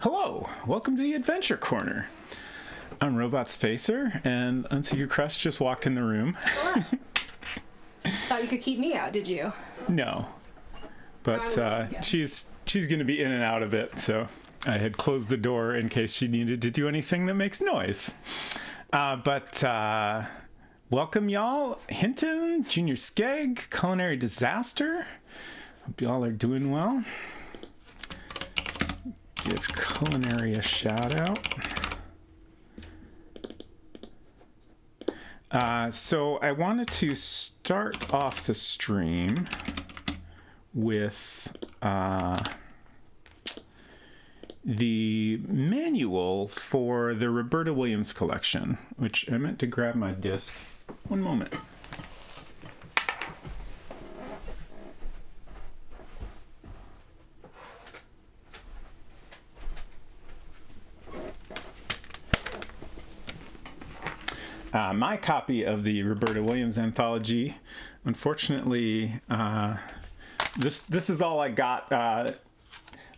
Hello, welcome to the Adventure Corner. I'm Robot's Facer, and Unsecure Crest just walked in the room. Sure. Thought you could keep me out, did you? No, but she's going to be in and out of it, so I had closed the door in case she needed to do anything that makes noise. Welcome, y'all. Hinton, Junior Skeg, Culinary Disaster. Hope y'all are doing well. Give Culinary a shout out. So I wanted to start off the stream with the manual for the Roberta Williams collection, which I meant to grab my disc. One moment. My copy of the Roberta Williams anthology, unfortunately, this is all I got.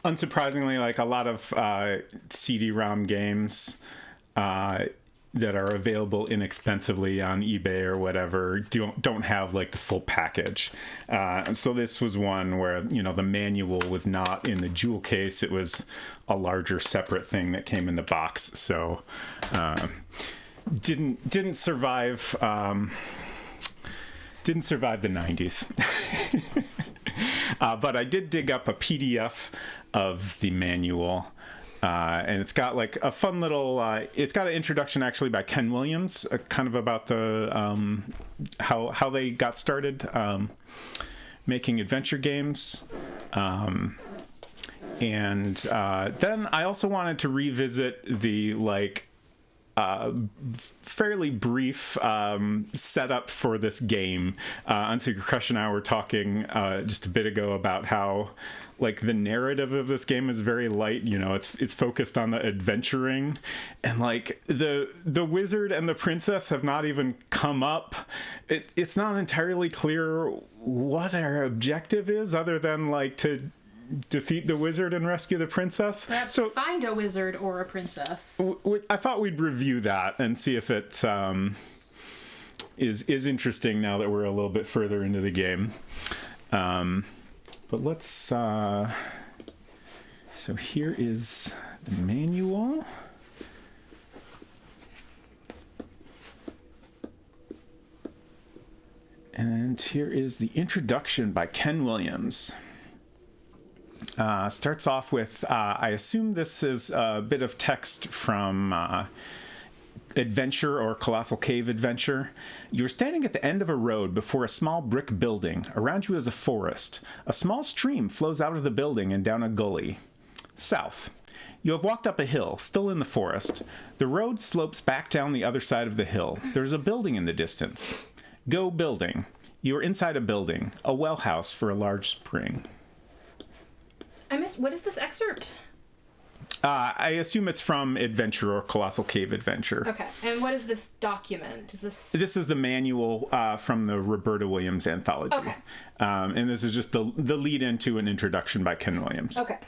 Unsurprisingly, like a lot of CD-ROM games that are available inexpensively on eBay or whatever don't have like the full package. And so this was one where, the manual was not in the jewel case. It was a larger separate thing that came in the box. So didn't survive the 90s. But I did dig up a PDF of the manual, and it's got like a fun little it's got an introduction actually by Ken Williams, kind of about the how they got started making adventure games. And then I also wanted to revisit the fairly brief setup for this game. Unsecure Crush and I were talking just a bit ago about how the narrative of this game is very light. It's focused on the adventuring, and the wizard and the princess have not even come up. It's not entirely clear what our objective is, other than to defeat the wizard and rescue the princess. Perhaps find a wizard or a princess. I thought we'd review that and see if it is interesting now that we're a little bit further into the game. But let's... So here is the manual. And here is the introduction by Ken Williams. Starts off with, I assume this is a bit of text from Adventure or Colossal Cave Adventure. You're standing at the end of a road before a small brick building. Around you is a forest. A small stream flows out of the building and down a gully. South. You have walked up a hill, still in the forest. The road slopes back down the other side of the hill. There's a building in the distance. Go building. You are inside a building, a well house for a large spring. I missed. What is this excerpt? I assume it's from Adventure or Colossal Cave Adventure. Okay. And what is this document? This is the manual from the Roberta Williams anthology. Okay. And this is just the lead into an introduction by Ken Williams. Okay.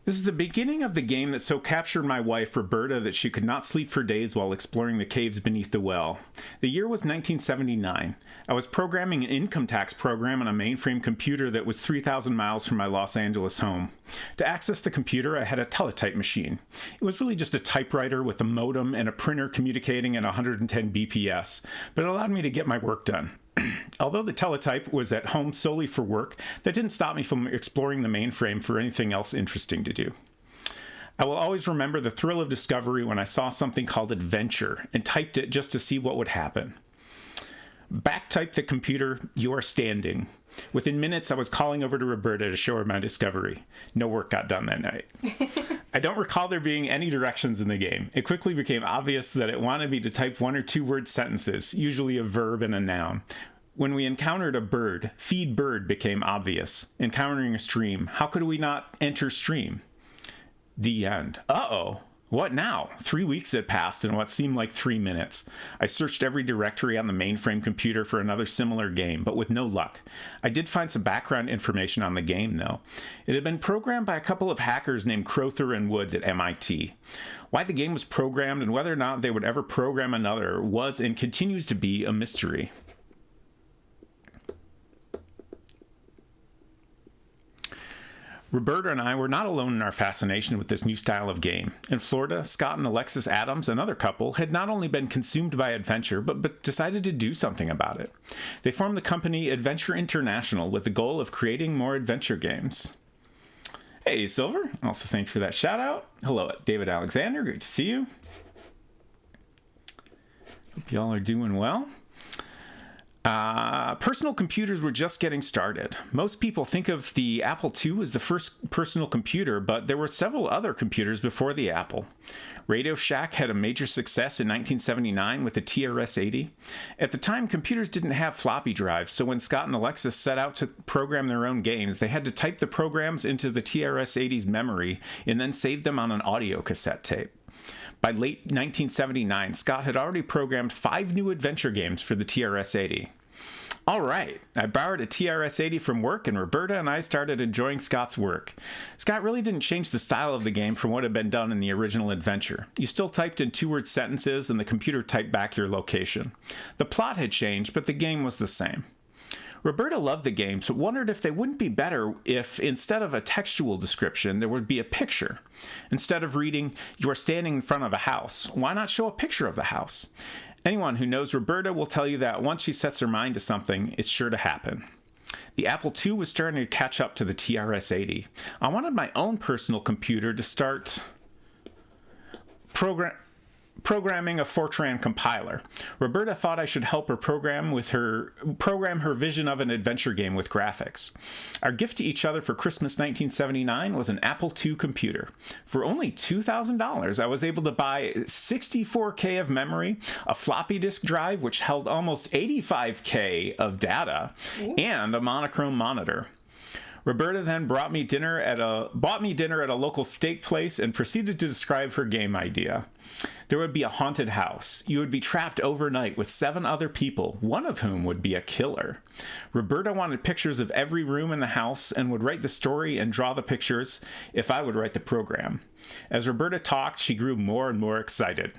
This is the beginning of the game that so captured my wife, Roberta, that she could not sleep for days while exploring the caves beneath the well. The year was 1979. I was programming an income tax program on a mainframe computer that was 3,000 miles from my Los Angeles home. To access the computer, I had a teletype machine. It was really just a typewriter with a modem and a printer communicating at 110 BPS, but it allowed me to get my work done. Although the teletype was at home solely for work, that didn't stop me from exploring the mainframe for anything else interesting to do. I will always remember the thrill of discovery when I saw something called Adventure and typed it just to see what would happen. Backtype the computer, you are standing. Within minutes, I was calling over to Roberta to show her my discovery. No work got done that night. I don't recall there being any directions in the game. It quickly became obvious that it wanted me to type 1 or 2 word sentences, usually a verb and a noun. When we encountered a bird, feed bird became obvious. Encountering a stream, how could we not enter stream? The end. Uh-oh. What now? 3 weeks had passed in what seemed like 3 minutes. I searched every directory on the mainframe computer for another similar game, but with no luck. I did find some background information on the game, though. It had been programmed by a couple of hackers named Crowther and Woods at MIT. Why the game was programmed and whether or not they would ever program another was and continues to be a mystery. Roberta and I were not alone in our fascination with this new style of game. In Florida, Scott and Alexis Adams, another couple, had not only been consumed by adventure, but decided to do something about it. They formed the company Adventure International with the goal of creating more adventure games. Hey, Silver. Also, thanks for that shout out. Hello, David Alexander. Great to see you. Hope y'all are doing well. Personal computers were just getting started. Most people think of the Apple II as the first personal computer, but there were several other computers before the Apple. Radio Shack had a major success in 1979 with the TRS-80. At the time, computers didn't have floppy drives, so when Scott and Alexis set out to program their own games, they had to type the programs into the TRS-80's memory and then save them on an audio cassette tape. By late 1979, Scott had already programmed 5 new adventure games for the TRS-80. All right, I borrowed a TRS-80 from work, and Roberta and I started enjoying Scott's work. Scott really didn't change the style of the game from what had been done in the original adventure. You still typed in 2-word sentences, and the computer typed back your location. The plot had changed, but the game was the same. Roberta loved the games, but wondered if they wouldn't be better if, instead of a textual description, there would be a picture. Instead of reading, "You are standing in front of a house," why not show a picture of the house? Anyone who knows Roberta will tell you that once she sets her mind to something, it's sure to happen. The Apple II was starting to catch up to the TRS-80. I wanted my own personal computer to start programming a Fortran compiler. Roberta thought I should help her program her vision of an adventure game with graphics. Our gift to each other for Christmas 1979 was an Apple II computer. For only $2,000, I was able to buy 64K of memory, a floppy disk drive which held almost 85K of data, and a monochrome monitor. Roberta then bought me dinner at a local steak place and proceeded to describe her game idea. There would be a haunted house. You would be trapped overnight with 7 other people, one of whom would be a killer. Roberta wanted pictures of every room in the house and would write the story and draw the pictures if I would write the program. As Roberta talked, she grew more and more excited.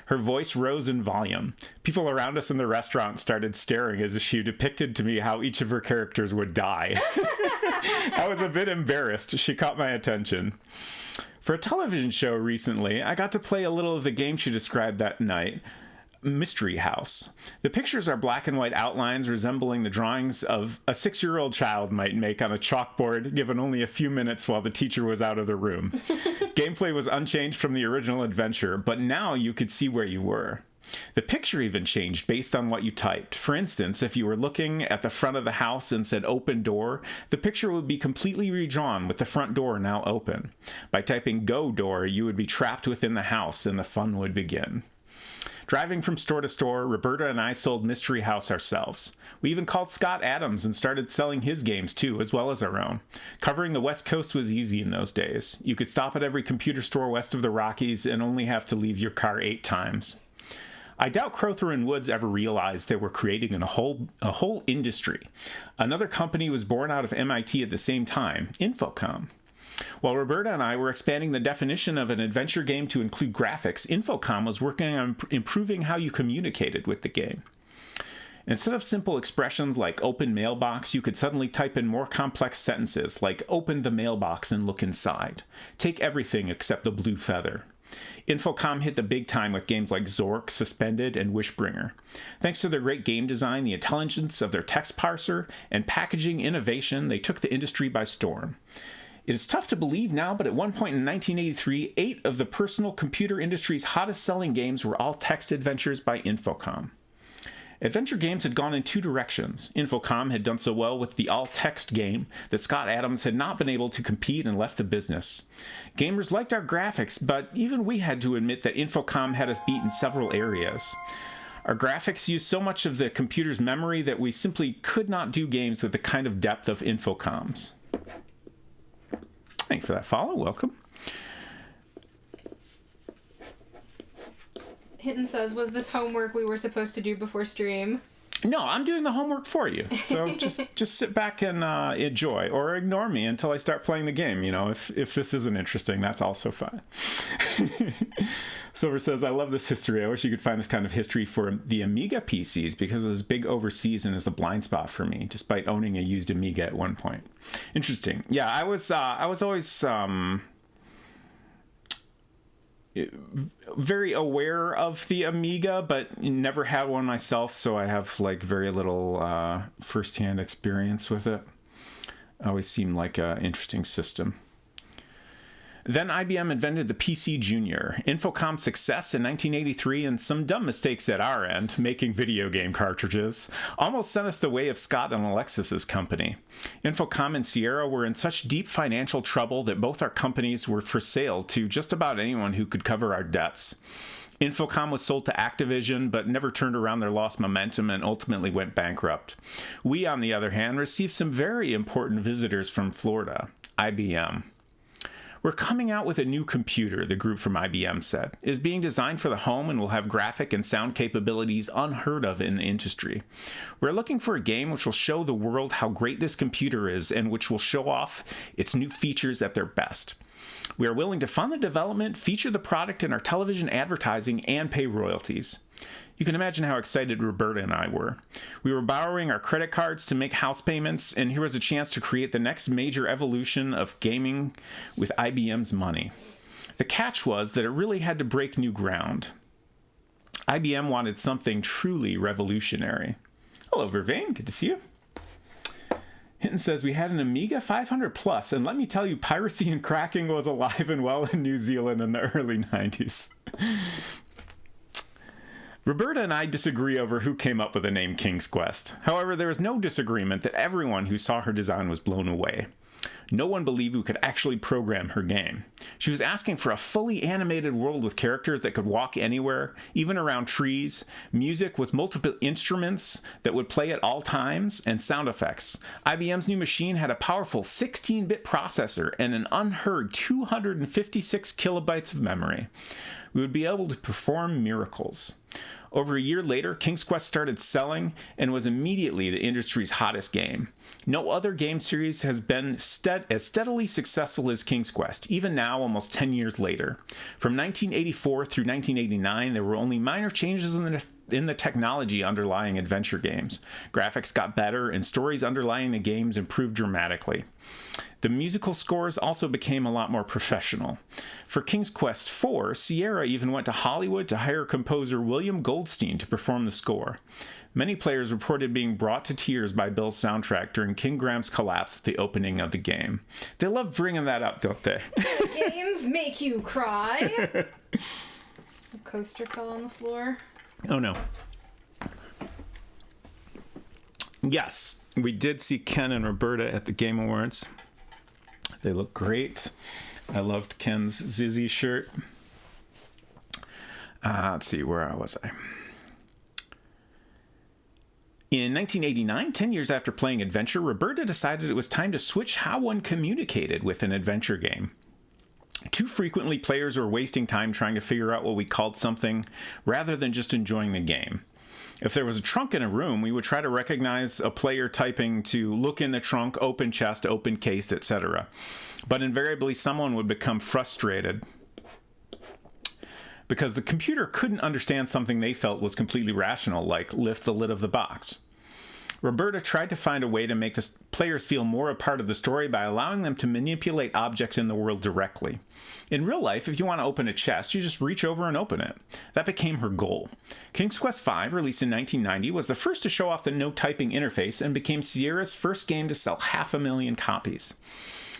Her voice rose in volume. People around us in the restaurant started staring as she depicted to me how each of her characters would die. I was a bit embarrassed. She caught my attention. For a television show recently, I got to play a little of the game she described that night, Mystery House. The pictures are black and white outlines resembling the drawings of a 6-year-old child might make on a chalkboard given only a few minutes while the teacher was out of the room. Gameplay was unchanged from the original adventure, but now you could see where you were. The picture even changed based on what you typed. For instance, if you were looking at the front of the house and said open door, the picture would be completely redrawn with the front door now open. By typing go door, you would be trapped within the house and the fun would begin. Driving from store to store, Roberta and I sold Mystery House ourselves. We even called Scott Adams and started selling his games too, as well as our own. Covering the West Coast was easy in those days. You could stop at every computer store west of the Rockies and only have to leave your car 8 times. I doubt Crowther and Woods ever realized they were creating a whole industry. Another company was born out of MIT at the same time, Infocom. While Roberta and I were expanding the definition of an adventure game to include graphics, Infocom was working on improving how you communicated with the game. Instead of simple expressions like open mailbox, you could suddenly type in more complex sentences like open the mailbox and look inside. Take everything except the blue feather. Infocom hit the big time with games like Zork, Suspended, and Wishbringer. Thanks to their great game design, the intelligence of their text parser, and packaging innovation, they took the industry by storm. It is tough to believe now, but at one point in 1983, 8 of the personal computer industry's hottest selling games were all text adventures by Infocom. Adventure games had gone in 2 directions. Infocom had done so well with the all-text game that Scott Adams had not been able to compete and left the business. Gamers liked our graphics, but even we had to admit that Infocom had us beat in several areas. Our graphics used so much of the computer's memory that we simply could not do games with the kind of depth of Infocom's. Thanks for that follow. Welcome. Hinton says, was this homework we were supposed to do before stream? No, I'm doing the homework for you. So just sit back and enjoy, or ignore me until I start playing the game. You know, if this isn't interesting, that's also fine. Silver says, I love this history. I wish you could find this kind of history for the Amiga PCs because it was big overseas and is a blind spot for me, despite owning a used Amiga at one point. Interesting. Yeah, I was always very aware of the Amiga, but never had one myself, so I have like very little first-hand experience with it. Always seemed like an interesting system. Then IBM invented the PC Junior. Infocom's success in 1983 and some dumb mistakes at our end, making video game cartridges, almost sent us the way of Scott and Alexis's company. Infocom and Sierra were in such deep financial trouble that both our companies were for sale to just about anyone who could cover our debts. Infocom was sold to Activision, but never turned around their lost momentum and ultimately went bankrupt. We, on the other hand, received some very important visitors from Florida, IBM. We're coming out with a new computer, the group from IBM said. It is being designed for the home and will have graphic and sound capabilities unheard of in the industry. We're looking for a game which will show the world how great this computer is and which will show off its new features at their best. We are willing to fund the development, feature the product in our television advertising, and pay royalties. You can imagine how excited Roberta and I were. We were borrowing our credit cards to make house payments, and here was a chance to create the next major evolution of gaming with IBM's money. The catch was that it really had to break new ground. IBM wanted something truly revolutionary. Hello, Vervain. Good to see you. Hinton says, we had an Amiga 500 Plus, and let me tell you, piracy and cracking was alive and well in New Zealand in the early 90s. Roberta and I disagree over who came up with the name King's Quest. However, there is no disagreement that everyone who saw her design was blown away. No one believed we could actually program her game. She was asking for a fully animated world with characters that could walk anywhere, even around trees, music with multiple instruments that would play at all times, and sound effects. IBM's new machine had a powerful 16-bit processor and an unheard 256 kilobytes of memory. We would be able to perform miracles. Over a year later, King's Quest started selling and was immediately the industry's hottest game. No other game series has been as steadily successful as King's Quest, even now, almost 10 years later. From 1984 through 1989, there were only minor changes in the technology underlying adventure games. Graphics got better, and stories underlying the games improved dramatically. The musical scores also became a lot more professional. For King's Quest IV, Sierra even went to Hollywood to hire composer William Goldstein to perform the score. Many players reported being brought to tears by Bill's soundtrack during King Graham's collapse at the opening of the game. They love bringing that up, don't they? Games make you cry. A coaster fell on the floor. Oh no. Yes, we did see Ken and Roberta at the Game Awards. They look great. I loved Ken's Zizzy shirt. Let's see, where was I? In 1989, 10 years after playing Adventure, Roberta decided it was time to switch how one communicated with an adventure game. Too frequently, players were wasting time trying to figure out what we called something rather than just enjoying the game. If there was a trunk in a room, we would try to recognize a player typing to look in the trunk, open chest, open case, etc. But invariably, someone would become frustrated because the computer couldn't understand something they felt was completely rational, like lift the lid of the box. Roberta tried to find a way to make the players feel more a part of the story by allowing them to manipulate objects in the world directly. In real life, if you want to open a chest, you just reach over and open it. That became her goal. King's Quest V, released in 1990, was the first to show off the no-typing interface and became Sierra's first game to sell 500,000 copies.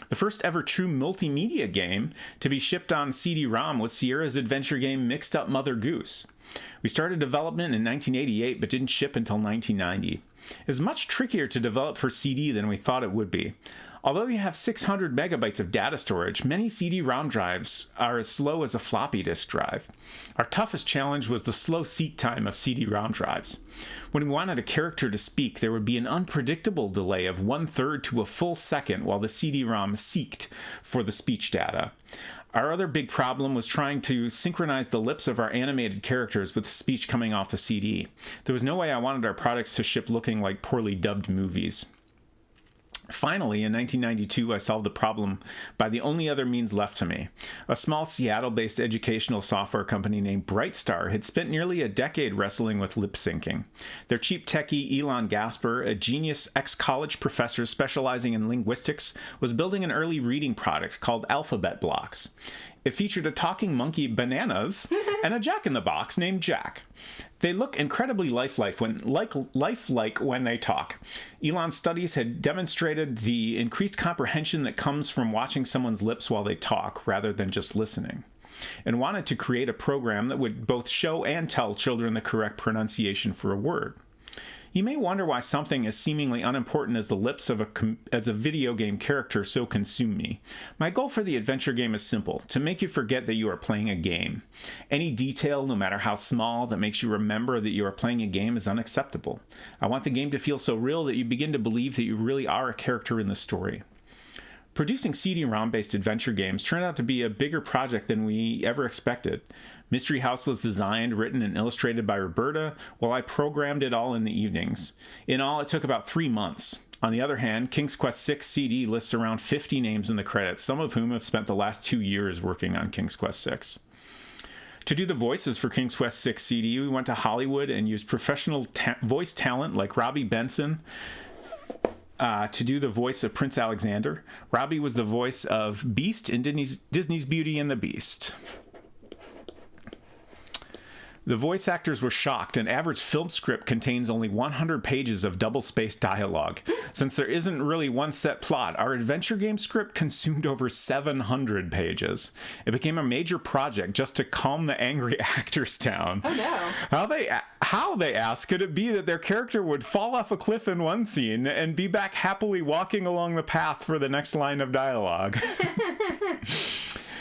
The first ever true multimedia game to be shipped on CD-ROM was Sierra's adventure game Mixed Up Mother Goose. We started development in 1988 but didn't ship until 1990. It is much trickier to develop for CD than we thought it would be. Although you have 600 megabytes of data storage, many CD-ROM drives are as slow as a floppy disk drive. Our toughest challenge was the slow seek time of CD-ROM drives. When we wanted a character to speak, there would be an unpredictable delay of 1/3 to a full second while the CD-ROM seeked for the speech data. Our other big problem was trying to synchronize the lips of our animated characters with the speech coming off the CD. There was no way I wanted our products to ship looking like poorly dubbed movies. Finally, in 1992, I solved the problem by the only other means left to me. A small Seattle-based educational software company named Brightstar had spent nearly a decade wrestling with lip syncing. Their chief techie, Elon Gasper, a genius ex-college professor specializing in linguistics, was building an early reading product called Alphabet Blocks. It featured a talking monkey, Bananas, and a Jack-in-the-Box named Jack. They look incredibly lifelike when they talk. Elon's studies had demonstrated the increased comprehension that comes from watching someone's lips while they talk, rather than just listening, and wanted to create a program that would both show and tell children the correct pronunciation for a word. You may wonder why something as seemingly unimportant as the lips of a video game character so consume me. My goal for the adventure game is simple: to make you forget that you are playing a game. Any detail, no matter how small, that makes you remember that you are playing a game is unacceptable. I want the game to feel so real that you begin to believe that you really are a character in the story. Producing CD-ROM-based adventure games turned out to be a bigger project than we ever expected. Mystery House was designed, written, and illustrated by Roberta, while I programmed it all in the evenings. In all, it took about 3 months. On the other hand, King's Quest VI CD lists around 50 names in the credits, some of whom have spent the last 2 years working on King's Quest VI. To do the voices for King's Quest VI CD, we went to Hollywood and used professional voice talent like Robbie Benson to do the voice of Prince Alexander. Robbie was the voice of Beast in Disney's Beauty and the Beast. The voice actors were shocked. An average film script contains only 100 pages of double-spaced dialogue. Since there isn't really one set plot, our adventure game script consumed over 700 pages. It became a major project just to calm the angry actors down. Oh no. How they asked, could it be that their character would fall off a cliff in one scene and be back happily walking along the path for the next line of dialogue?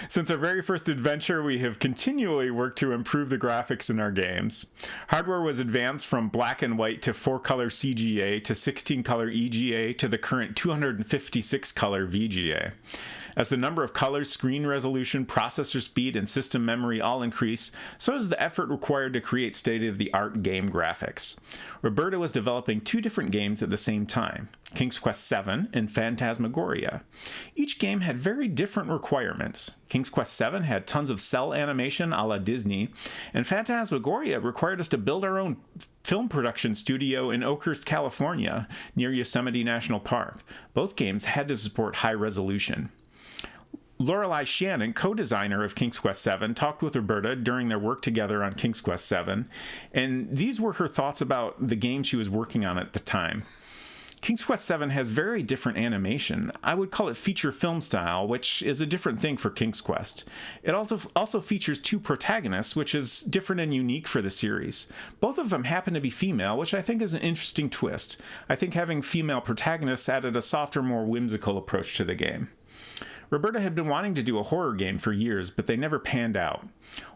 Since our very first adventure, we have continually worked to improve the graphics in our games. Hardware was advanced from black and white to 4-color CGA to 16-color EGA to the current 256-color VGA. As the number of colors, screen resolution, processor speed, and system memory all increase, so does the effort required to create state-of-the-art game graphics. Roberta was developing 2 different games at the same time, King's Quest VII and Phantasmagoria. Each game had very different requirements. King's Quest VII had tons of cell animation a la Disney, and Phantasmagoria required us to build our own film production studio in Oakhurst, California, near Yosemite National Park. Both games had to support high resolution. Lorelei Shannon, co-designer of King's Quest VII, talked with Roberta during their work together on King's Quest VII, and these were her thoughts about the game she was working on at the time. King's Quest VII has very different animation. I would call it feature film style, which is a different thing for King's Quest. It also features 2 protagonists, which is different and unique for the series. Both of them happen to be female, which I think is an interesting twist. I think having female protagonists added a softer, more whimsical approach to the game. Roberta had been wanting to do a horror game for years, but they never panned out.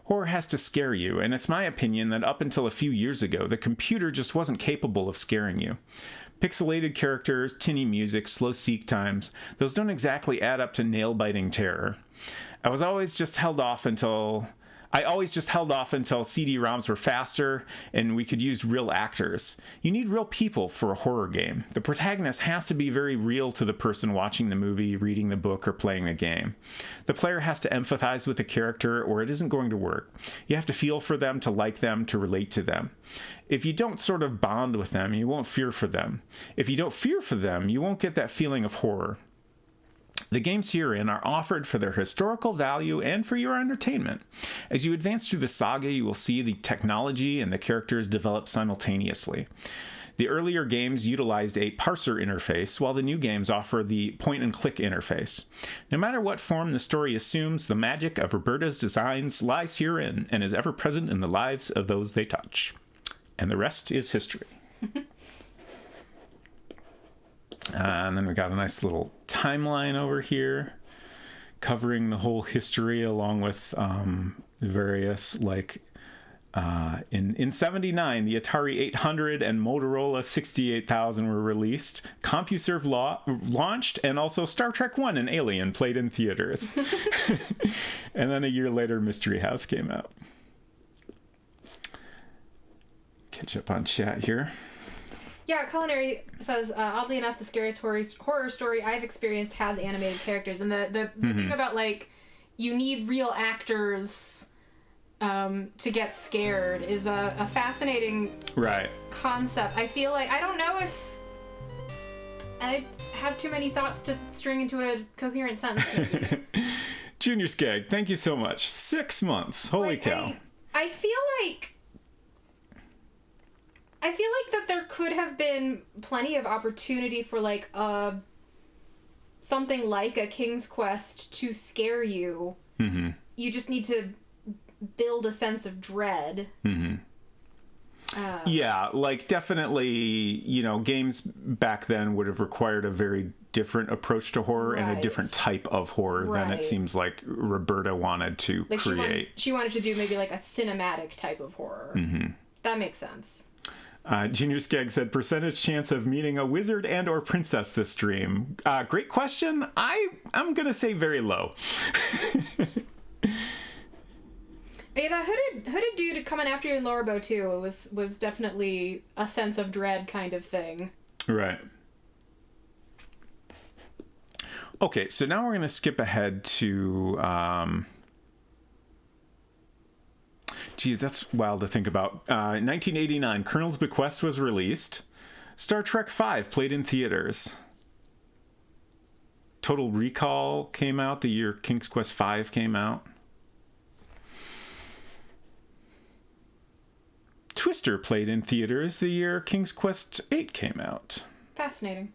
Horror has to scare you, and it's my opinion that up until a few years ago, the computer just wasn't capable of scaring you. Pixelated characters, tinny music, slow seek times, those don't exactly add up to nail-biting terror. I always just held off until CD-ROMs were faster and we could use real actors. You need real people for a horror game. The protagonist has to be very real to the person watching the movie, reading the book, or playing the game. The player has to empathize with the character or it isn't going to work. You have to feel for them, to like them, to relate to them. If you don't sort of bond with them, you won't fear for them. If you don't fear for them, you won't get that feeling of horror. The games herein are offered for their historical value and for your entertainment. As you advance through the saga, you will see the technology and the characters develop simultaneously. The earlier games utilized a parser interface, while the new games offer the point-and-click interface. No matter what form the story assumes, the magic of Roberta's designs lies herein and is ever present in the lives of those they touch. And the rest is history. And then we got a nice little timeline over here covering the whole history along with various In 79, the Atari 800 and Motorola 68,000 were released. CompuServe launched, and also Star Trek 1 and Alien played in theaters. And then a year later, Mystery House came out. Catch up on chat here. Yeah, Culinary says, oddly enough, the scariest horror story I've experienced has animated characters. And the thing about, like, you need real actors to get scared is a fascinating concept. I feel like, I don't know if I have too many thoughts to string into a coherent sentence. Junior Skag, thank you so much. 6 months. Holy cow. I feel like that there could have been plenty of opportunity for, like, something like a King's Quest to scare you. Mm-hmm. You just need to build a sense of dread. Mm-hmm. Yeah, like, definitely, you know, games back then would have required a very different approach to horror and a different type of horror than it seems like Roberta wanted to create. She wanted to do maybe, like, a cinematic type of horror. Mm-hmm. That makes sense. Junior Skag said, percentage chance of meeting a wizard and or princess this stream. Great question. I'm going to say very low. Yeah, that hooded dude coming after you in Lorbo too was definitely a sense of dread kind of thing. Right. Okay, so now we're going to skip ahead to... Geez, that's wild to think about. 1989, Colonel's Bequest was released. Star Trek V played in theaters. Total Recall came out the year King's Quest V came out. Twister played in theaters the year King's Quest VIII came out. Fascinating.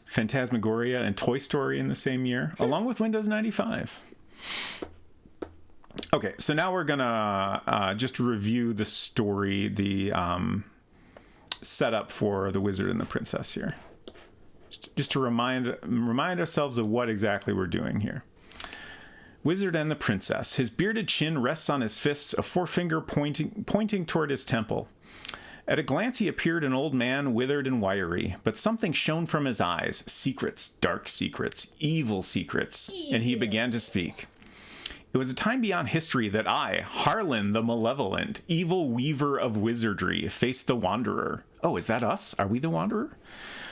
Phantasmagoria and Toy Story in the same year, along with Windows 95. Okay, so now we're gonna just review the story, the setup for the Wizard and the Princess here, just to remind ourselves of what exactly we're doing here. Wizard and the Princess. His bearded chin rests on his fists, a forefinger pointing toward his temple. At a glance, he appeared an old man, withered and wiry, but something shone from his eyes. Secrets, dark secrets, evil secrets. And he began to speak. It was a time beyond history that I, Harlan the Malevolent, evil weaver of wizardry, faced the Wanderer. Oh, is that us? Are we the Wanderer?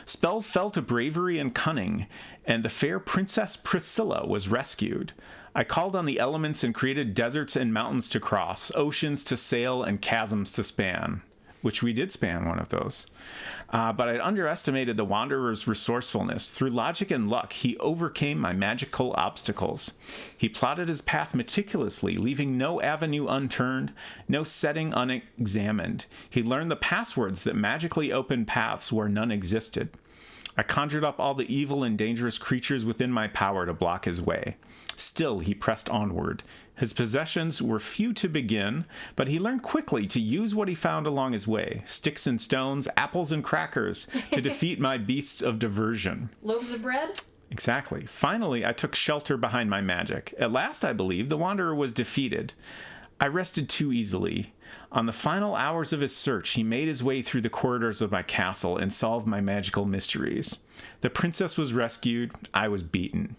Spells fell to bravery and cunning, and the fair Princess Priscilla was rescued. I called on the elements and created deserts and mountains to cross, oceans to sail, and chasms to span. Which we did span one of those. But I'd underestimated the Wanderer's resourcefulness. Through logic and luck, he overcame my magical obstacles. He plotted his path meticulously, leaving no avenue unturned, no setting unexamined. He learned the passwords that magically opened paths where none existed. I conjured up all the evil and dangerous creatures within my power to block his way. Still, he pressed onward. His possessions were few to begin, but he learned quickly to use what he found along his way, sticks and stones, apples and crackers, to defeat my beasts of diversion. Loaves of bread? Exactly. Finally, I took shelter behind my magic. At last, I believe, the Wanderer was defeated. I rested too easily. On the final hours of his search, he made his way through the corridors of my castle and solved my magical mysteries. The princess was rescued. I was beaten.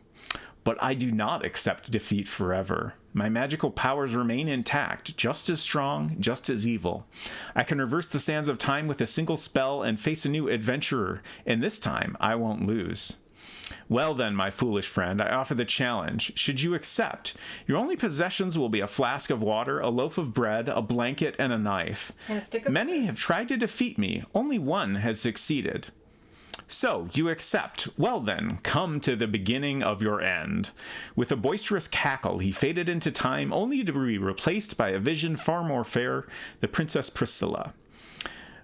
But I do not accept defeat forever. My magical powers remain intact, just as strong, just as evil. I can reverse the sands of time with a single spell and face a new adventurer, and this time I won't lose. Well then, my foolish friend, I offer the challenge. Should you accept, your only possessions will be a flask of water, a loaf of bread, a blanket, and a knife. And a stick of Many have tried to defeat me. Only one has succeeded. So, you accept. Well then, come to the beginning of your end. With a boisterous cackle, he faded into time, only to be replaced by a vision far more fair, the Princess Priscilla.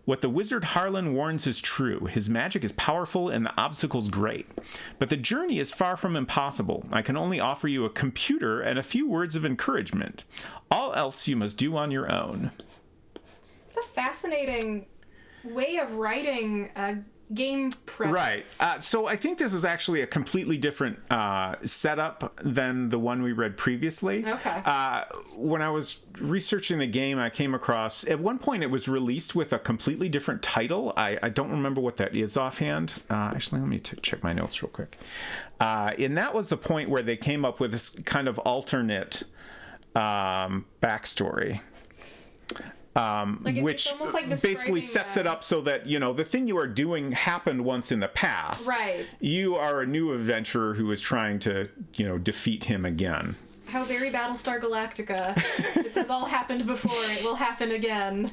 What the wizard Harlan warns is true. His magic is powerful and the obstacles great. But the journey is far from impossible. I can only offer you a computer and a few words of encouragement. All else you must do on your own. It's a fascinating way of writing game premise. Right. So I think this is actually a completely different setup than the one we read previously. Okay. When I was researching the game, I came across, at one point it was released with a completely different title. I don't remember what that is offhand. Actually, let me check my notes real quick. And that was the point where they came up with this kind of alternate backstory. Which like basically sets it up so that, the thing you are doing happened once in the past. Right. You are a new adventurer who is trying to, defeat him again. How very Battlestar Galactica. This has all happened before. It will happen again.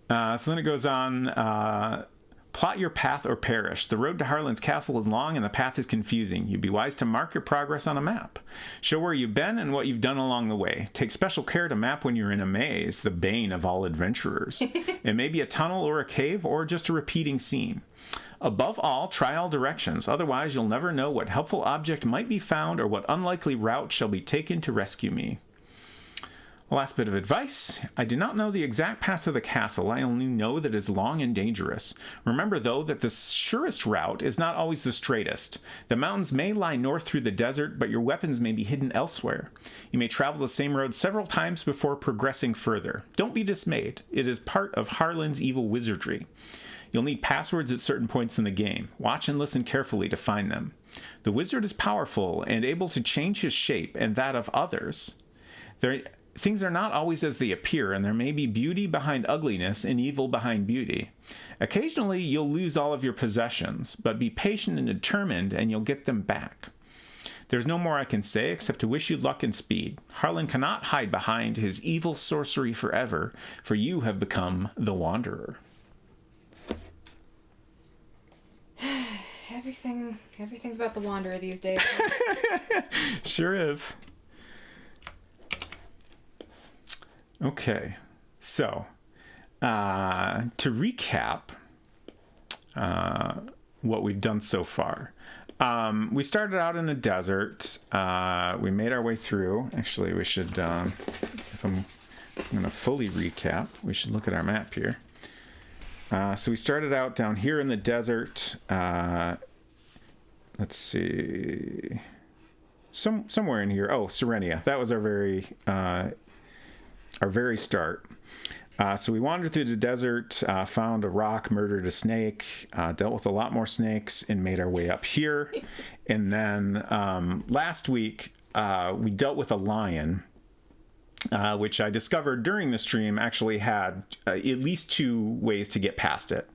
So then it goes on. Plot your path or perish. The road to Harlan's castle is long and the path is confusing. You'd be wise to mark your progress on a map. Show where you've been and what you've done along the way. Take special care to map when you're in a maze, the bane of all adventurers. It may be a tunnel or a cave or just a repeating scene. Above all, try all directions. Otherwise, you'll never know what helpful object might be found or what unlikely route shall be taken to rescue me. Last bit of advice. I do not know the exact path to the castle. I only know that it is long and dangerous. Remember, though, that the surest route is not always the straightest. The mountains may lie north through the desert, but your weapons may be hidden elsewhere. You may travel the same road several times before progressing further. Don't be dismayed. It is part of Harlan's evil wizardry. You'll need passwords at certain points in the game. Watch and listen carefully to find them. The wizard is powerful and able to change his shape and that of others. Things are not always as they appear, and there may be beauty behind ugliness and evil behind beauty. Occasionally, you'll lose all of your possessions, but be patient and determined, and you'll get them back. There's no more I can say except to wish you luck and speed. Harlan cannot hide behind his evil sorcery forever, for you have become the Wanderer. Everything's about the Wanderer these days. Sure is. Okay, so to recap what we've done so far, we started out in a desert. We made our way through. Actually, we should, if I'm going to fully recap, we should look at our map here. So we started out down here in the desert. Let's see. Somewhere in here. Oh, Serenia. That was our very start. So we wandered through the desert, found a rock, murdered a snake, dealt with a lot more snakes, and made our way up here. And then last week, we dealt with a lion, which I discovered during the stream actually had at least 2 ways to get past it.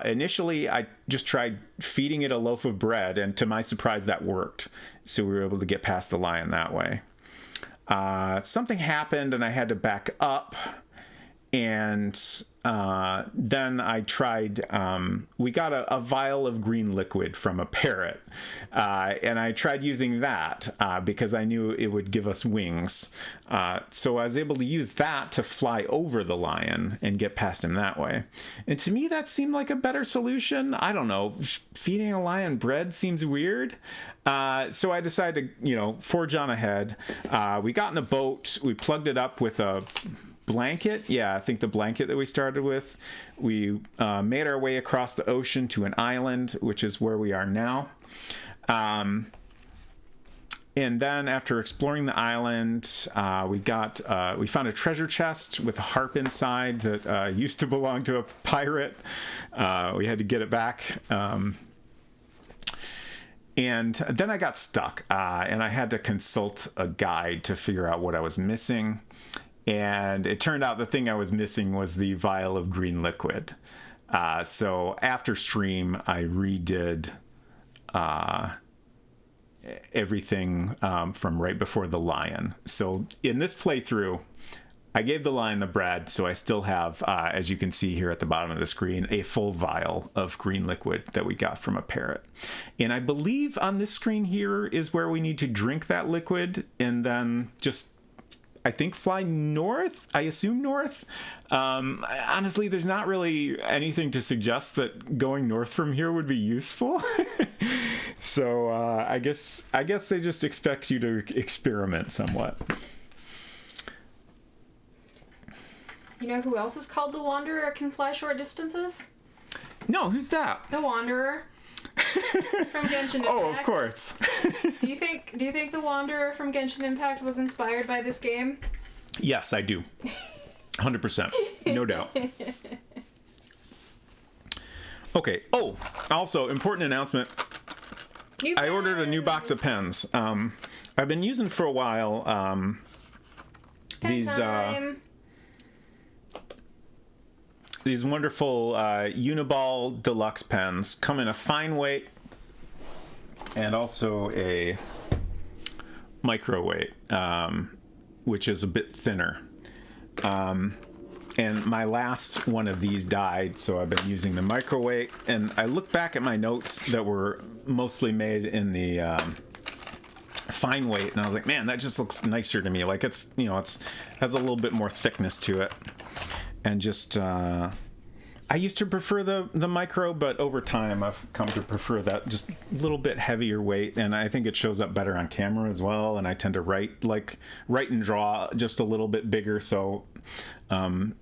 Initially, I just tried feeding it a loaf of bread, and to my surprise, that worked. So we were able to get past the lion that way. Something happened and I had to back up, and then I tried, we got a vial of green liquid from a parrot, and I tried using that because I knew it would give us wings. So I was able to use that to fly over the lion and get past him that way. And to me, that seemed like a better solution. I don't know, feeding a lion bread seems weird. So I decided to, forge on ahead. We got in a boat, we plugged it up with a blanket. Yeah, I think the blanket that we started with. We made our way across the ocean to an island, which is where we are now. And then after exploring the island, we found a treasure chest with a harp inside that used to belong to a pirate. We had to get it back. And then I got stuck, and I had to consult a guide to figure out what I was missing. And it turned out the thing I was missing was the vial of green liquid. So after stream, I redid everything from right before the lion. So in this playthrough, I gave the lion the bread, so I still have, as you can see here at the bottom of the screen, a full vial of green liquid that we got from a parrot. And I believe on this screen here is where we need to drink that liquid and then just, I think, fly north. I assume north. Honestly, there's not really anything to suggest that going north from here would be useful. So I guess they just expect you to experiment somewhat. You know who else is called the Wanderer, can fly short distances? No, who's that? The Wanderer from Genshin Impact. Oh, of course. Do you think the Wanderer from Genshin Impact was inspired by this game? Yes, I do. 100%. No doubt. Okay. Oh, also, important announcement. I ordered a new box of pens. I've been using for a while these wonderful Uniball Deluxe pens. Come in a fine weight and also a microweight, which is a bit thinner. And my last one of these died, so I've been using the microweight. And I look back at my notes that were mostly made in the fine weight, and I was like, man, that just looks nicer to me. Like it's has a little bit more thickness to it. And just I used to prefer the micro, but over time I've come to prefer that just a little bit heavier weight, and I think it shows up better on camera as well. And I tend to write and draw just a little bit bigger, so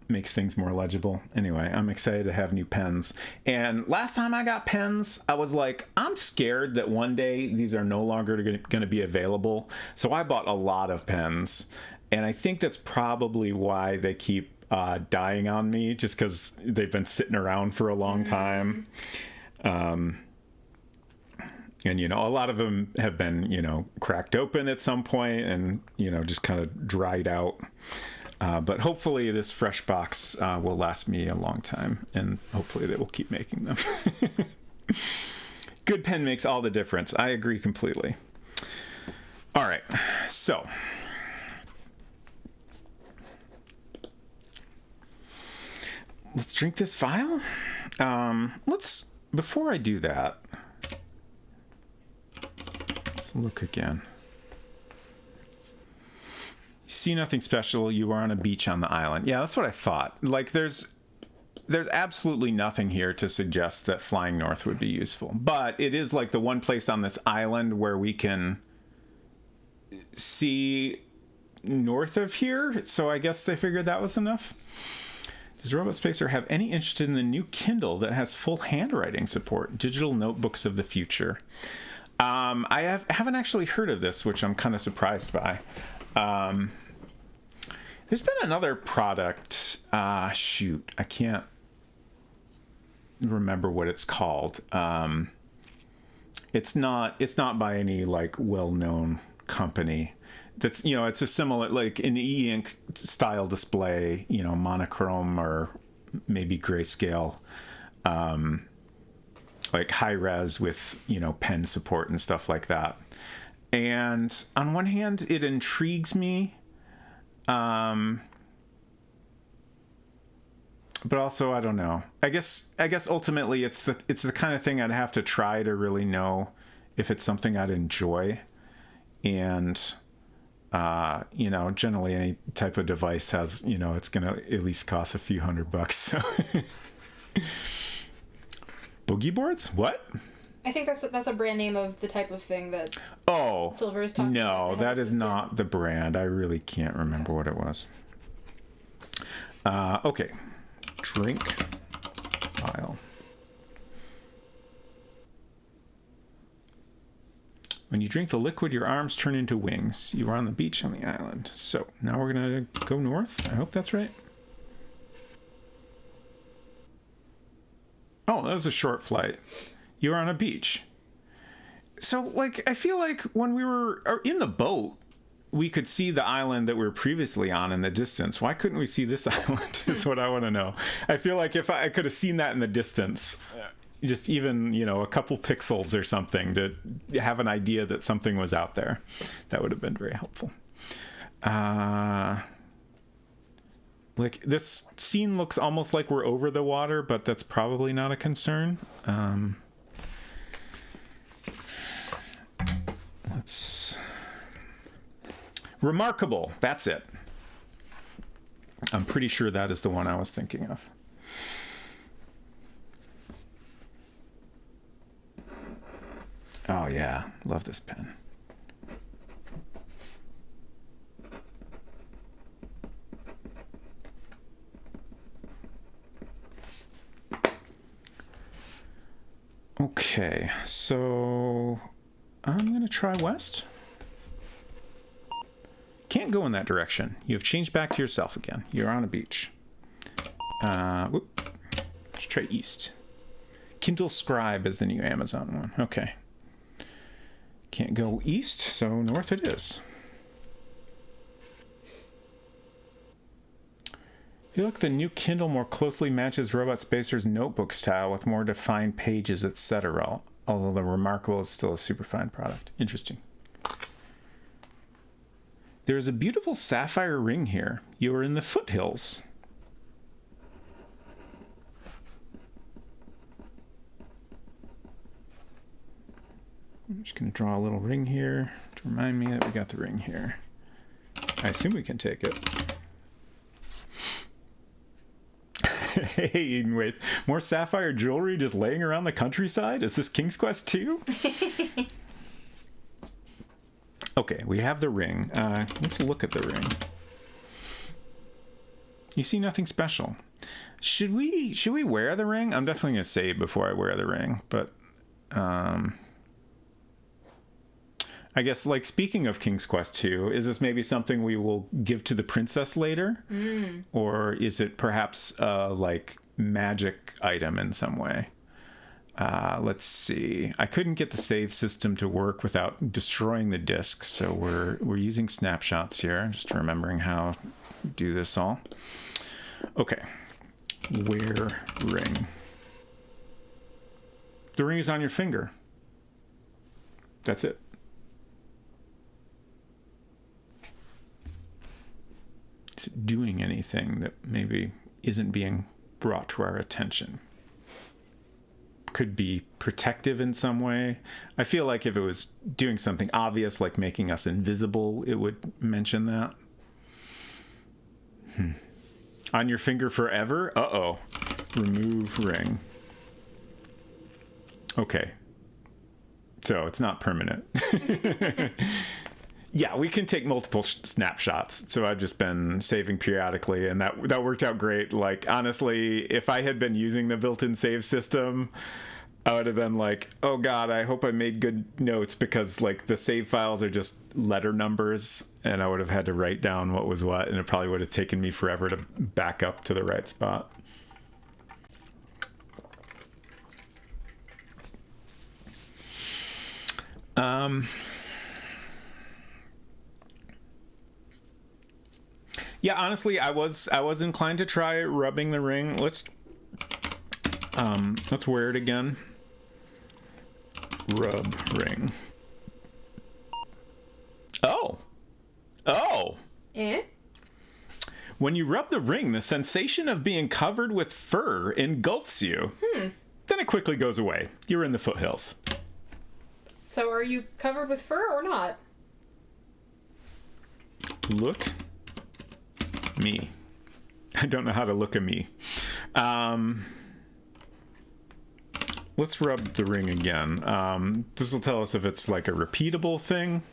makes things more legible. Anyway, I'm excited to have new pens. And last time I got pens, I was like, I'm scared that one day these are no longer going to be available. So I bought a lot of pens, and I think that's probably why they keep dying on me, just because they've been sitting around for a long time. And a lot of them have been cracked open at some point and just kind of dried out, but hopefully this fresh box will last me a long time, and hopefully they will keep making them. Good pen makes all the difference. I agree completely. All right, so let's drink this vial. Before I do that, let's look again. You see nothing special. You are on a beach on the island. Yeah, that's what I thought. Like, there's absolutely nothing here to suggest that flying north would be useful. But it is like the one place on this island where we can see north of here. So I guess they figured that was enough. Does Robot Spacer have any interest in the new Kindle that has full handwriting support? Digital notebooks of the future. I haven't actually heard of this, which I'm kind of surprised by. There's been another product. Shoot, I can't remember what it's called. It's not by any well-known company. That's it's a similar an e-ink style display, monochrome or maybe grayscale, high res with pen support and stuff like that. And on one hand, it intrigues me, but also I don't know. I guess ultimately it's the kind of thing I'd have to try to really know if it's something I'd enjoy. And generally any type of device has, it's going to at least cost a few $100. So. Boogie boards? What? I think that's a brand name of the type of thing that Silver is talking about. No, that is not existed. the brand. I really can't remember what it was. Okay. Drink vial. When you drink the liquid, your arms turn into wings. You are on the beach on the island. So now we're going to go north. I hope that's right. Oh, that was a short flight. You are on a beach. So, I feel like when we were in the boat, we could see the island that we were previously on in the distance. Why couldn't we see this island is what I want to know. I feel like if I could have seen that in the distance, just even, a couple pixels or something to have an idea that something was out there, that would have been very helpful. This scene looks almost like we're over the water, but that's probably not a concern. Remarkable. That's it. I'm pretty sure that is the one I was thinking of. Oh yeah, love this pen. Okay, so I'm going to try west. Can't go in that direction. You have changed back to yourself again. You're on a beach. Let's try east. Kindle Scribe is the new Amazon one. Okay. Can't go east, so north it is. I feel like the new Kindle more closely matches Robot Spacer's notebook style with more defined pages, etc. Although the Remarkable is still a super fine product. Interesting. There is a beautiful sapphire ring here. You are in the foothills. I'm just going to draw a little ring here to remind me that we got the ring here. I assume we can take it. Hey, wait. More sapphire jewelry just laying around the countryside? Is this King's Quest 2? Okay, we have the ring. Let's look at the ring. You see nothing special. Should we wear the ring? I'm definitely going to save before I wear the ring, but I guess, like, speaking of King's Quest 2, is this maybe something we will give to the princess later? Or is it perhaps a, like, magic item in some way? Let's see. I couldn't get the save system to work without destroying the disk, so we're using snapshots here, just remembering how to do this all. Okay. Wear ring. The ring is on your finger. That's it. Is it doing anything that maybe isn't being brought to our attention? Could be protective in some way. I feel like if it was doing something obvious, like making us invisible, it would mention that. On your finger forever? Uh-oh. Remove ring. Okay. So it's not permanent. Yeah, we can take multiple snapshots. So I've just been saving periodically, and that worked out great. Like, honestly, if I had been using the built-in save system, I would have been like, oh god, I hope I made good notes, because like the save files are just letter numbers, and I would have had to write down what was what, and it probably would have taken me forever to back up to the right spot. Yeah, honestly, I was inclined to try rubbing the ring. Let's wear it again. Rub ring. Oh. Eh? When you rub the ring, the sensation of being covered with fur engulfs you. Then it quickly goes away. You're in the foothills. So are you covered with fur or not? Look me. I don't know how to look at me. Let's rub the ring again. This will tell us if it's like a repeatable thing.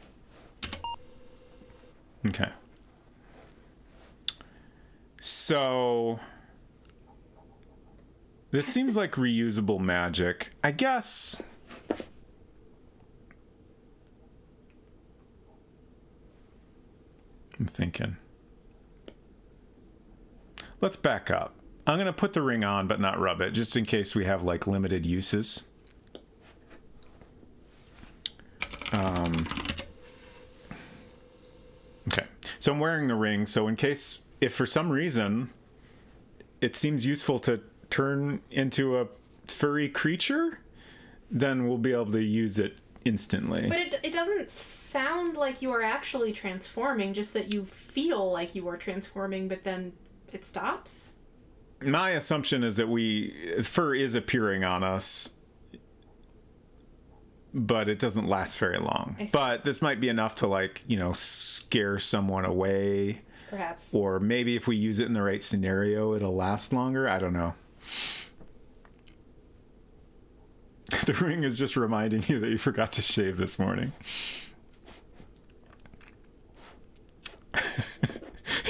Okay. So this seems like reusable magic. I guess I'm thinking. Let's back up. I'm going to put the ring on, but not rub it, just in case we have, like, limited uses. Okay. So I'm wearing the ring, so in case, if for some reason it seems useful to turn into a furry creature, then we'll be able to use it instantly. But it doesn't sound like you are actually transforming, just that you feel like you are transforming, but then it stops? My assumption is that fur is appearing on us, but it doesn't last very long. But this might be enough to, like, you know, scare someone away. Perhaps. Or maybe if we use it in the right scenario, it'll last longer. I don't know. The ring is just reminding you that you forgot to shave this morning.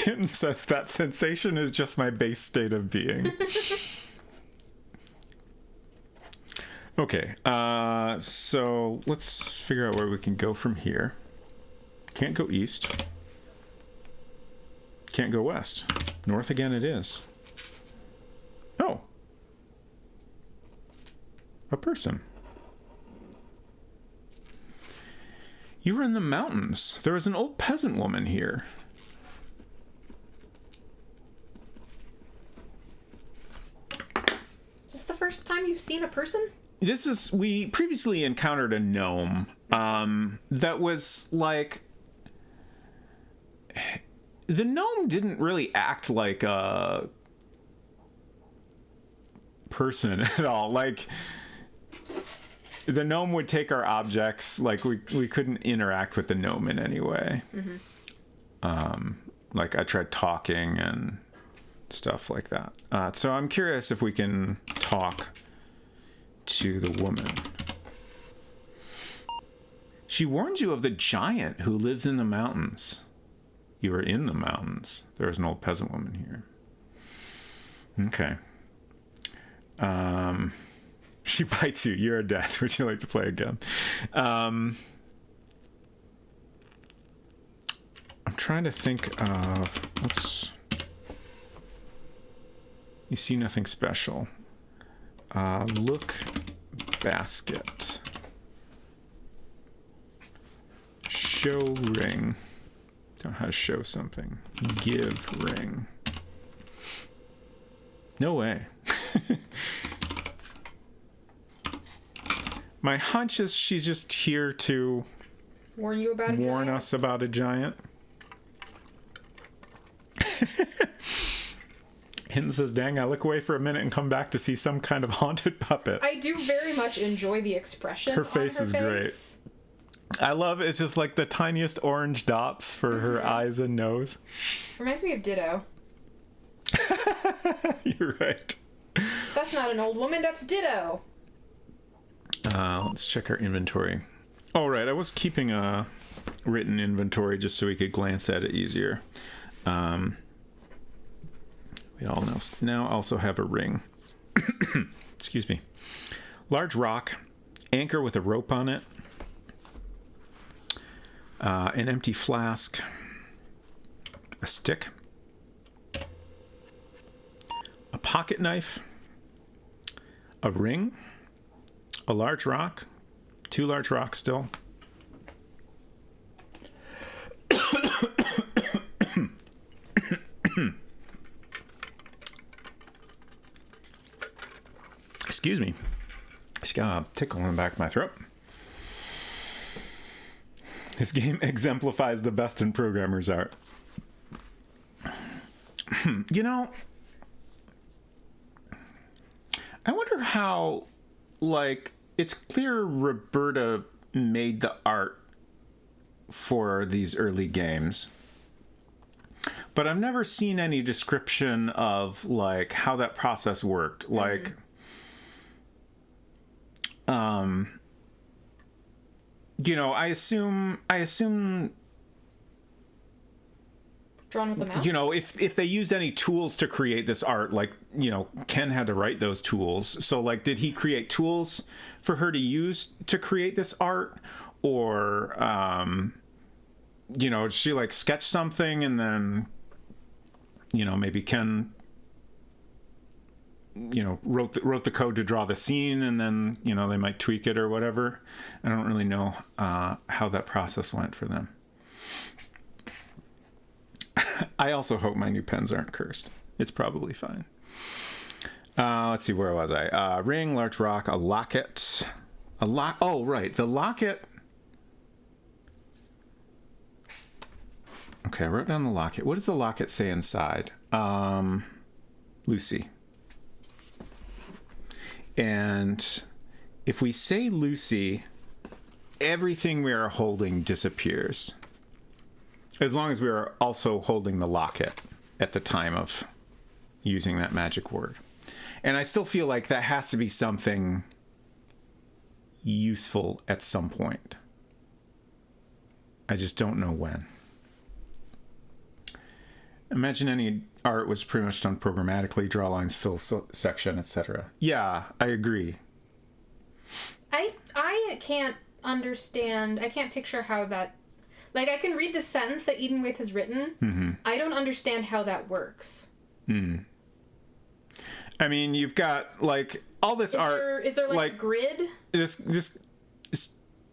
It says that sensation is just my base state of being. Okay, so let's figure out where we can go from here. Can't go east. Can't go west. North again it is. Oh. A person. You were in the mountains. There was an old peasant woman here. Is this the first time you've seen a person? We previously encountered a gnome that was like, the gnome didn't really act like a person at all. Like, the gnome would take our objects. Like, we couldn't interact with the gnome in any way. Like, I tried talking and stuff like that. So I'm curious if we can talk to the woman. She warned you of the giant who lives in the mountains. You were in the mountains. There was an old peasant woman here. Okay. She bites you. You're dead. Would you like to play again? I'm trying to think of... You see nothing special. Look basket. Show ring. Don't know how to show something. Give ring. No way. My hunch is she's just here to Warn you about a warn giant? us about a giant. Hinton says, dang, I look away for a minute and come back to see some kind of haunted puppet. I do very much enjoy the expression. Her face is great. I love it's just like the tiniest orange dots for her eyes and nose. Reminds me of Ditto. You're right. That's not an old woman, that's Ditto. Let's check our inventory. Oh, right. I was keeping a written inventory just so we could glance at it easier. We all now also have a ring. Excuse me. Large rock, anchor with a rope on it, an empty flask, a stick, a pocket knife, a ring, a large rock, 2 large rocks still. Excuse me. Just got a tickle in the back of my throat. This game exemplifies the best in programmers' art. You know, I wonder how, like, it's clear Roberta made the art for these early games, but I've never seen any description of, like, how that process worked. Like, you know, I assume Drawn with a mouse? you know, if they used any tools to create this art, like, you know, Ken had to write those tools. So, like, did he create tools for her to use to create this art? Or, you know, did she, like, sketch something and then, you know, maybe Ken, you know, wrote the code to draw the scene and then, you know, they might tweak it or whatever. I don't really know how that process went for them. I also hope my new pens aren't cursed. It's probably fine. Let's see, where was I? Ring, large rock, a locket. Oh, right, the locket. Okay, I wrote down the locket. What does the locket say inside? Lucy. And if we say Lucy, everything we are holding disappears. As long as we are also holding the locket at the time of using that magic word. And I still feel like that has to be something useful at some point. I just don't know when. Imagine any art was pretty much done programmatically, draw lines, fill section, etc. Yeah, I agree. I can't understand. I can't picture how that. Like, I can read the sentence that Edenwaith has written. Mm-hmm. I don't understand how that works. Mm. I mean, you've got like all this art. Is there like a grid? This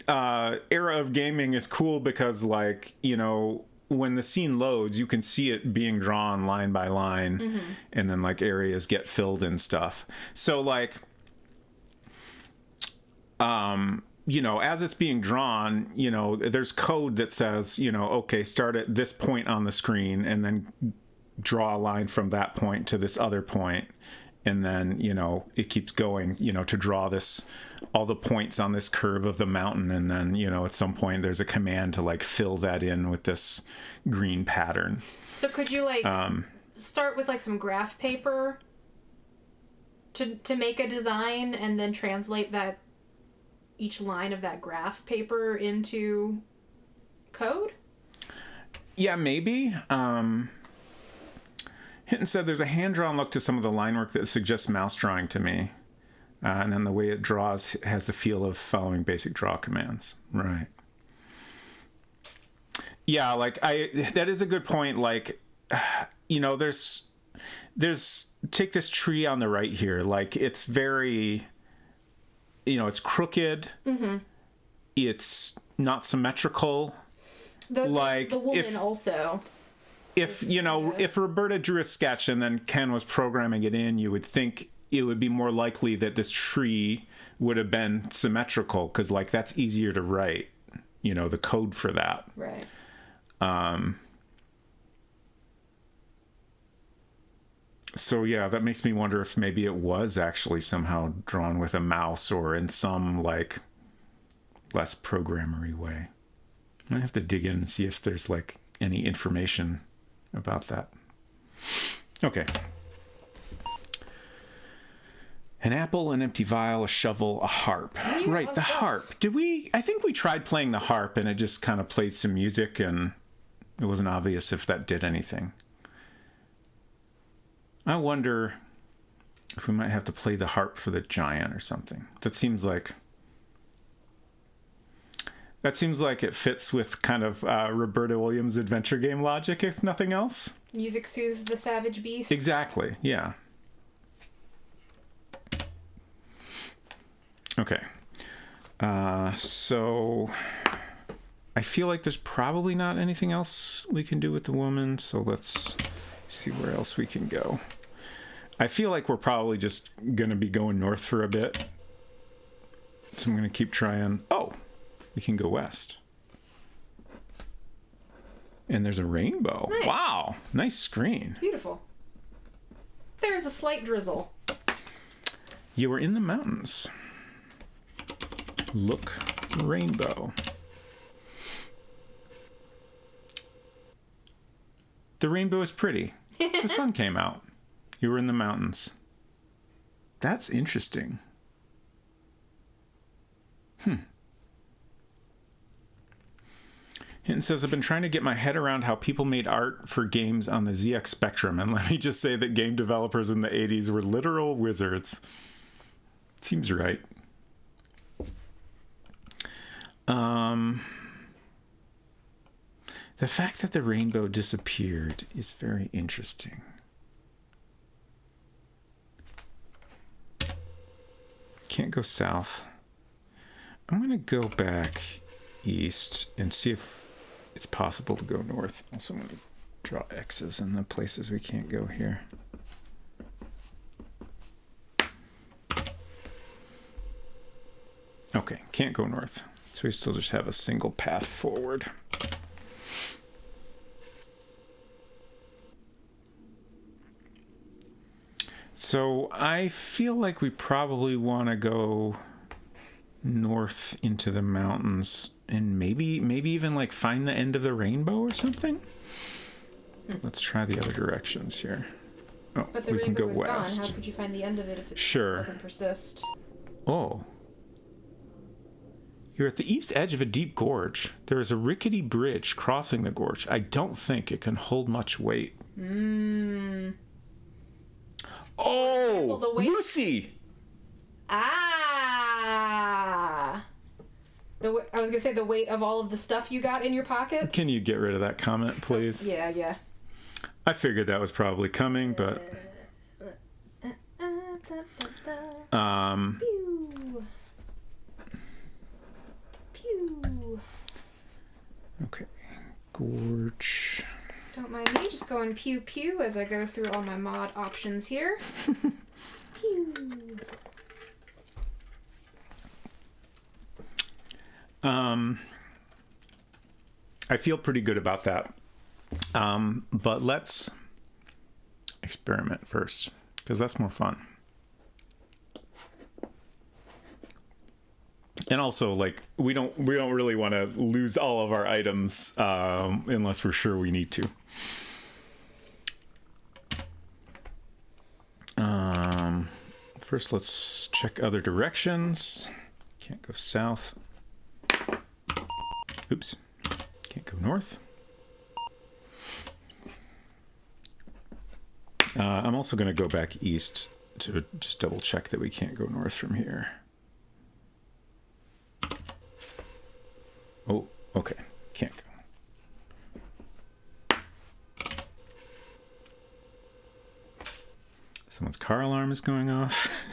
era of gaming is cool because, like, you know, when the scene loads, you can see it being drawn line by line, mm-hmm. and then like areas get filled and stuff. So like, you know, as it's being drawn, you know, there's code that says, you know, okay, start at this point on the screen and then draw a line from that point to this other point. And then, you know, it keeps going, you know, to draw this, all the points on this curve of the mountain. And then, you know, at some point there's a command to like fill that in with this green pattern. So could you like start with like some graph paper to make a design and then translate that each line of that graph paper into code? Yeah, maybe. Hinton said there's a hand-drawn look to some of the line work that suggests mouse drawing to me. And then the way it draws has the feel of following basic draw commands. Right. Yeah, like that is a good point. Like, you know, there's take this tree on the right here. Like, it's very, you know, it's crooked. Mm-hmm. It's not symmetrical. The woman also. If, you know, if Roberta drew a sketch and then Ken was programming it in, you would think it would be more likely that this tree would have been symmetrical because, like, that's easier to write, you know, the code for that. Right. So, yeah, that makes me wonder if maybe it was actually somehow drawn with a mouse or in some, like, less programmery way. I have to dig in and see if there's, like, any information about that. Okay. An apple, an empty vial, a shovel, a harp. Right, the harp. I think we tried playing the harp and it just kind of played some music and it wasn't obvious if that did anything. I wonder if we might have to play the harp for the giant or something. That seems like it fits with kind of Roberta Williams' adventure game logic, if nothing else. Music soothes the savage beast. Exactly, yeah. Okay. So I feel like there's probably not anything else we can do with the woman, so let's see where else we can go. I feel like we're probably just going to be going north for a bit. So I'm going to keep trying. Oh! We can go west. And there's a rainbow. Nice. Wow. Nice screen. Beautiful. There's a slight drizzle. You were in the mountains. Look, rainbow. The rainbow is pretty. The sun came out. You were in the mountains. That's interesting. Hinton says, I've been trying to get my head around how people made art for games on the ZX Spectrum, and let me just say that game developers in the 80s were literal wizards. Seems right. The fact that the rainbow disappeared is very interesting. Can't go south. I'm going to go back east and see if it's possible to go north. Also, I'm going to draw X's in the places we can't go here. Okay, can't go north. So we still just have a single path forward. So I feel like we probably want to go north into the mountains and maybe even like find the end of the rainbow or something. Let's try the other directions here. Oh, but the we can rainbow go was west. gone. How could you find the end of it if it doesn't persist? Oh. You're at the east edge of a deep gorge. There is a rickety bridge crossing the gorge. I don't think it can hold much weight. Oh, Well, Lucy! Ah! I was gonna say the weight of all of the stuff you got in your pockets. Can you get rid of that comment, please? Yeah. I figured that was probably coming, but... Pew. Pew. Okay. Gorge. Don't mind me just going pew pew as I go through all my mod options here. Pew. I feel pretty good about that. But let's experiment first, because that's more fun. And also, like, we don't really want to lose all of our items unless we're sure we need to. First, let's check other directions. Can't go south. Oops. Can't go north. I'm also going to go back east to just double check that we can't go north from here. Oh, okay. Can't go. Someone's car alarm is going off.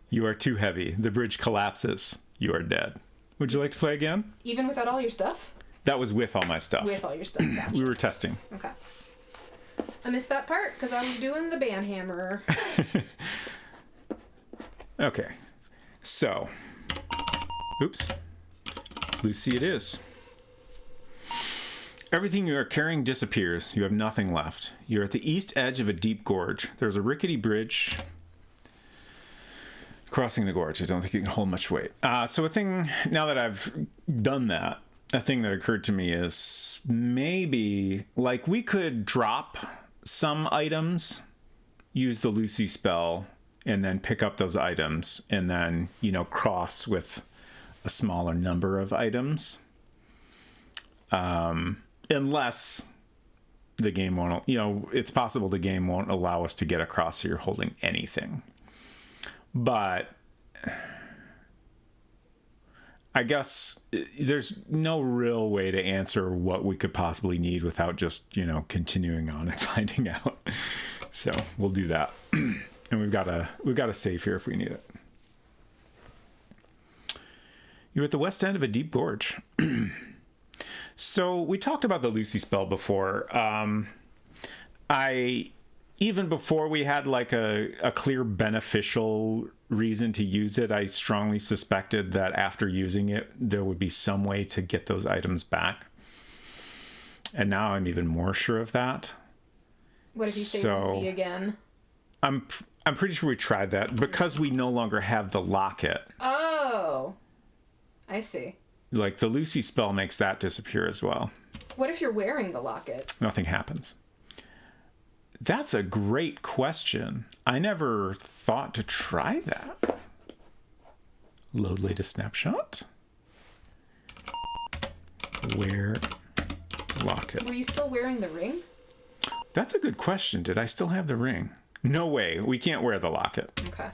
You are too heavy. The bridge collapses. You are dead. Would you like to play again? Even without all your stuff? That was with all my stuff. With all your stuff, gotcha. We were testing. Okay. I missed that part because I was doing the band hammer. Okay. So. Oops. Lucy it is. Everything you are carrying disappears. You have nothing left. You're at the east edge of a deep gorge. There's a rickety bridge crossing the gorge. I don't think you can hold much weight. So a thing, now that I've done that, a thing that occurred to me is maybe, like, we could drop some items, use the Lucy spell, and then pick up those items, and then, you know, cross with a smaller number of items. Unless the game won't, you know, it's possible the game won't allow us to get across here holding anything. But I guess there's no real way to answer what we could possibly need without just, you know, continuing on and finding out. So we'll do that. And we've got a save here if we need it. You're at the west end of a deep gorge. So we talked about the Lucy spell before. Even before we had like a clear beneficial reason to use it, I strongly suspected that after using it, there would be some way to get those items back. And now I'm even more sure of that. What if you say Lucy again? I'm pretty sure we tried that because we no longer have the locket. Oh, I see. Like the Lucy spell makes that disappear as well. What if you're wearing the locket? Nothing happens. That's a great question. I never thought to try that. Load latest snapshot. Wear locket. Were you still wearing the ring? That's a good question. Did I still have the ring? No way. We can't wear the locket. Okay.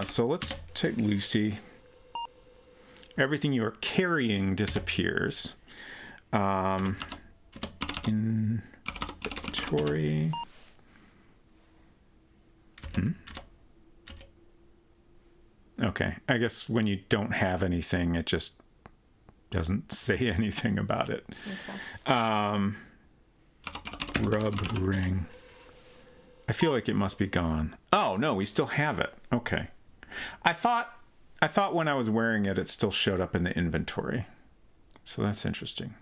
So let's take Lucy. Everything you are carrying disappears. Inventory. Okay. I guess when you don't have anything, it just doesn't say anything about it. Okay. Rub ring. I feel like it must be gone. Oh, no, we still have it. Okay. I thought when I was wearing it, it still showed up in the inventory. So that's interesting.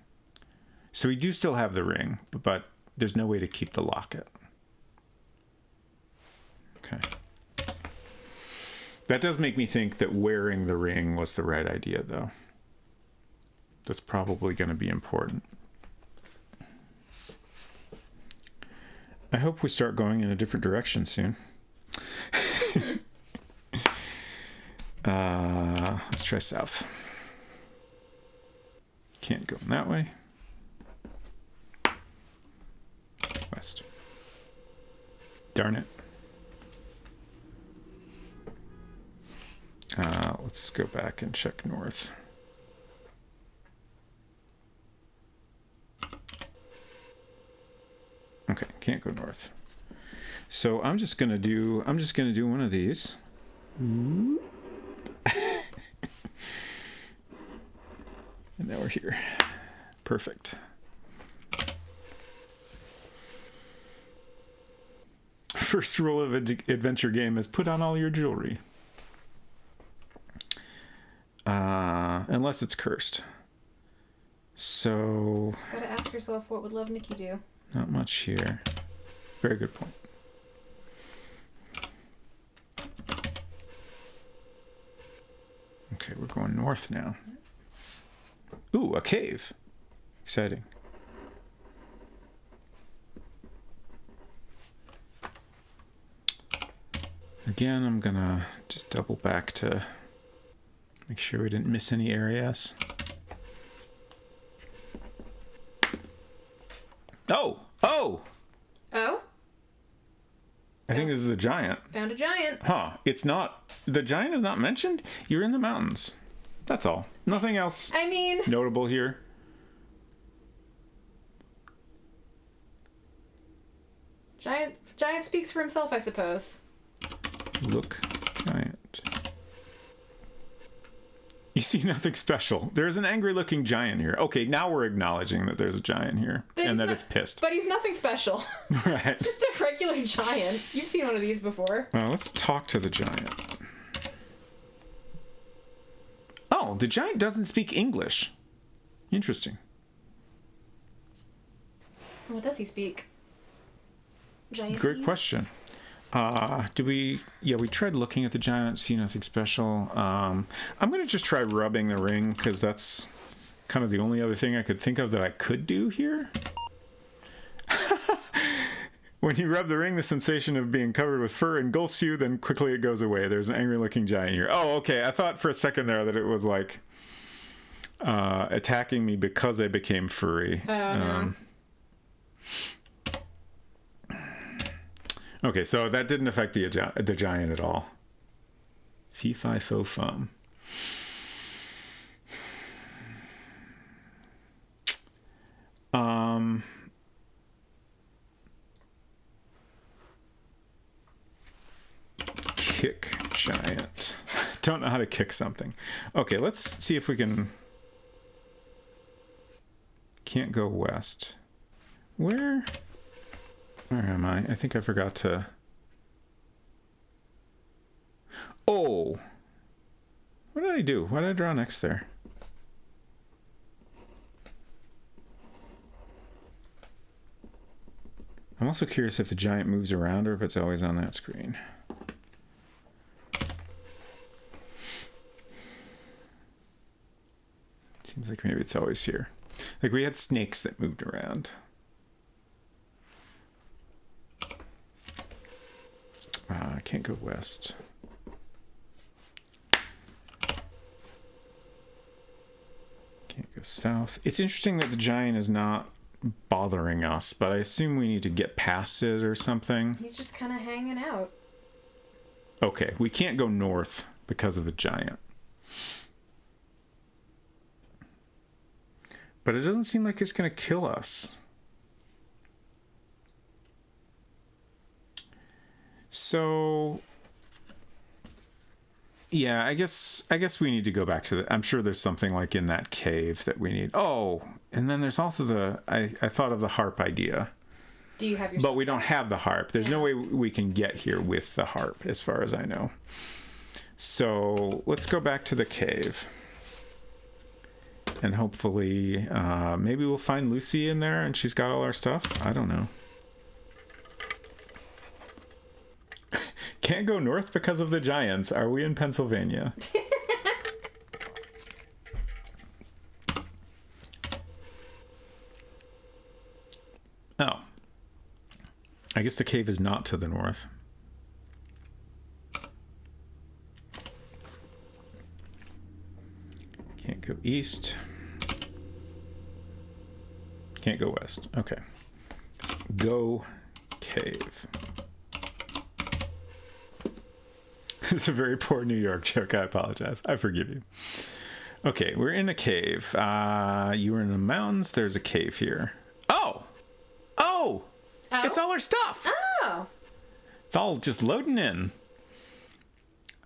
So we do still have the ring, but there's no way to keep the locket. Okay. That does make me think that wearing the ring was the right idea, though. That's probably going to be important. I hope we start going in a different direction soon. Let's try south. Can't go in that way. West. Darn it. Let's go back and check north. Okay, can't go north. So I'm just gonna do one of these. And now we're here. Perfect. First rule of an adventure game is put on all your jewelry. Unless it's cursed. So... Just gotta ask yourself, what would Love Nikki do? Not much here. Very good point. Okay, we're going north now. Ooh, a cave. Exciting. Again, I'm gonna just double back to make sure we didn't miss any areas. Oh! Oh! Oh? I think this is the giant. Found a giant. Huh. It's not... The giant is not mentioned? You're in the mountains. That's all. Nothing else I mean... notable here. Giant speaks for himself, I suppose. Look, giant. You see nothing special. There's an angry-looking giant here. Okay, now we're acknowledging that there's a giant here. And that it's pissed. But he's nothing special. Right. Just a regular giant. You've seen one of these before. Well, let's talk to the giant. Oh, the giant doesn't speak English. Interesting. What does he speak? Giant. Great question. We tried looking at the giant, see nothing special. I'm going to just try rubbing the ring, because that's kind of the only other thing I could think of that I could do here. When you rub the ring, the sensation of being covered with fur engulfs you, then quickly it goes away. There's an angry-looking giant here. Oh, okay. I thought for a second there that it was like attacking me because I became furry. No. Okay, so that didn't affect the giant at all. Fee fi fo fum. Kick giant. Don't know how to kick something. Okay, let's see if we can... Can't go west. Where am I? I think I forgot to... Oh! What did I do? What did I draw next there? I'm also curious if the giant moves around or if it's always on that screen. Seems like maybe it's always here. Like we had snakes that moved around. I can't go west. Can't go south. It's interesting that the giant is not bothering us, but I assume we need to get past it or something. He's just kind of hanging out. Okay, we can't go north because of the giant. But it doesn't seem like it's going to kill us. So, yeah, I guess we need to go back to the... I'm sure there's something like in that cave that we need. Oh, and then there's also the... I thought of the harp idea. Do you have your... But we don't have the harp. There's no way we can get here with the harp, as far as I know. So, let's go back to the cave. And hopefully, maybe we'll find Lucy in there and she's got all our stuff. I don't know. Can't go north because of the giants. Are we in Pennsylvania? Oh. I guess the cave is not to the north. Can't go east. Can't go west. Okay. Go cave. It's a very poor New York joke. I apologize. I forgive you. Okay, we're in a cave. You were in the mountains. There's a cave here. Oh! Oh! It's all our stuff! Oh! It's all just loading in.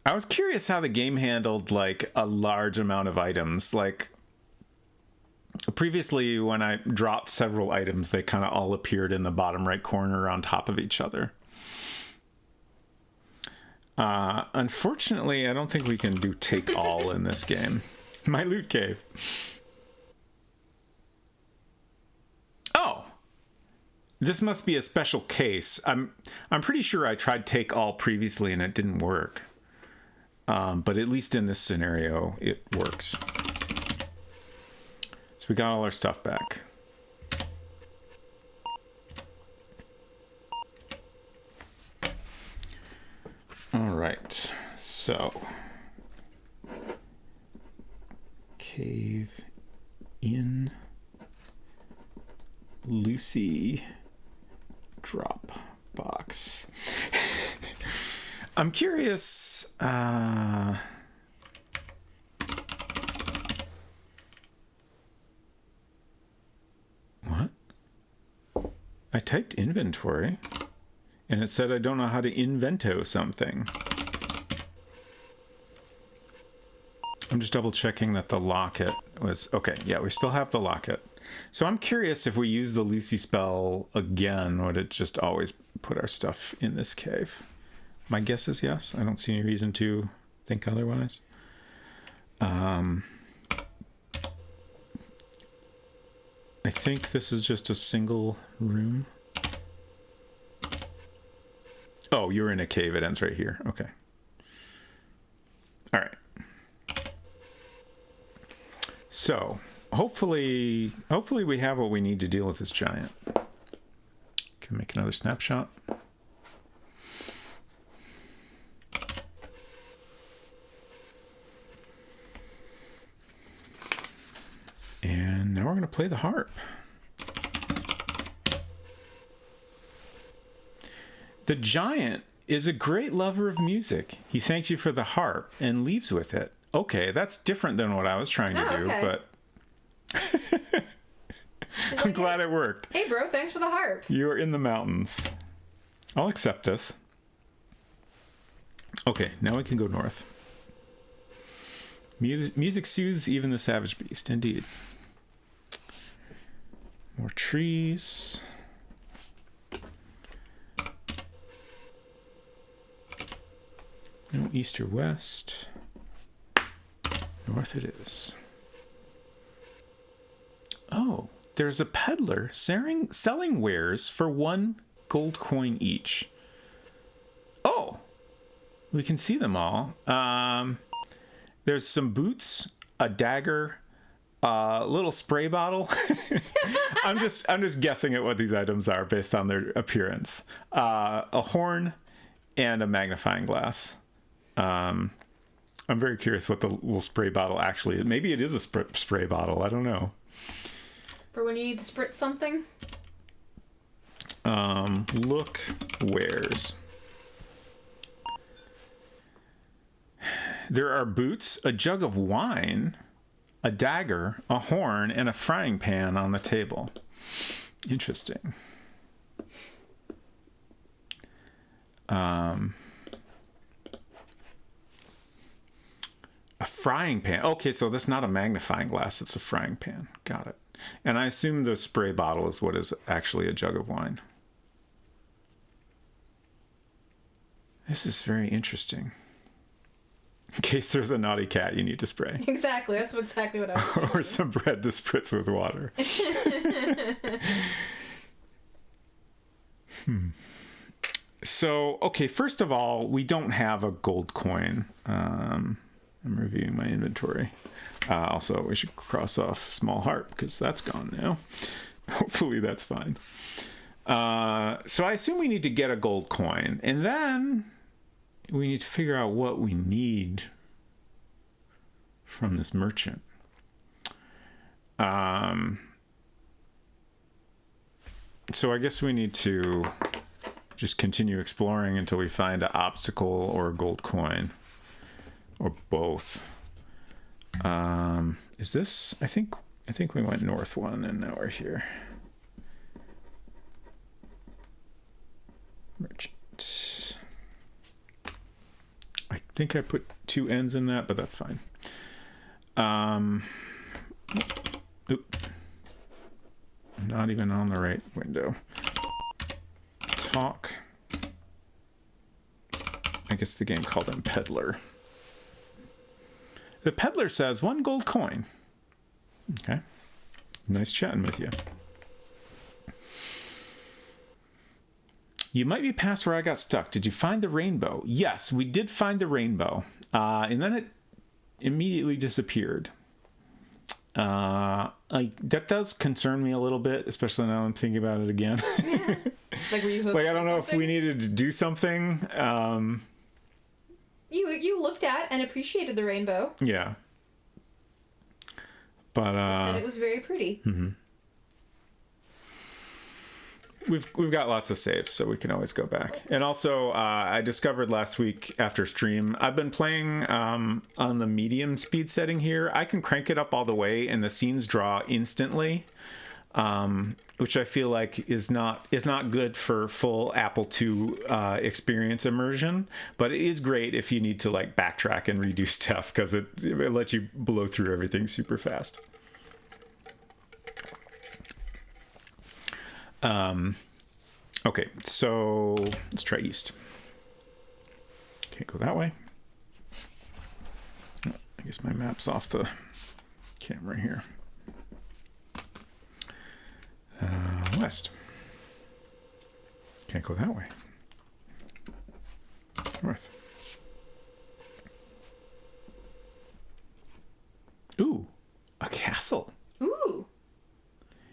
I was curious how the game handled, like, a large amount of items. Like, previously, when I dropped several items, they kind of all appeared in the bottom right corner on top of each other. Unfortunately, I don't think we can do take all in this game. My loot cave. Oh! This must be a special case. I'm pretty sure I tried take all previously and it didn't work. But at least in this scenario, it works. So we got all our stuff back. All right, so cave in Lucy drop box. I'm curious. What? I typed inventory. And it said I don't know how to invento something. I'm just double checking that the locket was... Okay, yeah, we still have the locket. So I'm curious if we use the Lucy spell again, would it just always put our stuff in this cave? My guess is yes. I don't see any reason to think otherwise. I think this is just a single room. Oh, you're in a cave. It ends right here. Okay. All right. So, hopefully we have what we need to deal with this giant. Can make another snapshot. And now we're going to play the harp. The giant is a great lover of music. He thanks you for the harp and leaves with it. Okay, that's different than what I was trying to do, but I'm glad it worked. Hey, bro, thanks for the harp. You're in the mountains. I'll accept this. Okay, now we can go north. Music soothes even the savage beast, indeed. More trees. No east or west. North it is. Oh, there's a peddler selling wares for 1 gold coin each. Oh, we can see them all. There's some boots, a dagger, a little spray bottle. I'm just guessing at what these items are based on their appearance. A horn and a magnifying glass. I'm very curious what the little spray bottle actually is. Maybe it is a spray bottle. I don't know. For when you need to spritz something? Look wares. There are boots, a jug of wine, a dagger, a horn, and a frying pan on the table. Interesting. A frying pan. Okay, so that's not a magnifying glass. It's a frying pan. Got it. And I assume the spray bottle is what is actually a jug of wine. This is very interesting. In case there's a naughty cat you need to spray. Exactly. That's exactly what I was thinking. Or some bread to spritz with water. So, okay, first of all, we don't have a gold coin. I'm reviewing my inventory. Also, we should cross off small harp because that's gone now. Hopefully that's fine. So I assume we need to get a gold coin. And then we need to figure out what we need from this merchant. So I guess we need to just continue exploring until we find an obstacle or a gold coin. Or both. Is this... I think we went north one, and now we're here. Merchant. I think I put 2 N's in that, but that's fine. Oop. Not even on the right window. Talk. I guess the game called him Peddler. The peddler says 1 gold coin. Okay. Nice chatting with you. You might be past where I got stuck. Did you find the rainbow? Yes, we did find the rainbow. And then it immediately disappeared. That does concern me a little bit, especially now I'm thinking about it again. Yeah. Like, were you like, I don't know if we needed to do something. You looked at and appreciated the rainbow. Yeah. But said it was very pretty. Mm-hmm. We've got lots of saves, so we can always go back. And also, I discovered last week after stream, I've been playing on the medium speed setting here. I can crank it up all the way, and the scenes draw instantly, which I feel like is not good for full Apple II experience immersion. But it is great if you need to like backtrack and redo stuff, because it lets you blow through everything super fast. Okay, so let's try east. Can't go that way. Oh, I guess my map's off the camera here. West. Can't go that way. North. Ooh, a castle. Ooh.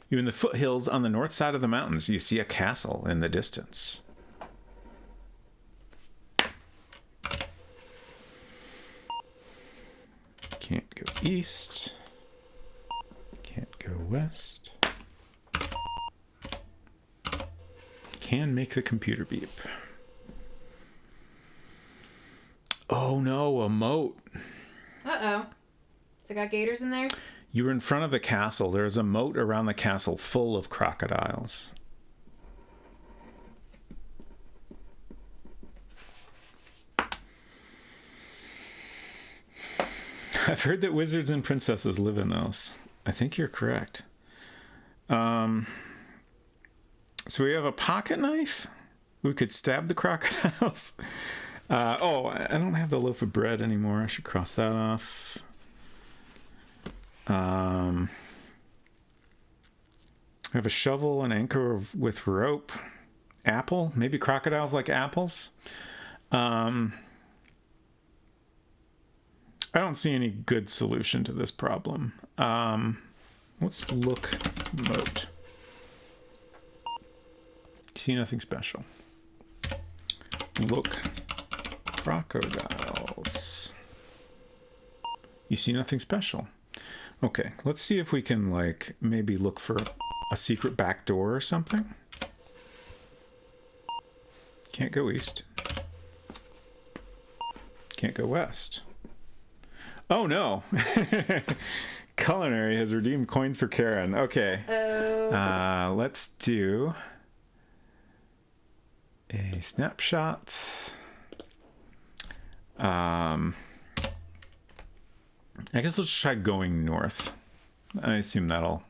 You're in the foothills on the north side of the mountains. You see a castle in the distance. Can't go east. Can't go west. Can make the computer beep. Oh no, a moat. Uh-oh. Has it got gators in there? You were in front of the castle. There's a moat around the castle full of crocodiles. I've heard that wizards and princesses live in those. I think you're correct. So we have a pocket knife. We could stab the crocodiles. I don't have the loaf of bread anymore. I should cross that off. I have a shovel, an anchor with rope, apple. Maybe crocodiles like apples. I don't see any good solution to this problem. Let's look moat. See nothing special. Look crocodiles. You see nothing special. Okay, let's see if we can, like, maybe look for a secret back door or something. Can't go east. Can't go west. Oh, no. Culinary has redeemed coins for Karen. Okay. Oh. Let's do a snapshot. I guess let's try going north. I assume that'll...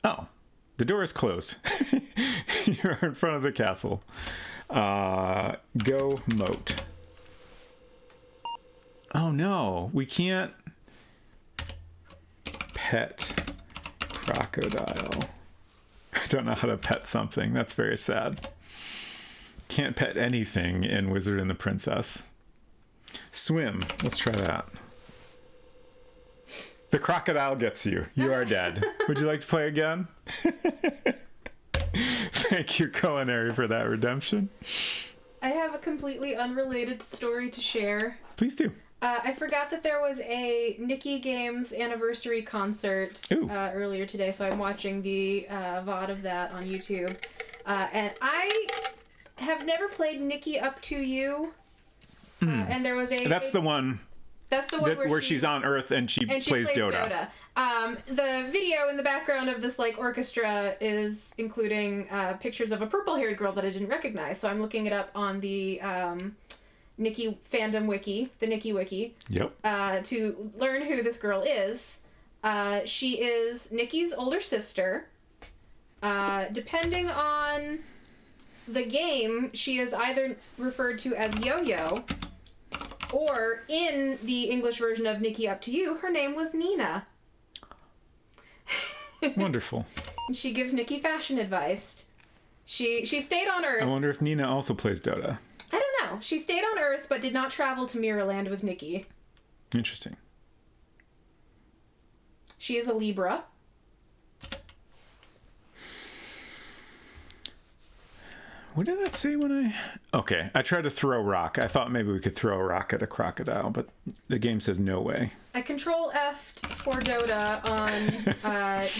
Oh, the door is closed. You're in front of the castle. Go moat. Oh no, we can't pet crocodile. I don't know how to pet something. That's very sad. Can't pet anything in Wizard and the Princess. Swim. Let's try that. The crocodile gets you. You are dead. Would you like to play again? Thank you, Culinary, for that redemption. I have a completely unrelated story to share. Please do. I forgot that there was a Nikki Games anniversary concert earlier today, so I'm watching the VOD of that on YouTube. And I have never played Nikki Up to You. And there was a... That's the one... That's the one where she's on Earth and she plays Dota. The video in the background of this like orchestra is including pictures of a purple-haired girl that I didn't recognize. So I'm looking it up on the Nikki fandom wiki, the Nikki wiki. Yep. To learn who this girl is. She is Nikki's older sister. Depending on the game, she is either referred to as Yo-Yo, or in the English version of Nikki Up to You, her name was Nina. Wonderful. And she gives Nikki fashion advice. She stayed on Earth. I wonder if Nina also plays Dota. I don't know. She stayed on Earth but did not travel to Mirrorland with Nikki. Interesting. She is a Libra. What did that say when I... Okay, I tried to throw a rock. I thought maybe we could throw a rock at a crocodile, but the game says no way. I control F'd for Dota on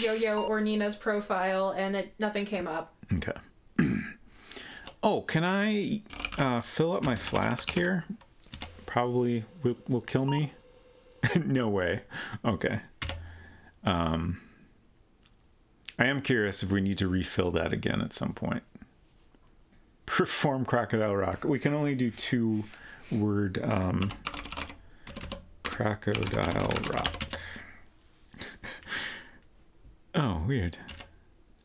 Yo-Yo or Nina's profile, and nothing came up. Okay. Oh, can I fill up my flask here? Probably will kill me. No way. Okay. I am curious if we need to refill that again at some point. Perform crocodile rock. We can only do 2-word crocodile rock. Oh, weird.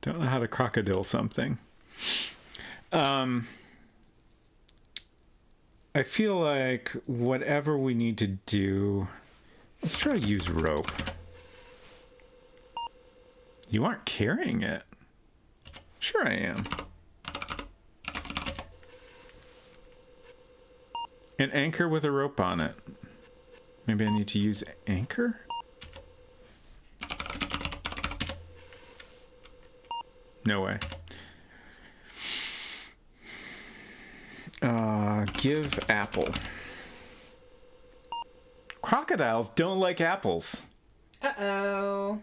Don't know how to crocodile something. I feel like whatever we need to do, let's try to use rope. You aren't carrying it. Sure I am. An anchor with a rope on it. Maybe I need to use anchor? No way. Give apple. Crocodiles don't like apples. Uh-oh.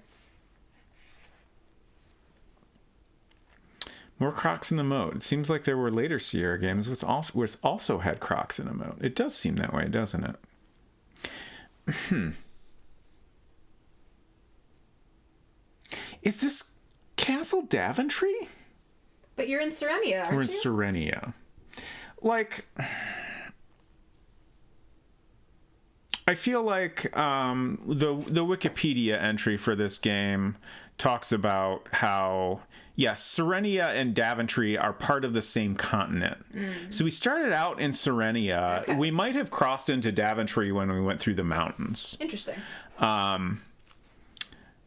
More crocs in the moat. It seems like there were later Sierra games which also had crocs in a moat. It does seem that way, doesn't it? Is this Castle Daventry? But you're in Serenia, aren't you? We're in Serenia. Like, I feel like the Wikipedia entry for this game talks about how, yes, Serenia and Daventry are part of the same continent. So we started out in Serenia. Okay. We might have crossed into Daventry when we went through the mountains. Interesting.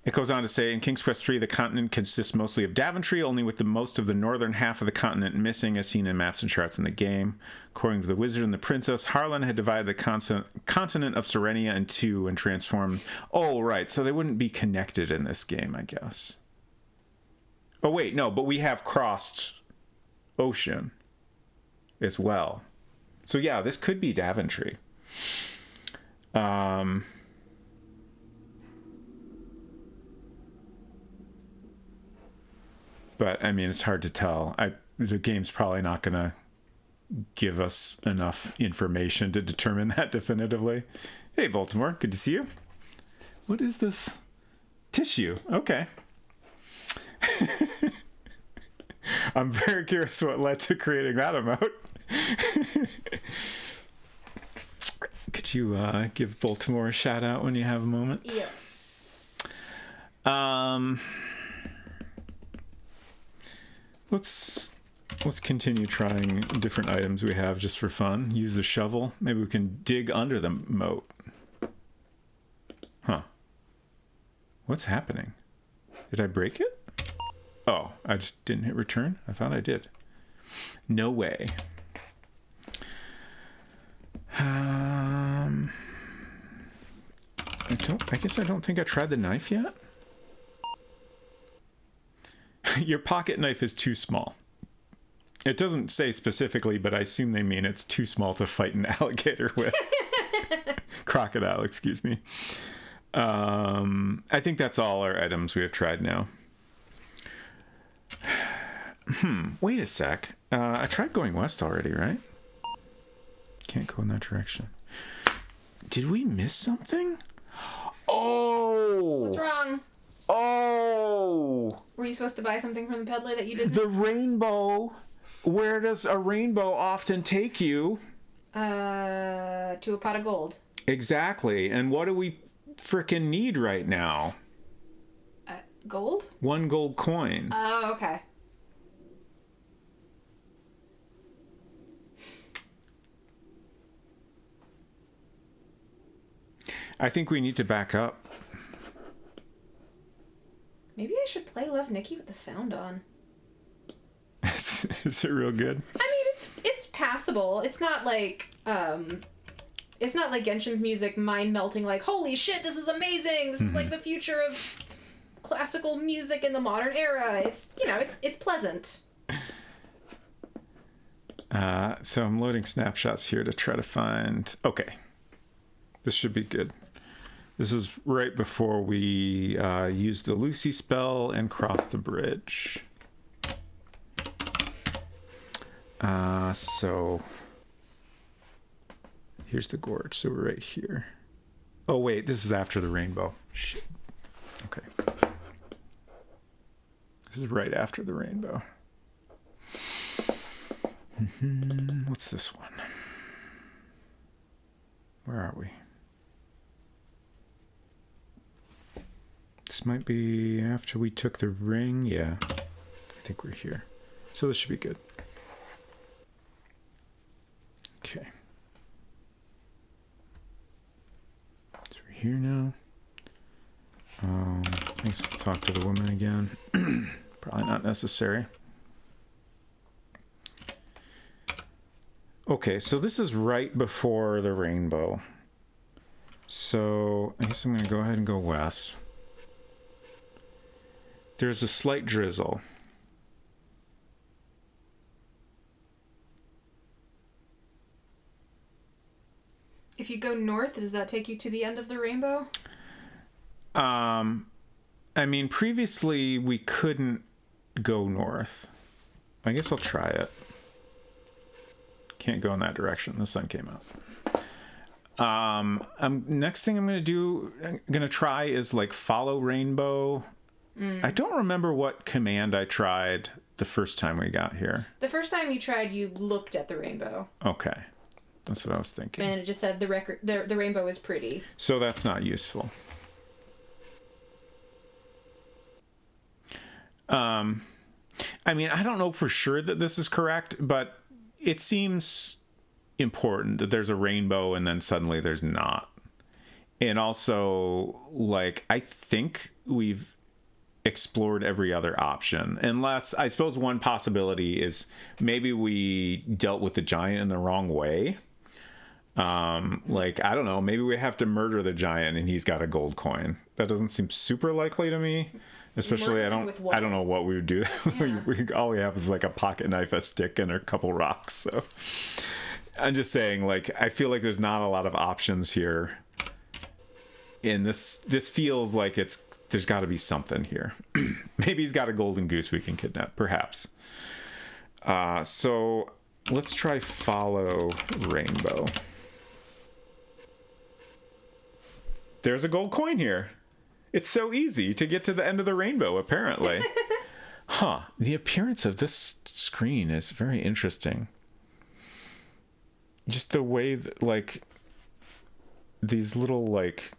It goes on to say, in King's Quest III, the continent consists mostly of Daventry, only with the most of the northern half of the continent missing, as seen in maps and charts in the game. According to the Wizard and the Princess, Harlan had divided the continent of Serenia in two and transformed... Oh, right, so they wouldn't be connected in this game, I guess. Oh, wait, no, but we have crossed ocean as well. So, yeah, this could be Daventry. But, I mean, it's hard to tell. The game's probably not going to give us enough information to determine that definitively. Hey, Baltimore, good to see you. What is this? Tissue. Okay. I'm very curious what led to creating that emote. Could you give Baltimore a shout out when you have a moment? Yes. Let's continue trying different items we have just for fun. Use the shovel. Maybe we can dig under the moat. Huh. What's happening? Did I break it? Oh, I just didn't hit return? I thought I did. No way. I guess I don't think I tried the knife yet. Your pocket knife is too small. It doesn't say specifically, but I assume they mean it's too small to fight an alligator with. Crocodile, excuse me. I think that's all our items we have tried now. Wait a sec. I tried going west already, right? Can't go in that direction. Did we miss something? Oh! What's wrong? Oh! Were you supposed to buy something from the peddler that you didn't? The rainbow. Where does a rainbow often take you? To a pot of gold. Exactly. And what do we frickin' need right now? Gold? 1 gold coin. Oh, okay. I think we need to back up. Maybe I should play Love Nikki with the sound on. Is it real good? I mean, it's passable. It's not like Genshin's music mind melting. Like, holy shit, this is amazing. This is like the future of classical music in the modern era. It's it's pleasant. So I'm loading snapshots here to try to find. Okay, this should be good. This is right before we use the Lucy spell and cross the bridge. So here's the gorge. So we're right here. Oh wait, this is after the rainbow. Shit. Okay. This is right after the rainbow. What's this one? Where are we? This might be after we took the ring. Yeah, I think we're here. So this should be good. Okay. So we're here now. I guess we'll talk to the woman again. Probably not necessary. Okay, so this is right before the rainbow. So I guess I'm going to go ahead and go west. There's a slight drizzle. If you go north, does that take you to the end of the rainbow? I mean, previously we couldn't go north. I guess I'll try it. Can't go in that direction. The sun came out. Next thing I'm gonna try is like follow rainbow. I don't remember what command I tried the first time we got here. The first time you tried, you looked at the rainbow. Okay, that's what I was thinking. And it just said the rainbow is pretty. So that's not useful. I mean, I don't know for sure that this is correct, but it seems important that there's a rainbow and then suddenly there's not. And also, like, I think we've explored every other option. Unless, I suppose one possibility is maybe we dealt with the giant in the wrong way. Like, I don't know, maybe we have to murder the giant and he's got a gold coin. That doesn't seem super likely to me. Especially, I don't know what we would do. Yeah. All we have is like a pocket knife, a stick, and a couple rocks. So I'm just saying, like, I feel like there's not a lot of options here. And this feels like there's got to be something here. Maybe he's got a golden goose we can kidnap, perhaps. So let's try follow rainbow. There's a gold coin here. It's so easy to get to the end of the rainbow, apparently. Huh. The appearance of this screen is very interesting. Just the way that, like, these little, like,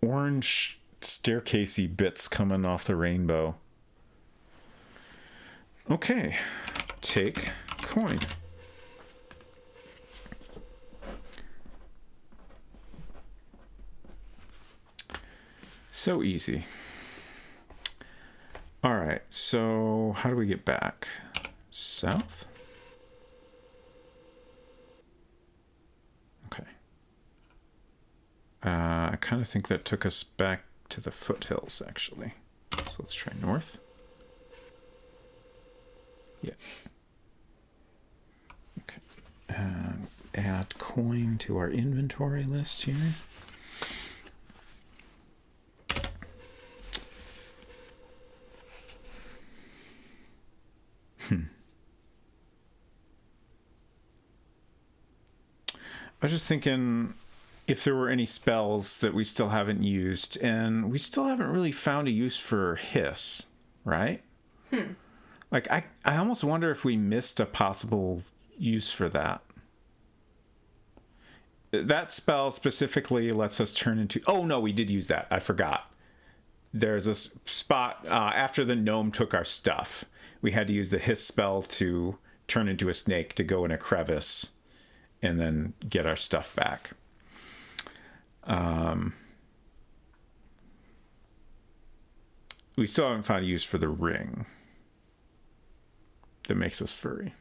orange staircasey bits coming off the rainbow. Okay. Take coin. So easy. All right, so how do we get back? South? Okay. I kind of think that took us back to the foothills, actually. So let's try north. Yeah. Okay. Add coin to our inventory list here. was just thinking if there were any spells that we still haven't used, and we still haven't really found a use for hiss, right? Like, I almost wonder if we missed a possible use for that. That spell specifically lets us turn into... Oh, no, we did use that. I forgot. There's a spot after the gnome took our stuff. We had to use the hiss spell to turn into a snake to go in a crevice and then get our stuff back. We still haven't found a use for the ring that makes us furry.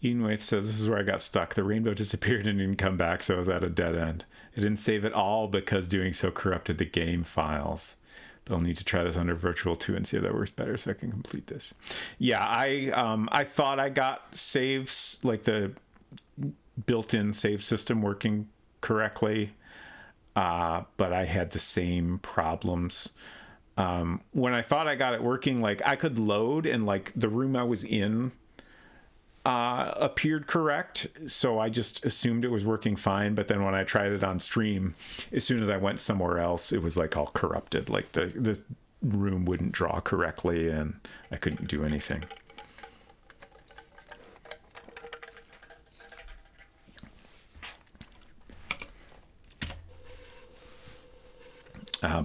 Edenwaith says, this is where I got stuck. The rainbow disappeared and didn't come back, so I was at a dead end. I didn't save it all because doing so corrupted the game files. But I'll need to try this under Virtual 2 and see if that works better so I can complete this. Yeah, I thought I got saves, like the built-in save system working correctly, but I had the same problems. When I thought I got it working, like I could load and like the room I was in appeared correct, so I just assumed it was working fine. But then when I tried it on stream, as soon as I went somewhere else, it was like all corrupted. Like the room wouldn't draw correctly, and I couldn't do anything.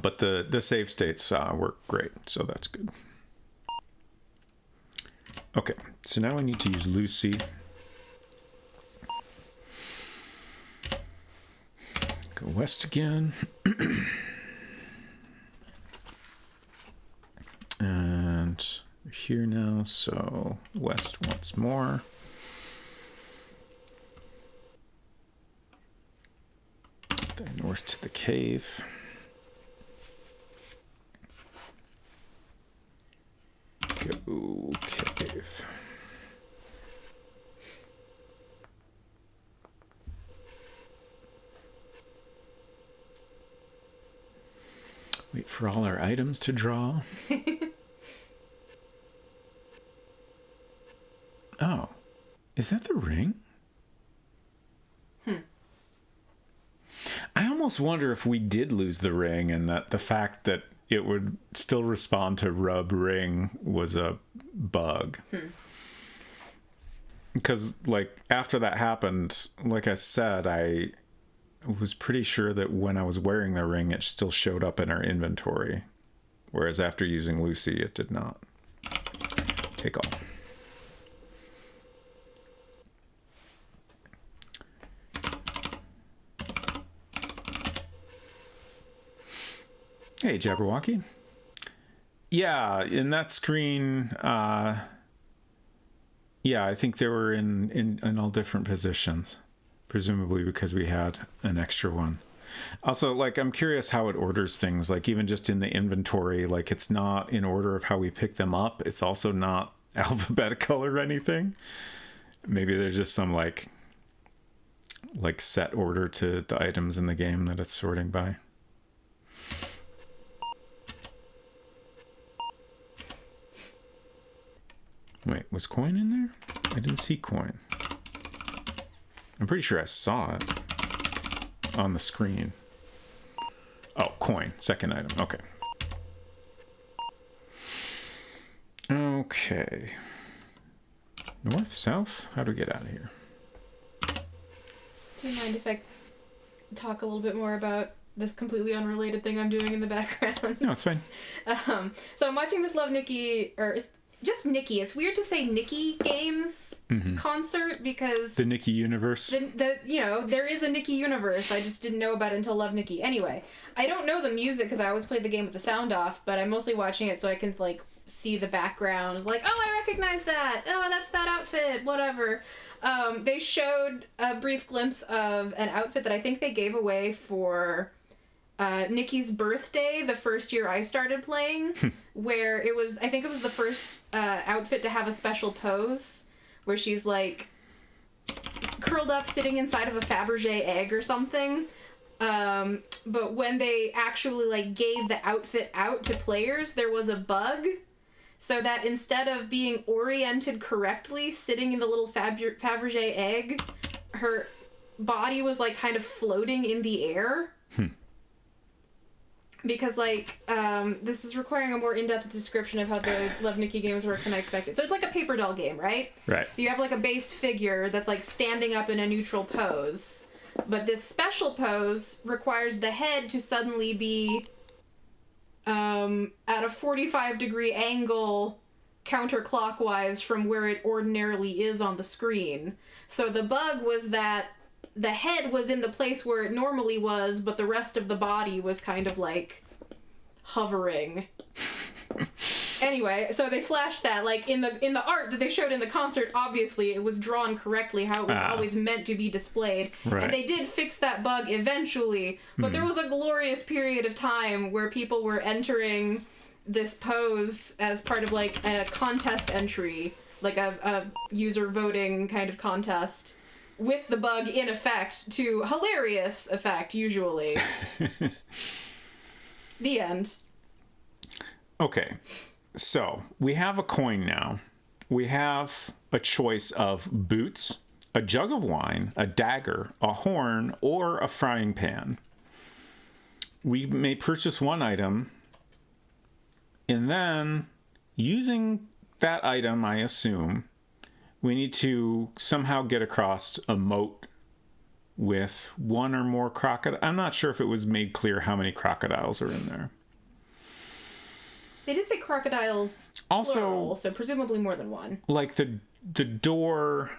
But the save states work great, so that's good. Okay, so now I need to use Lucy. Go west again. And we're here now, so west once more. Then north to the cave. Go cave. Wait for all our items to draw. Oh, is that the ring? I almost wonder if we did lose the ring and that the fact that it would still respond to rub ring was a bug. Because, like, after that happened, like I said, I was pretty sure that when I was wearing the ring, it still showed up in our inventory. Whereas after using Lucy, it did not. Take all. Hey, Jabberwocky. Yeah, in that screen, yeah, I think they were in all different positions, presumably because we had an extra one. Also, like, I'm curious how it orders things, like even just in the inventory, like it's not in order of how we pick them up. It's also not alphabetical or anything. Maybe there's just some like set order to the items in the game that it's sorting by. Wait, was coin in there? I didn't see coin. I'm pretty sure I saw it on the screen. Oh, coin. Second item. Okay. Okay. North, south? How do we get out of here? Do you mind if I talk a little bit more about this completely unrelated thing I'm doing in the background? No, it's fine. So I'm watching this Love Nikki, or just Nikki. It's weird to say Nikki Games concert because the Nikki universe. There is a Nikki universe. I just didn't know about it until Love Nikki. Anyway, I don't know the music because I always played the game with the sound off, but I'm mostly watching it so I can like see the background. It's like, oh, I recognize that. Oh, that's that outfit. Whatever. They showed a brief glimpse of an outfit that I think they gave away for Nikki's birthday, the first year I started playing, where I think it was the first outfit to have a special pose, where she's like curled up sitting inside of a Fabergé egg or something. But when they actually like gave the outfit out to players, there was a bug. So that instead of being oriented correctly, sitting in the little Fabergé egg, body was like kind of floating in the air. Because, like, this is requiring a more in-depth description of how the Love Nikki games works than I expected. So it's like a paper doll game, right? Right. You have, like, a base figure that's, like, standing up in a neutral pose. But this special pose requires the head to suddenly be at a 45-degree angle counterclockwise from where it ordinarily is on the screen. So the bug was that the head was in the place where it normally was, but the rest of the body was kind of like hovering. Anyway, so they flashed that like in the art that they showed in the concert. Obviously, it was drawn correctly how it was always meant to be displayed, right. And they did fix that bug eventually. But there was a glorious period of time where people were entering this pose as part of like a contest entry, like a user voting kind of contest. With the bug in effect to hilarious effect, usually. The end. Okay, so we have a coin now. We have a choice of boots, a jug of wine, a dagger, a horn, or a frying pan. We may purchase one item, and then, using that item, I assume, we need to somehow get across a moat with one or more crocodiles. I'm not sure if it was made clear how many crocodiles are in there. They did say crocodiles Also, plural, so presumably more than one. Like the door...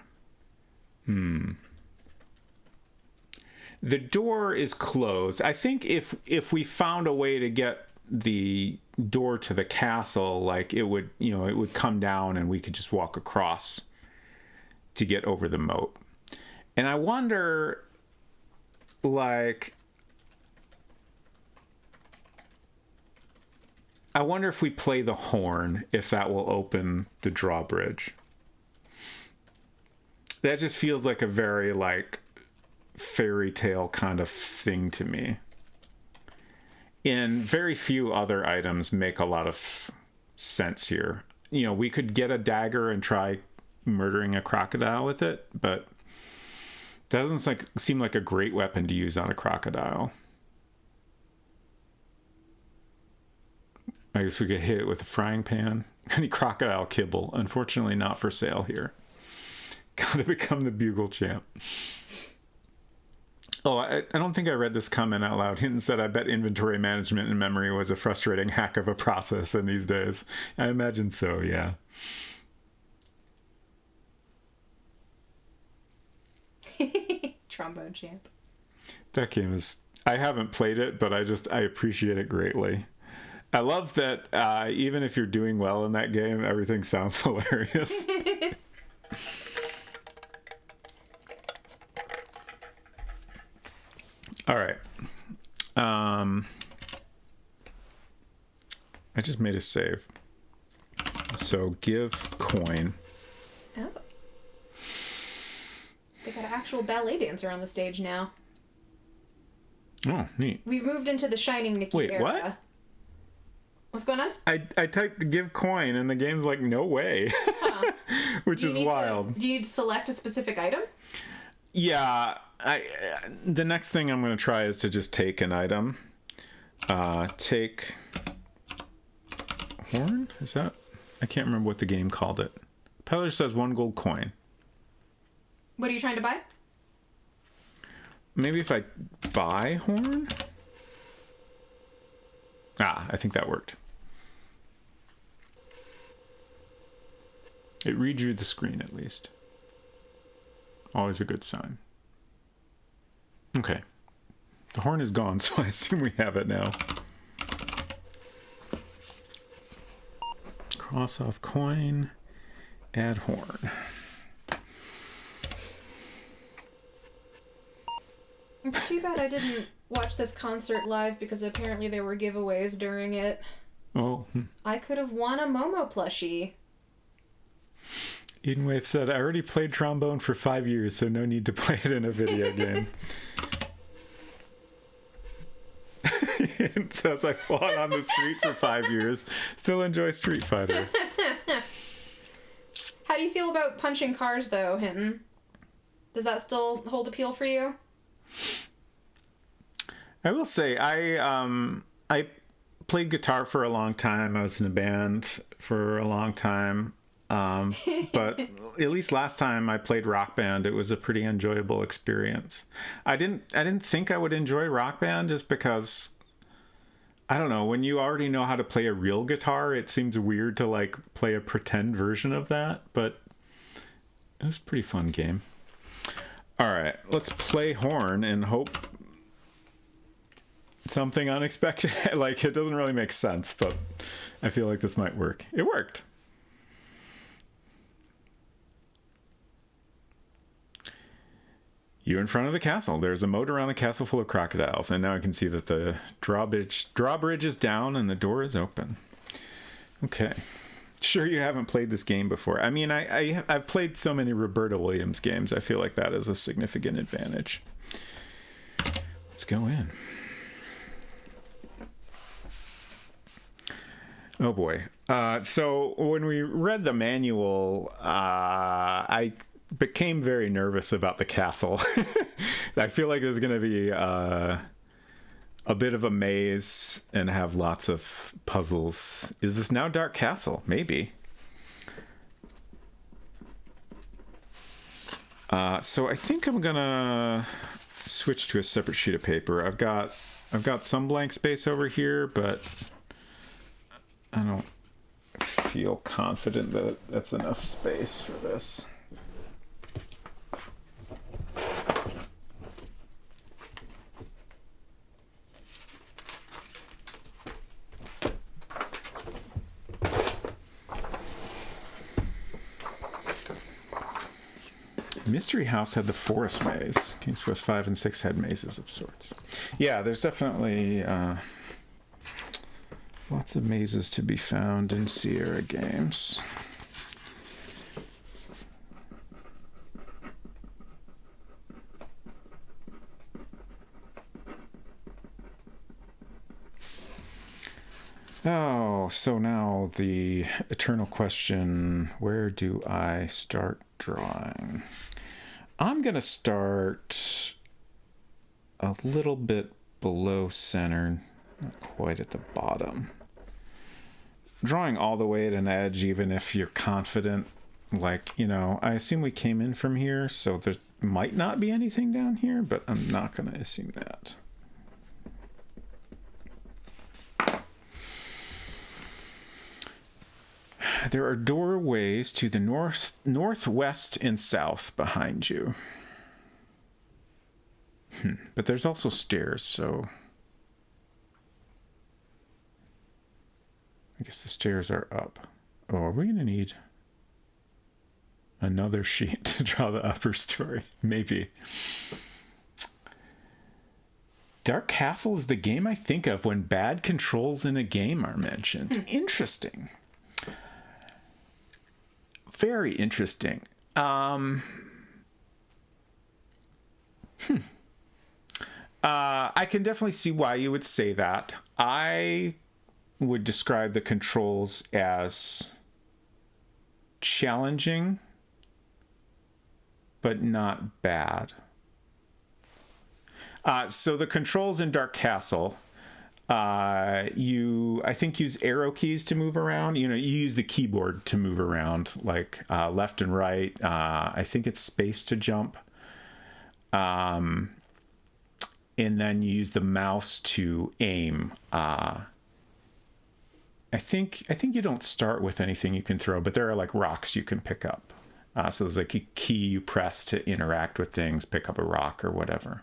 The door is closed. I think if we found a way to get the door to the castle, like it would come down and we could just walk across to get over the moat. And I wonder, like, if we play the horn, if that will open the drawbridge. That just feels like a very, like, fairy tale kind of thing to me. And very few other items make a lot of sense here. You know, we could get a dagger and try murdering a crocodile with it, but that doesn't seem like a great weapon to use on a crocodile. I guess we could hit it with a frying pan. Any crocodile kibble, unfortunately not for sale here. Gotta become the bugle champ. Oh, I don't think I read this comment out loud. Hinton said, I bet inventory management and memory was a frustrating hack of a process in these days. I imagine so, yeah. Trombone champ. That game is... I haven't played it, but I appreciate it greatly. I love that even if you're doing well in that game, everything sounds hilarious. All right. I just made a save. So give coin. Oh. They got an actual ballet dancer on the stage now. Oh, neat. We've moved into the Shining Nikki era. Wait, what? What's going on? I typed give coin and the game's like, no way. Huh. Which is wild. Do you need to select a specific item? Yeah. The next thing I'm going to try is to just take an item. Take horn? Is that? I can't remember what the game called it. Peddler says 1 gold coin. What are you trying to buy? Maybe if I buy horn? I think that worked. It redrew the screen at least. Always a good sign. Okay. The horn is gone, so I assume we have it now. Cross off coin, add horn. It's too bad I didn't watch this concert live because apparently there were giveaways during it. Oh. I could have won a Momo plushie. Edenwaith said, I already played trombone for 5 years, so no need to play it in a video game. It says, I fought on the street for 5 years. Still enjoy Street Fighter. How do you feel about punching cars, though, Hinton? Does that still hold appeal for you? I will say I played guitar for a long time. I was in a band for a long time. But at least last time I played Rock Band, it was a pretty enjoyable experience. I didn't think I would enjoy Rock Band just because, I don't know, when you already know how to play a real guitar, it seems weird to like play a pretend version of that, but it was a pretty fun game. All right, let's play horn and hope something unexpected. Like, it doesn't really make sense, but I feel like this might work. It worked. You're in front of the castle. There's a moat around the castle full of crocodiles, and now I can see that the drawbridge is down and the door is open. Okay. Sure, you haven't played this game before. I mean, I've played so many Roberta Williams games. I feel like that is a significant advantage. Let's go in. Oh boy. So when we read the manual, I became very nervous about the castle. I feel like there's going to be a bit of a maze and have lots of puzzles. Is this now Dark Castle? Maybe. So I think I'm gonna switch to a separate sheet of paper. I've got some blank space over here, but I don't feel confident that that's enough space for this. Mystery House had the forest maze. King's Quest 5 and 6 had mazes of sorts. Yeah, there's definitely lots of mazes to be found in Sierra games. Oh, so now the eternal question, where do I start drawing? I'm going to start a little bit below center, not quite at the bottom. Drawing all the way at an edge, even if you're confident, like, you know, I assume we came in from here, so there might not be anything down here, but I'm not going to assume that. There are doorways to the northwest and south behind you. But there's also stairs, so I guess the stairs are up. Oh, are we going to need another sheet to draw the upper story? Maybe. Dark Castle is the game I think of when bad controls in a game are mentioned. Interesting. Very interesting. I can definitely see why you would say that. I would describe the controls as challenging, but not bad. So the controls in Dark Castle, you, I think, use arrow keys to move around. You know, you use the keyboard to move around, like left and right. I think it's space to jump. And then you use the mouse to aim. I think you don't start with anything you can throw, but there are like rocks you can pick up. So there's like a key you press to interact with things, pick up a rock or whatever.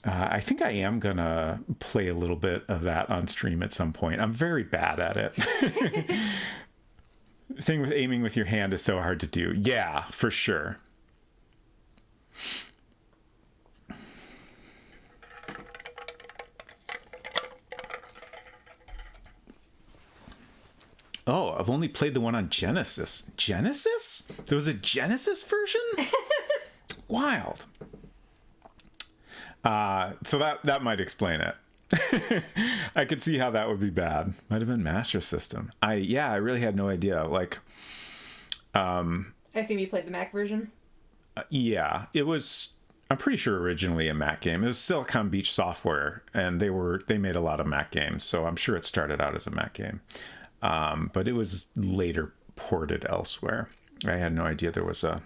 I think I am going to play a little bit of that on stream at some point. I'm very bad at it. The thing with aiming with your hand is so hard to do. Yeah, for sure. Oh, I've only played the one on Genesis. Genesis? There was a Genesis version? Wild. So that might explain it. I could see how that would be bad. Might have been Master System. I really had no idea. Like, I assume you played the Mac version. Yeah, it was. I'm pretty sure originally a Mac game. It was Silicon Beach Software, and they made a lot of Mac games, so I'm sure it started out as a Mac game. But it was later ported elsewhere. I had no idea there was a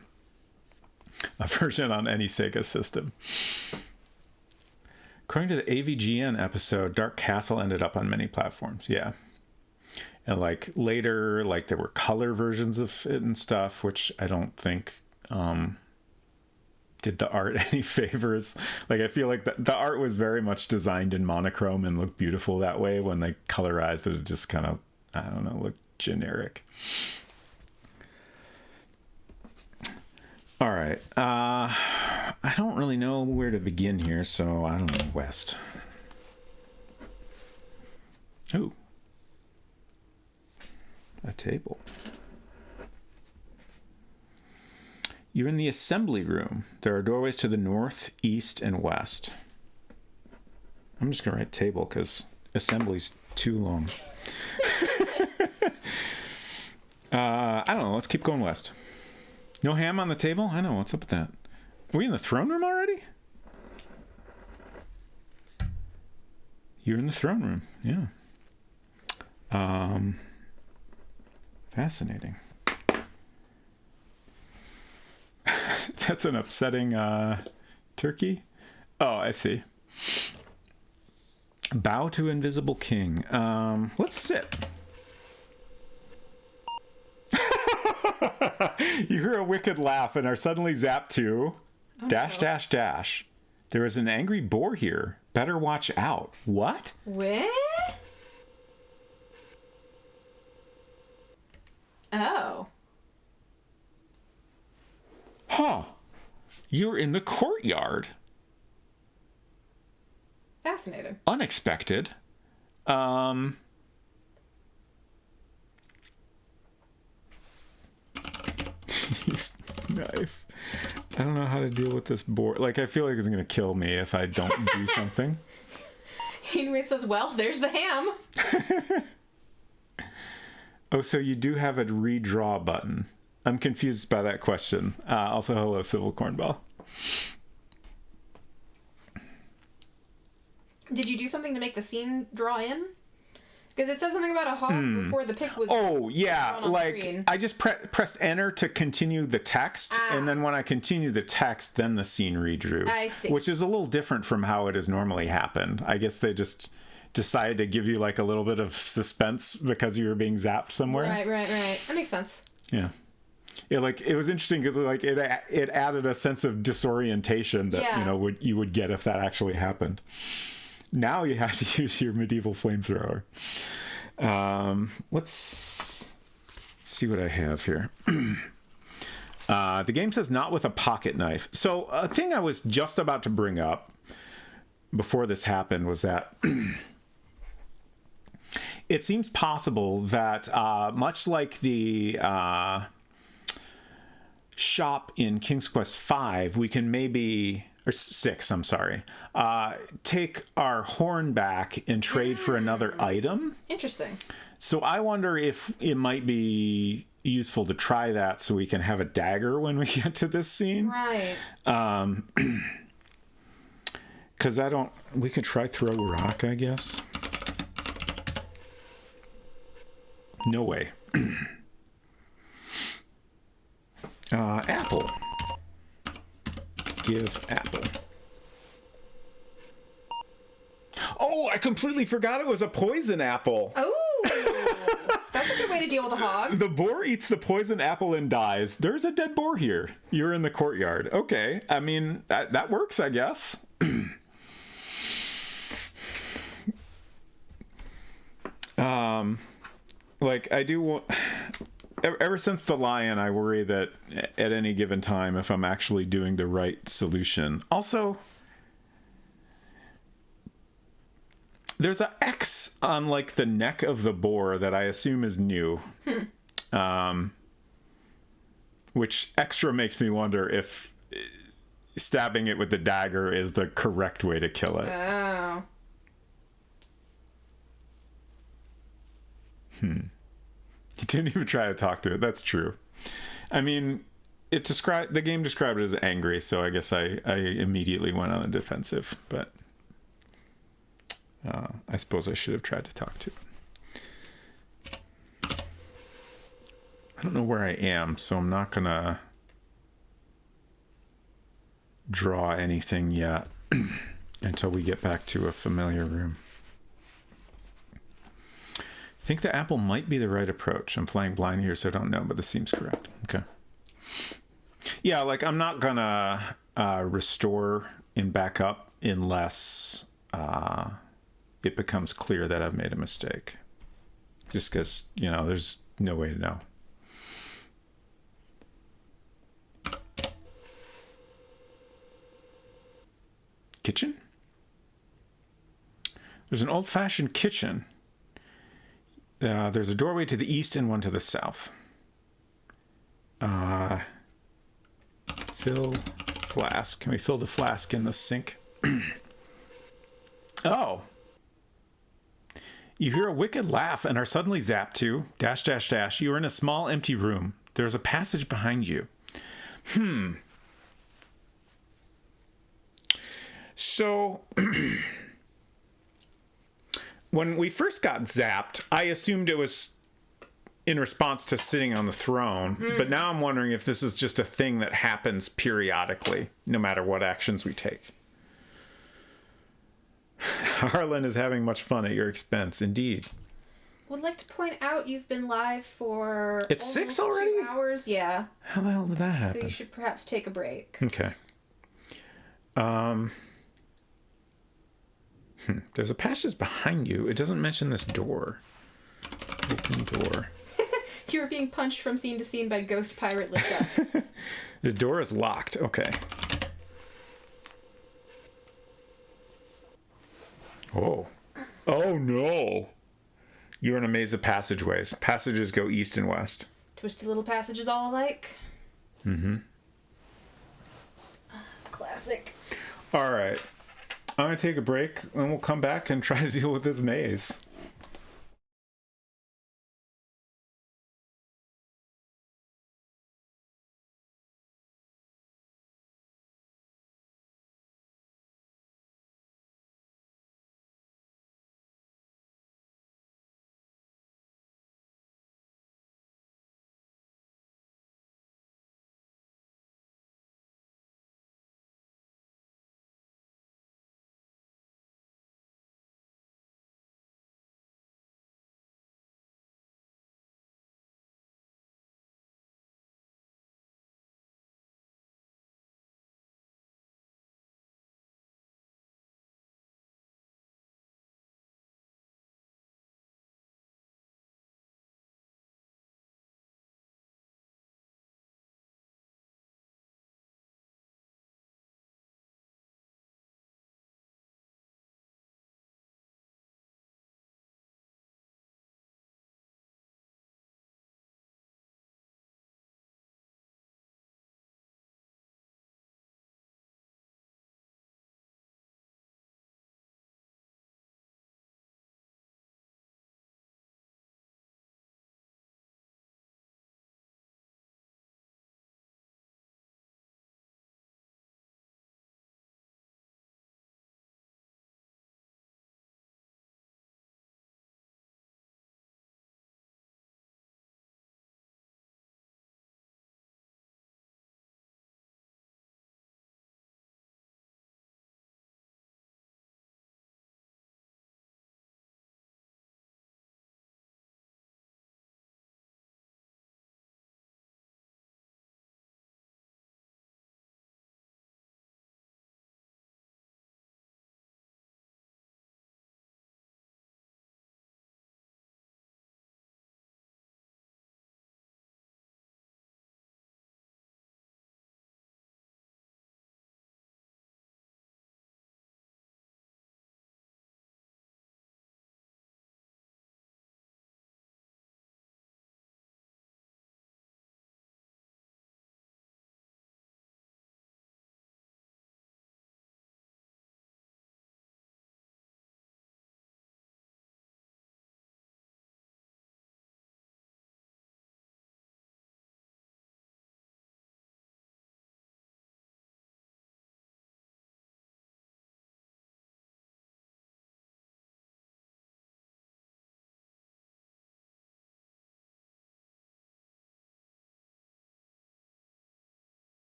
version on any Sega system. According to the AVGN episode, Dark Castle ended up on many platforms. Yeah. And like later, like there were color versions of it and stuff, which I don't think did the art any favors. Like I feel like the art was very much designed in monochrome and looked beautiful that way. When they colorized it, it just kind of, I don't know, looked generic. All right. I don't really know where to begin here, so I don't know. West. Ooh. A table. You're in the assembly room. There are doorways to the north, east, and west. I'm just going to write table because assembly's too long. I don't know. Let's keep going west. No ham on the table? I know. What's up with that? Are we in the throne room already? You're in the throne room. Yeah. Fascinating. That's an upsetting turkey. Oh, I see. Bow to invisible king. Let's sit. You hear a wicked laugh and are suddenly zapped to dash, dash, dash. There is an angry boar here. Better watch out. What? What? Oh. Huh. You're in the courtyard. Fascinating. Unexpected. Use knife. I don't know how to deal with this boar. Like, I feel like it's going to kill me if I don't do something. He says, well, there's the ham. Oh, so you do have a redraw button. I'm confused by that question. Also, hello, Civil Cornball. Did you do something to make the scene draw in? Because it said something about a hog before the pic was. Oh, yeah. Like, screen. I just pressed enter to continue the text. And then when I continue the text, then the scene redrew. I see. Which is a little different from how it has normally happened. I guess they just decided to give you like a little bit of suspense because you were being zapped somewhere. Right. That makes sense. Yeah. It was interesting because like it added a sense of disorientation that you would get if that actually happened. Now you have to use your medieval flamethrower. Let's see what I have here. The game says not with a pocket knife. So a thing I was just about to bring up before this happened was that it seems possible that much like the shop in King's Quest V, we can maybe... or 6, I'm sorry. Take our horn back and trade for another item. Interesting. So I wonder if it might be useful to try that so we can have a dagger when we get to this scene. Right. Because we could try throw a rock, I guess. No way. Apple. Give apple. Oh, I completely forgot it was a poison apple. Oh, that's a good way to deal with a hog. The boar eats the poison apple and dies. There's a dead boar here. You're in the courtyard. Okay. I mean, that works, I guess. Like, I do... Ever since the lion, I worry that at any given time, if I'm actually doing the right solution. Also, there's an X on like the neck of the boar that I assume is new. Which extra makes me wonder if stabbing it with the dagger is the correct way to kill it. Oh. You didn't even try to talk to it. That's true. I mean, the game described it as angry, so I guess I immediately went on the defensive, but I suppose I should have tried to talk to it. I don't know where I am, so I'm not gonna draw anything yet until we get back to a familiar room. I think the apple might be the right approach. I'm flying blind here, so I don't know, but this seems correct. Okay. Yeah, like I'm not gonna restore and back up unless it becomes clear that I've made a mistake. Just because, there's no way to know. Kitchen? There's an old-fashioned kitchen. There's a doorway to the east and one to the south. Fill flask. Can we fill the flask in the sink? Oh. You hear a wicked laugh and are suddenly zapped to ... You are in a small empty room. There's a passage behind you. So, when we first got zapped, I assumed it was in response to sitting on the throne, but now I'm wondering if this is just a thing that happens periodically, no matter what actions we take. Harlan is having much fun at your expense, indeed. Would like to point out you've been live for It's 6 already? 2 hours, yeah. How the hell did that happen? So you should perhaps take a break. Okay. There's a passage behind you. It doesn't mention this door. Open door. You were being punched from scene to scene by Ghost Pirate Liftup. This door is locked. Okay. Oh. Oh no. You're in a maze of passageways. Passages go east and west. Twisty little passages all alike. Mm-hmm. Classic. All right. I'm going to take a break, and we'll come back and try to deal with this maze.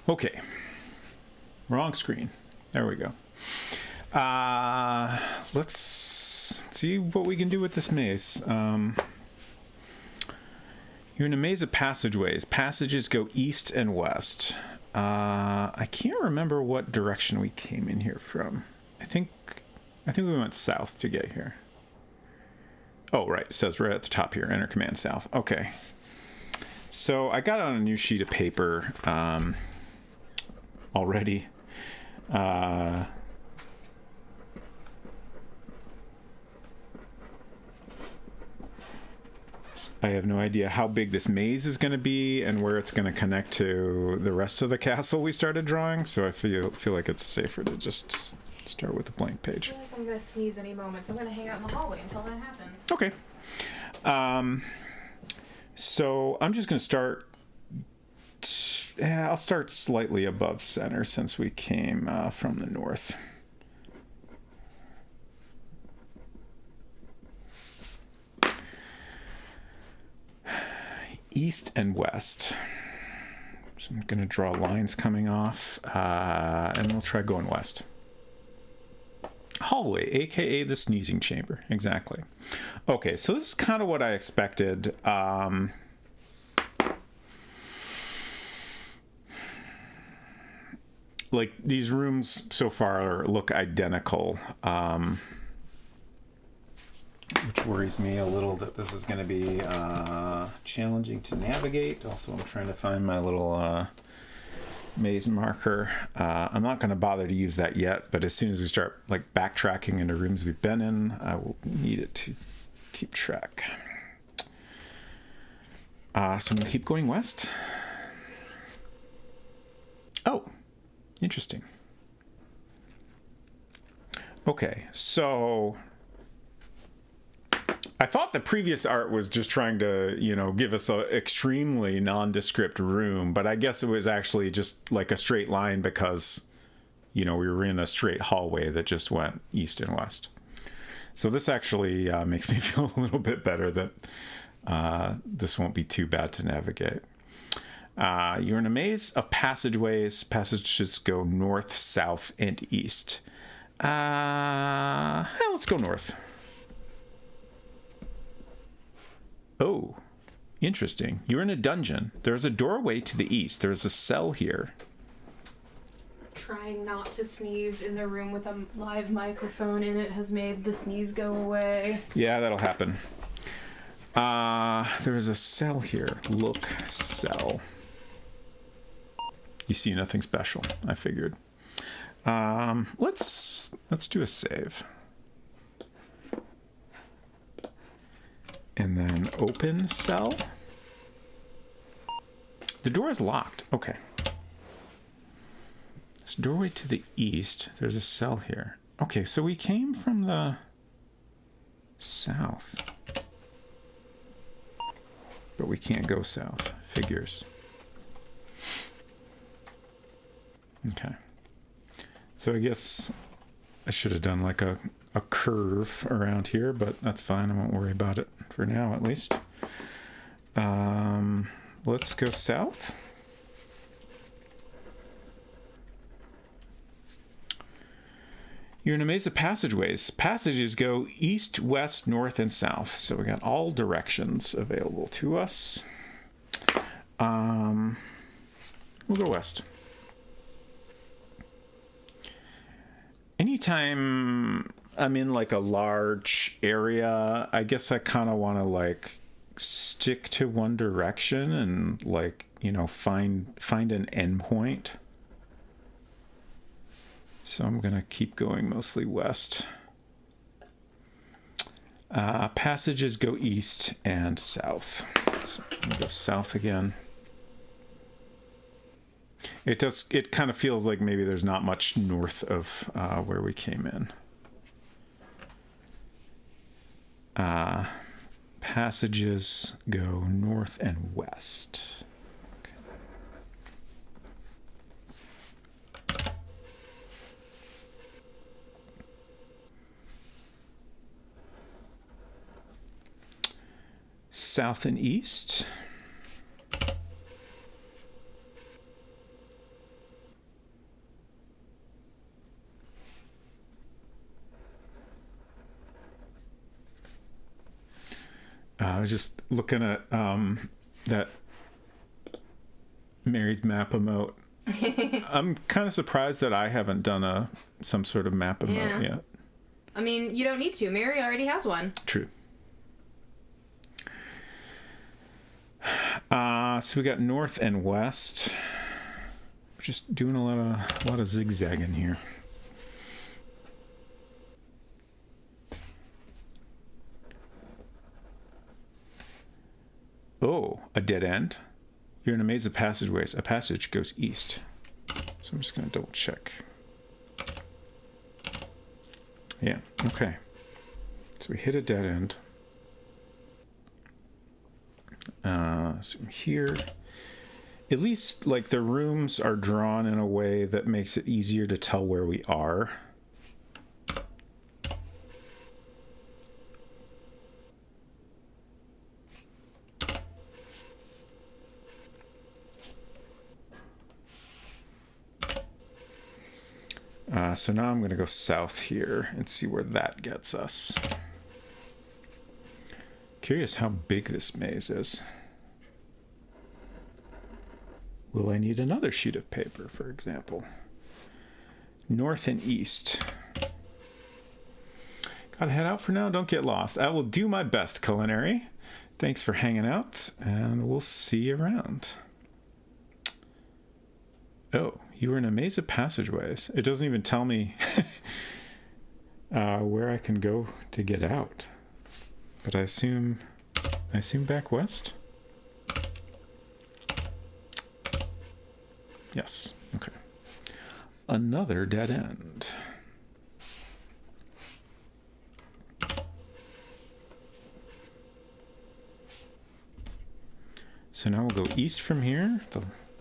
Okay. Wrong screen. There we go. Let's see what we can do with this maze. You're in a maze of passageways. Passages go east and west. I can't remember what direction we came in here from. I think we went south to get here. Oh, right. It says right at the top here, enter command south. Okay. So I got on a new sheet of paper already. I have no idea how big this maze is going to be and where it's going to connect to the rest of the castle we started drawing, so I feel like it's safer to just start with a blank page. I feel like I'm going to sneeze any moment, so I'm going to hang out in the hallway until that happens. Okay. So I'm just going to start... I'll start slightly above center since we came from the north. East and west. So I'm going to draw lines coming off, and we'll try going west. Hallway, aka the sneezing chamber. Exactly. Okay, so this is kind of what I expected. Like, these rooms so far look identical. Which worries me a little that this is going to be challenging to navigate. Also, I'm trying to find my little maze marker. I'm not going to bother to use that yet, but as soon as we start like backtracking into rooms we've been in, I will need it to keep track. So I'm going to keep going west. Oh, interesting. Okay, so... I thought the previous art was just trying to, give us an extremely nondescript room, but I guess it was actually just like a straight line because, we were in a straight hallway that just went east and west. So this actually makes me feel a little bit better that this won't be too bad to navigate. You're in a maze of passageways. Passages go north, south, and east. Let's go north. Oh, interesting. You're in a dungeon. There's a doorway to the east. There's a cell here. Trying not to sneeze in the room with a live microphone in it has made the sneeze go away. Yeah, that'll happen. There's a cell here. Look, cell. You see nothing special, I figured. Let's do a save. And then open cell. The door is locked. Okay. This doorway to the east. There's a cell here. Okay, so we came from the south. But we can't go south. Figures. Okay. So I guess I should have done like a curve around here, but that's fine. I won't worry about it for now, at least. Let's go south. You're in a maze of passageways. Passages go east, west, north, and south. So we got all directions available to us. We'll go west. Anytime I'm in like a large area, I guess I kind of want to like stick to one direction and like, find an endpoint. So I'm going to keep going mostly west. Passages go east and south. So I'm going to go south again. It kind of feels like maybe there's not much north of where we came in. Passages go north and west. Okay. South and east. I was just looking at that Mary's map emote. I'm kind of surprised that I haven't done some sort of map emote yet. I mean, you don't need to. Mary already has one. True. So we got north and west. We're just doing a lot of zigzagging here. Oh, a dead end. You're in a maze of passageways. A passage goes east. So I'm just going to double check. Yeah, okay. So we hit a dead end. So here, at least like the rooms are drawn in a way that makes it easier to tell where we are. So now I'm going to go south here and see where that gets us. Curious how big this maze is. Will I need another sheet of paper, for example? North and east. Gotta head out for now. Don't get lost. I will do my best, Culinary. Thanks for hanging out, and we'll see you around. Oh, you were in a maze of passageways. It doesn't even tell me where I can go to get out. But I assume back west? Yes, okay. Another dead end. So now we'll go east from here,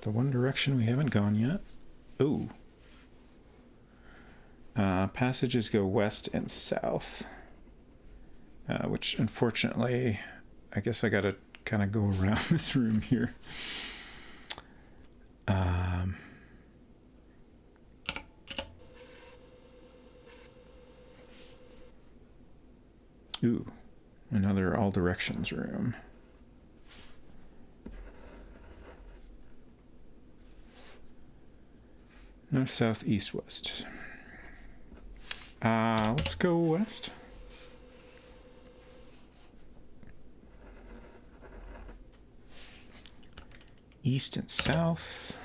the one direction we haven't gone yet. Ooh. Passages go west and south. Which, unfortunately, I guess I gotta kind of go around this room here. Ooh, another all directions room. North, south, east, west. Let's go west. East and south.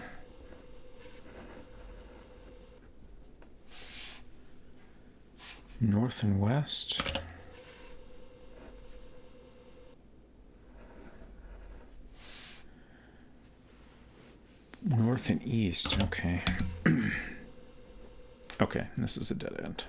North and west. North and east, okay. Okay, this is a dead end.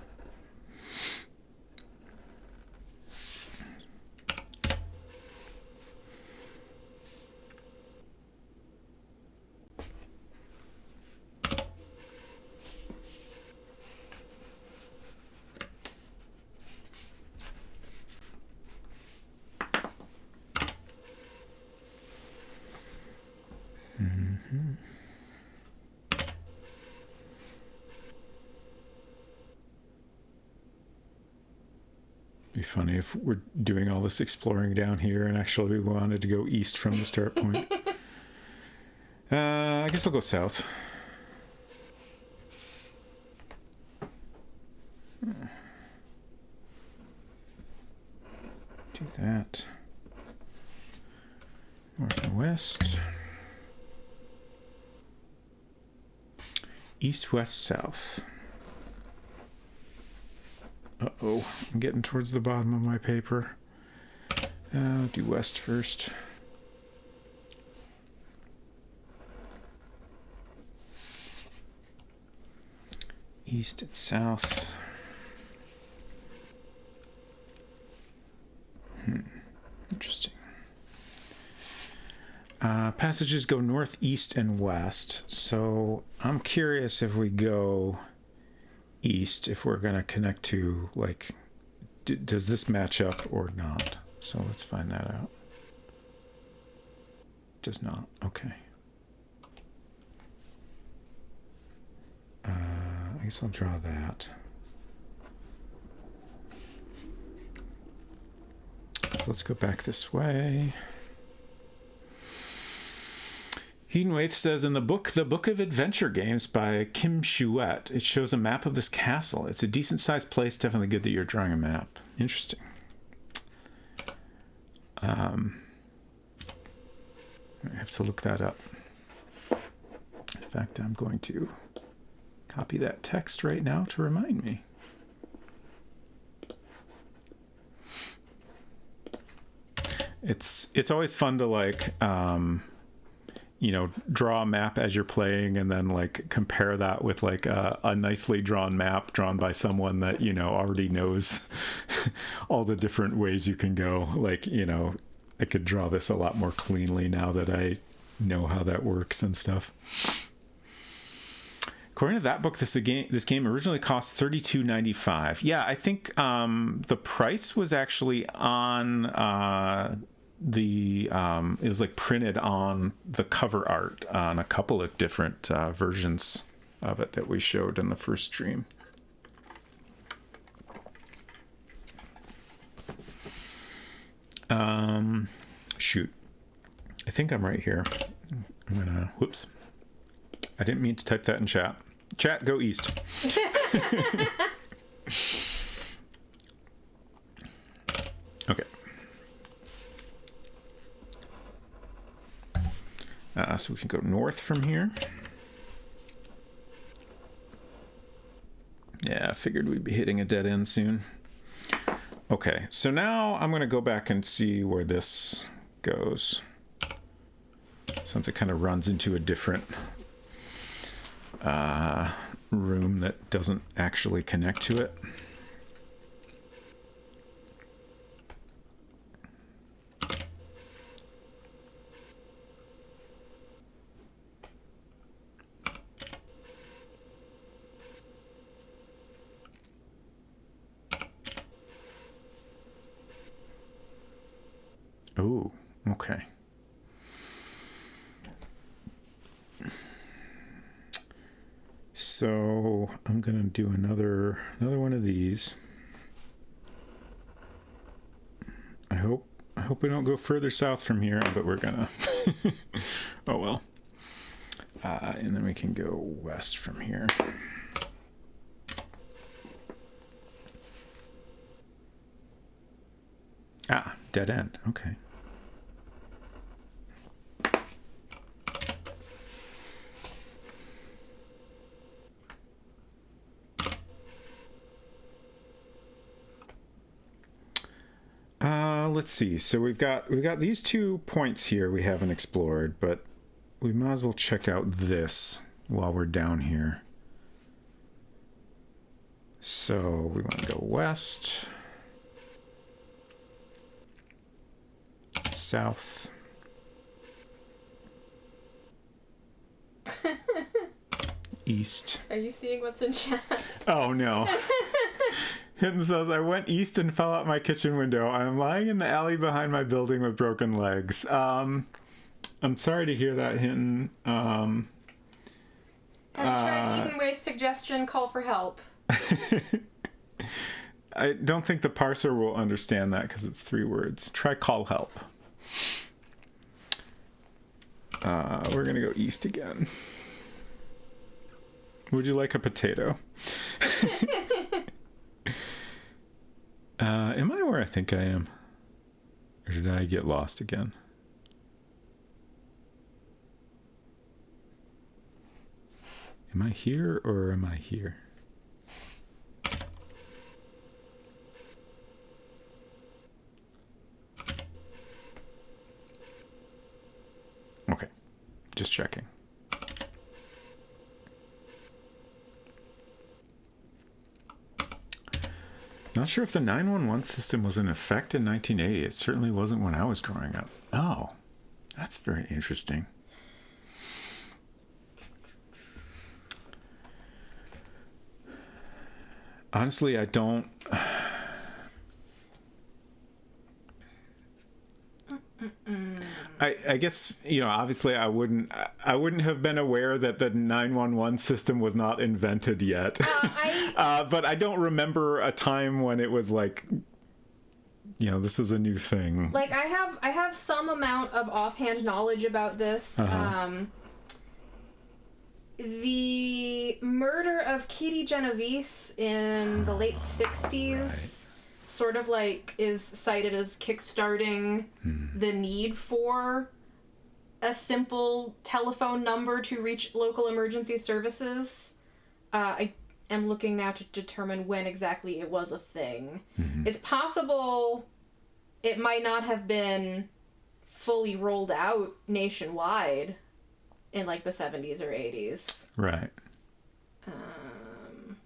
Be funny if we're doing all this exploring down here and actually we wanted to go east from the start point. I guess I'll go south. Do that. North and west. East, west, south. Uh-oh, I'm getting towards the bottom of my paper. Do west first. East and south. Interesting. Passages go north, east, and west. So I'm curious if we go east, if we're going to connect to, like, does this match up or not? So let's find that out. Does not. Okay. I guess I'll draw that. So let's go back this way. Hedenwaith says, in the Book of Adventure Games by Kim Shuet, it shows a map of this castle. It's a decent-sized place. Definitely good that you're drawing a map. Interesting. I have to look that up. In fact, I'm going to copy that text right now to remind me. It's always fun to like draw a map as you're playing and then like compare that with like a nicely drawn map drawn by someone that already knows all the different ways you can go. Like, I could draw this a lot more cleanly now that I know how that works and stuff. According to that book, this game originally cost $32.95. Yeah, I think the price was actually on it was like printed on the cover art on a couple of different versions of it that we showed in the first stream. Shoot. I think I'm right here. I'm gonna, whoops. I didn't mean to type that in chat. Chat, go east. Okay. So we can go north from here. Yeah, I figured we'd be hitting a dead end soon. Okay, so now I'm going to go back and see where this goes. Since it kind of runs into a different room that doesn't actually connect to it. Oh, okay. So I'm gonna do another one of these. I hope we don't go further south from here, but we're gonna. Oh well. And then we can go west from here. Ah, dead end. Okay. Let's see. So we've got these 2 points here we haven't explored, but we might as well check out this while we're down here. So we want to go west, south, east. Are you seeing what's in chat? Oh no. Hinton says, I went east and fell out my kitchen window. I'm lying in the alley behind my building with broken legs. I'm sorry to hear that, Hinton. Have you tried Hedenwaith's suggestion, call for help? I don't think the parser will understand that because it's 3 words. Try call help. We're going to go east again. Would you like a potato? Am I where I think I am? Or did I get lost again? Am I here or am I here? Okay, just checking. Not sure if the 911 system was in effect in 1980. It certainly wasn't when I was growing up. Oh, that's very interesting. Honestly, I don't... I guess, obviously I wouldn't have been aware that the 911 system was not invented yet. But I don't remember a time when it was like this is a new thing. Like, I have some amount of offhand knowledge about this. The murder of Kitty Genovese in the late 60s sort of like is cited as kickstarting the need for a simple telephone number to reach local emergency services. I am looking now to determine when exactly it was a thing. It's possible it might not have been fully rolled out nationwide in like the 70s or 80s. Right.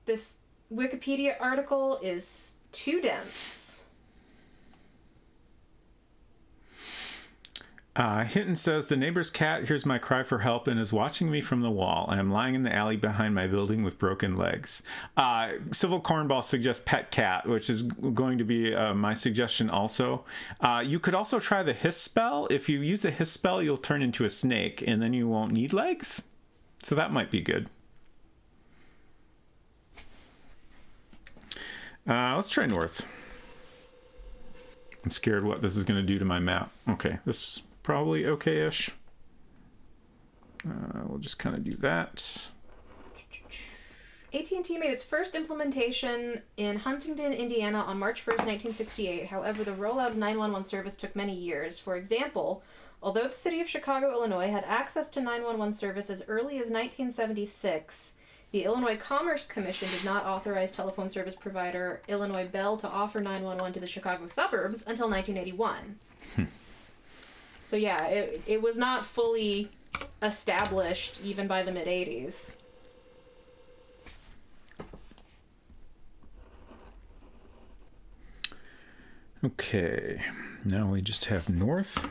This Wikipedia article is too dense. Hinton says, the neighbor's cat hears my cry for help and is watching me from the wall. I am lying in the alley behind my building with broken legs. Civil Cornball suggests pet cat, which is going to be my suggestion also. You could also try the hiss spell. If you use the hiss spell, you'll turn into a snake, and then you won't need legs. So that might be good. Let's try north. I'm scared what this is going to do to my map. Okay, this is probably okay-ish. We'll just kind of do that. AT&T made its first implementation in Huntington, Indiana on March 1st, 1968. However, the rollout of 911 service took many years. For example, although the city of Chicago, Illinois had access to 911 service as early as 1976, the Illinois Commerce Commission did not authorize telephone service provider Illinois Bell to offer 911 to the Chicago suburbs until 1981. So yeah, it was not fully established even by the mid-80s. Okay, now we just have north.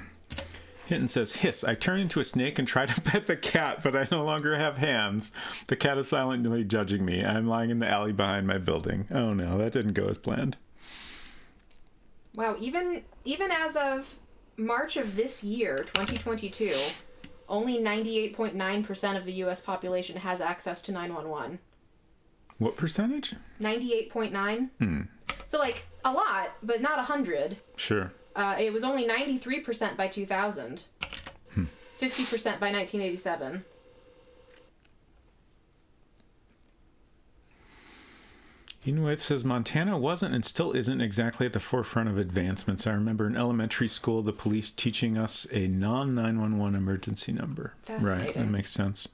Hinton says, hiss, I turn into a snake and try to pet the cat, but I no longer have hands. The cat is silently judging me. I'm lying in the alley behind my building. Oh no, that didn't go as planned. Wow, even as of March of this year, 2022, only 98.9% of the U.S. population has access to 911. What percentage? 98.9. So, like, a lot, but not 100. Sure. It was only 93% by 2000. 50% by 1987. Inuit says Montana wasn't and still isn't exactly at the forefront of advancements. I remember in elementary school the police teaching us a non-911 emergency number. Right, that makes sense.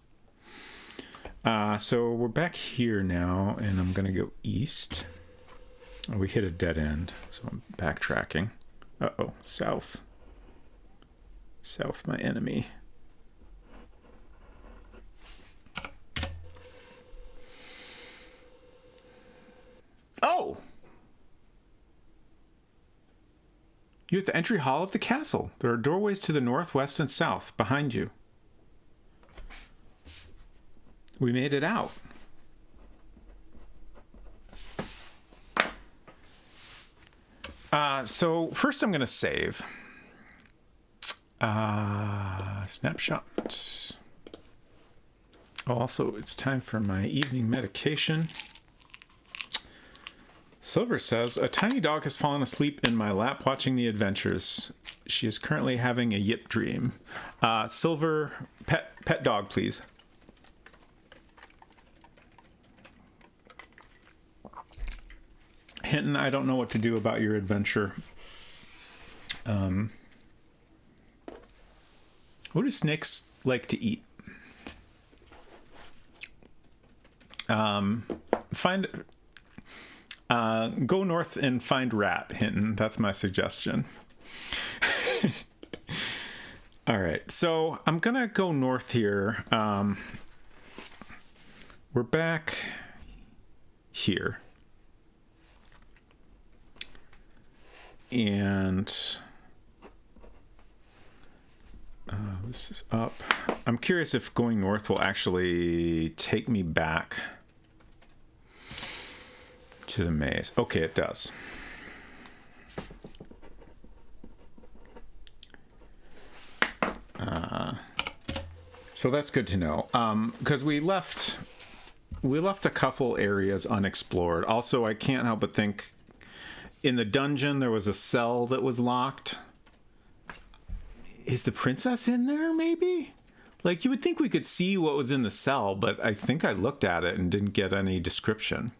So we're back here now, and I'm going to go east. Oh, we hit a dead end, so I'm backtracking. Uh-oh, south. South, my enemy. Oh! You're at the entry hall of the castle. There are doorways to the north, west, and south behind you. We made it out. So first I'm going to save. Snapshot. Also, it's time for my evening medication. Silver says, a tiny dog has fallen asleep in my lap watching the adventures. She is currently having a yip dream. Silver, pet dog, please. Hinton, I don't know what to do about your adventure. What do snakes like to eat? Go north and find rat, Hinton. That's my suggestion. All right, so I'm gonna go north here. We're back here. And this is up. I'm curious if going north will actually take me back to the maze. Okay, it does. So that's good to know. Because we left a couple areas unexplored. Also, I can't help but think in the dungeon, there was a cell that was locked. Is the princess in there, maybe? Like, you would think we could see what was in the cell, but I think I looked at it and didn't get any description.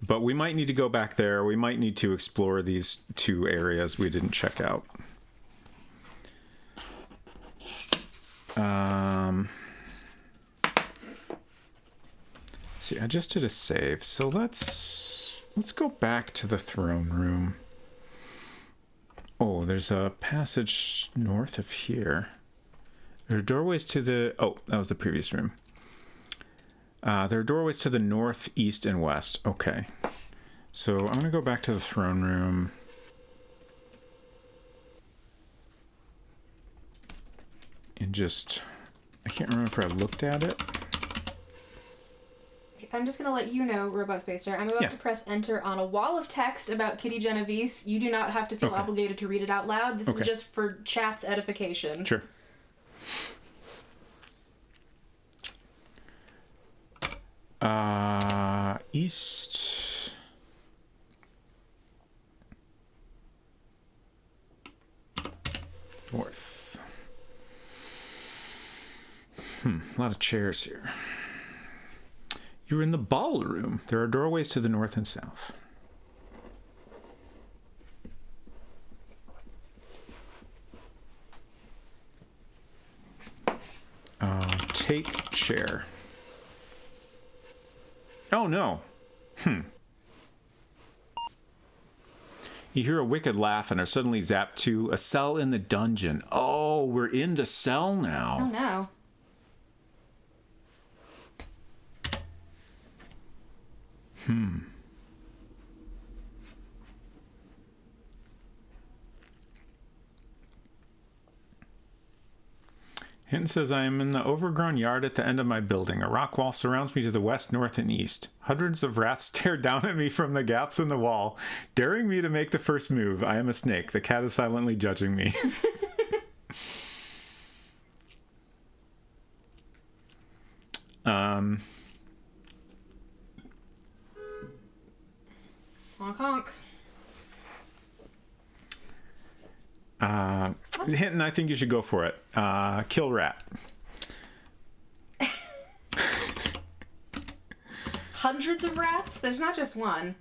But we might need to go back there. We might need to explore these 2 areas we didn't check out. See, I just did a save, so let's go back to the throne room. Oh, there's a passage north of here. There are doorways to the... Oh, that was the previous room. There are doorways to the north, east, and west. Okay. So I'm going to go back to the throne room. And just... I can't remember if I looked at it. I'm just going to let you know, Robot Spacer, I'm about to press enter on a wall of text about Kitty Genovese. You do not have to feel obligated to read it out loud. This is just for chat's edification. Sure. East. North. A lot of chairs here. You're in the ballroom. There are doorways to the north and south. Take chair. Oh, no. You hear a wicked laugh and are suddenly zapped to a cell in the dungeon. Oh, we're in the cell now. Oh, no. Hinton says, I am in the overgrown yard at the end of my building. A rock wall surrounds me to the west, north, and east. Hundreds of rats stare down at me from the gaps in the wall, daring me to make the first move. I am a snake. The cat is silently judging me. Honk, honk. Hinton, I think you should go for it. Kill rat. Hundreds of rats? There's not just one.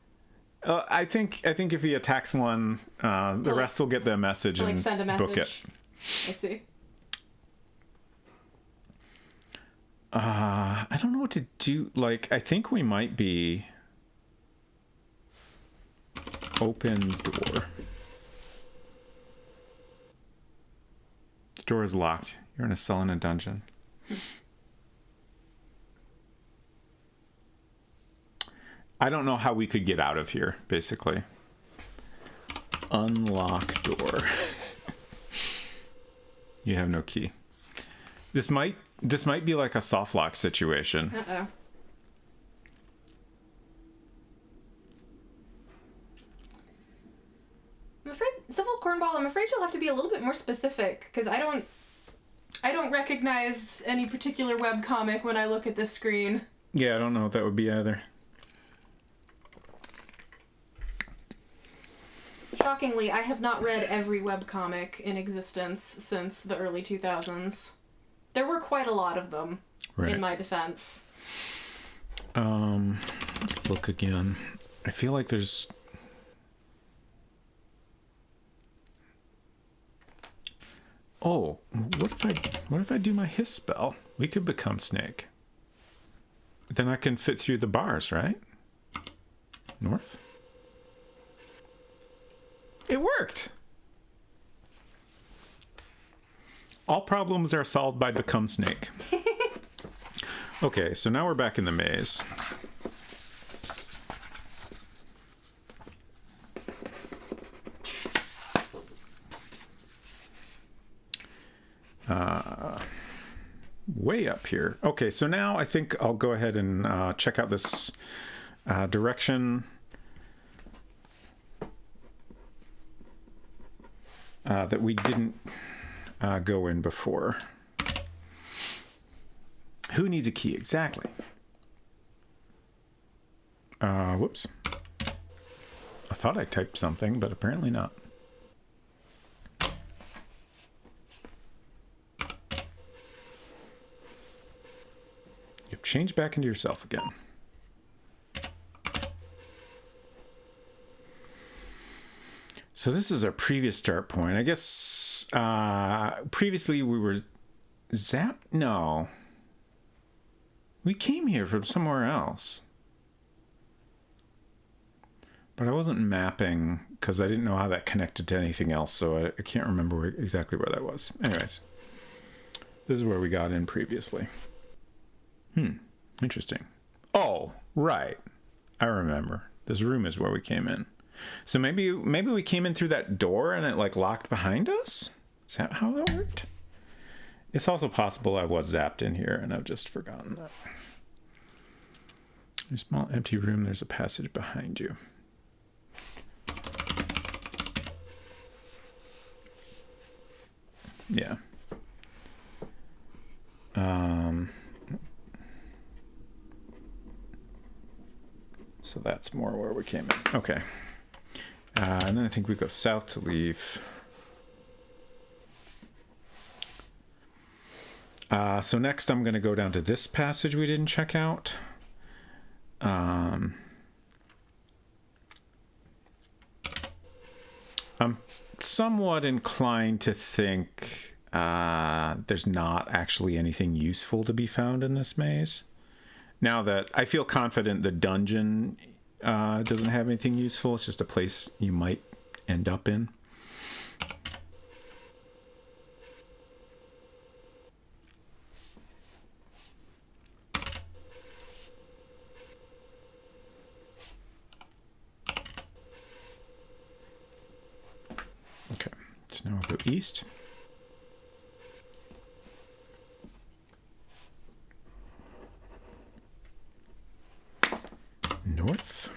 I think if he attacks one, the rest will get the message and send a message. book it. I see. I don't know what to do. Like, I think we might be open door. The door is locked. You're in a cell in a dungeon. I don't know how we could get out of here, basically. Unlock door. You have no key. This might be like a soft lock situation. Uh-oh. I'm afraid, Civil Cornball, I'm afraid you'll have to be a little bit more specific, because I don't recognize any particular webcomic when I look at this screen. Yeah, I don't know what that would be either. Shockingly, I have not read every webcomic in existence since the early 2000s. There were quite a lot of them, in my defense. Let's look again. I feel like there's... Oh, what if I do my hiss spell? We could become Snake. Then I can fit through the bars, right? North? It worked! All problems are solved by Become Snake. Okay, so now we're back in the maze. Way up here. Okay, so now I think I'll go ahead and check out this direction that we didn't go in before. Who needs a key? Exactly. Whoops. I thought I typed something, but apparently not. You've changed back into yourself again. So this is our previous start point. I guess previously we were zapped? No. We came here from somewhere else. But I wasn't mapping because I didn't know how that connected to anything else, so I can't remember exactly where that was. Anyways, this is where we got in previously. Interesting. Oh, right. I remember. This room is where we came in. So maybe we came in through that door and it like locked behind us? Is that how that worked? It's also possible I was zapped in here and I've just forgotten that. In a small empty room, there's a passage behind you. Yeah. So that's more where we came in. Okay. And then I think we go south to leave. So next I'm going to go down to this passage we didn't check out. I'm somewhat inclined to think there's not actually anything useful to be found in this maze. Now that I feel confident the dungeon doesn't have anything useful, it's just a place you might end up in. Okay, so now we'll go east. North.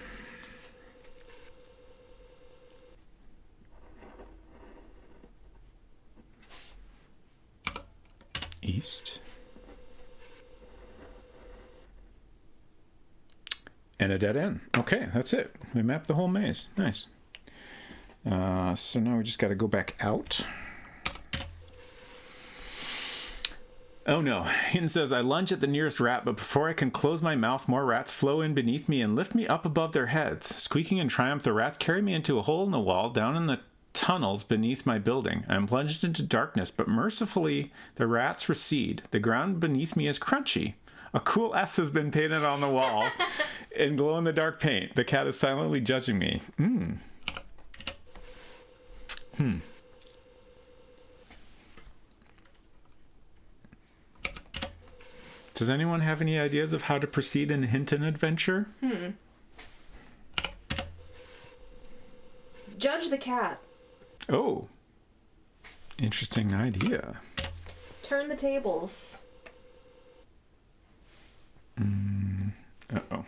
East. And a dead end. Okay, that's it. We mapped the whole maze. Nice. So now we just got to go back out. Oh no. Hinton says, I lunge at the nearest rat, but before I can close my mouth, more rats flow in beneath me and lift me up above their heads. Squeaking in triumph, the rats carry me into a hole in the wall down in the tunnels beneath my building. I am plunged into darkness, but mercifully the rats recede. The ground beneath me is crunchy. A cool S has been painted on the wall in glow-in-the-dark paint. The cat is silently judging me. Does anyone have any ideas of how to proceed in Hinton adventure? Judge the cat. Oh. Interesting idea. Turn the tables. Uh-oh.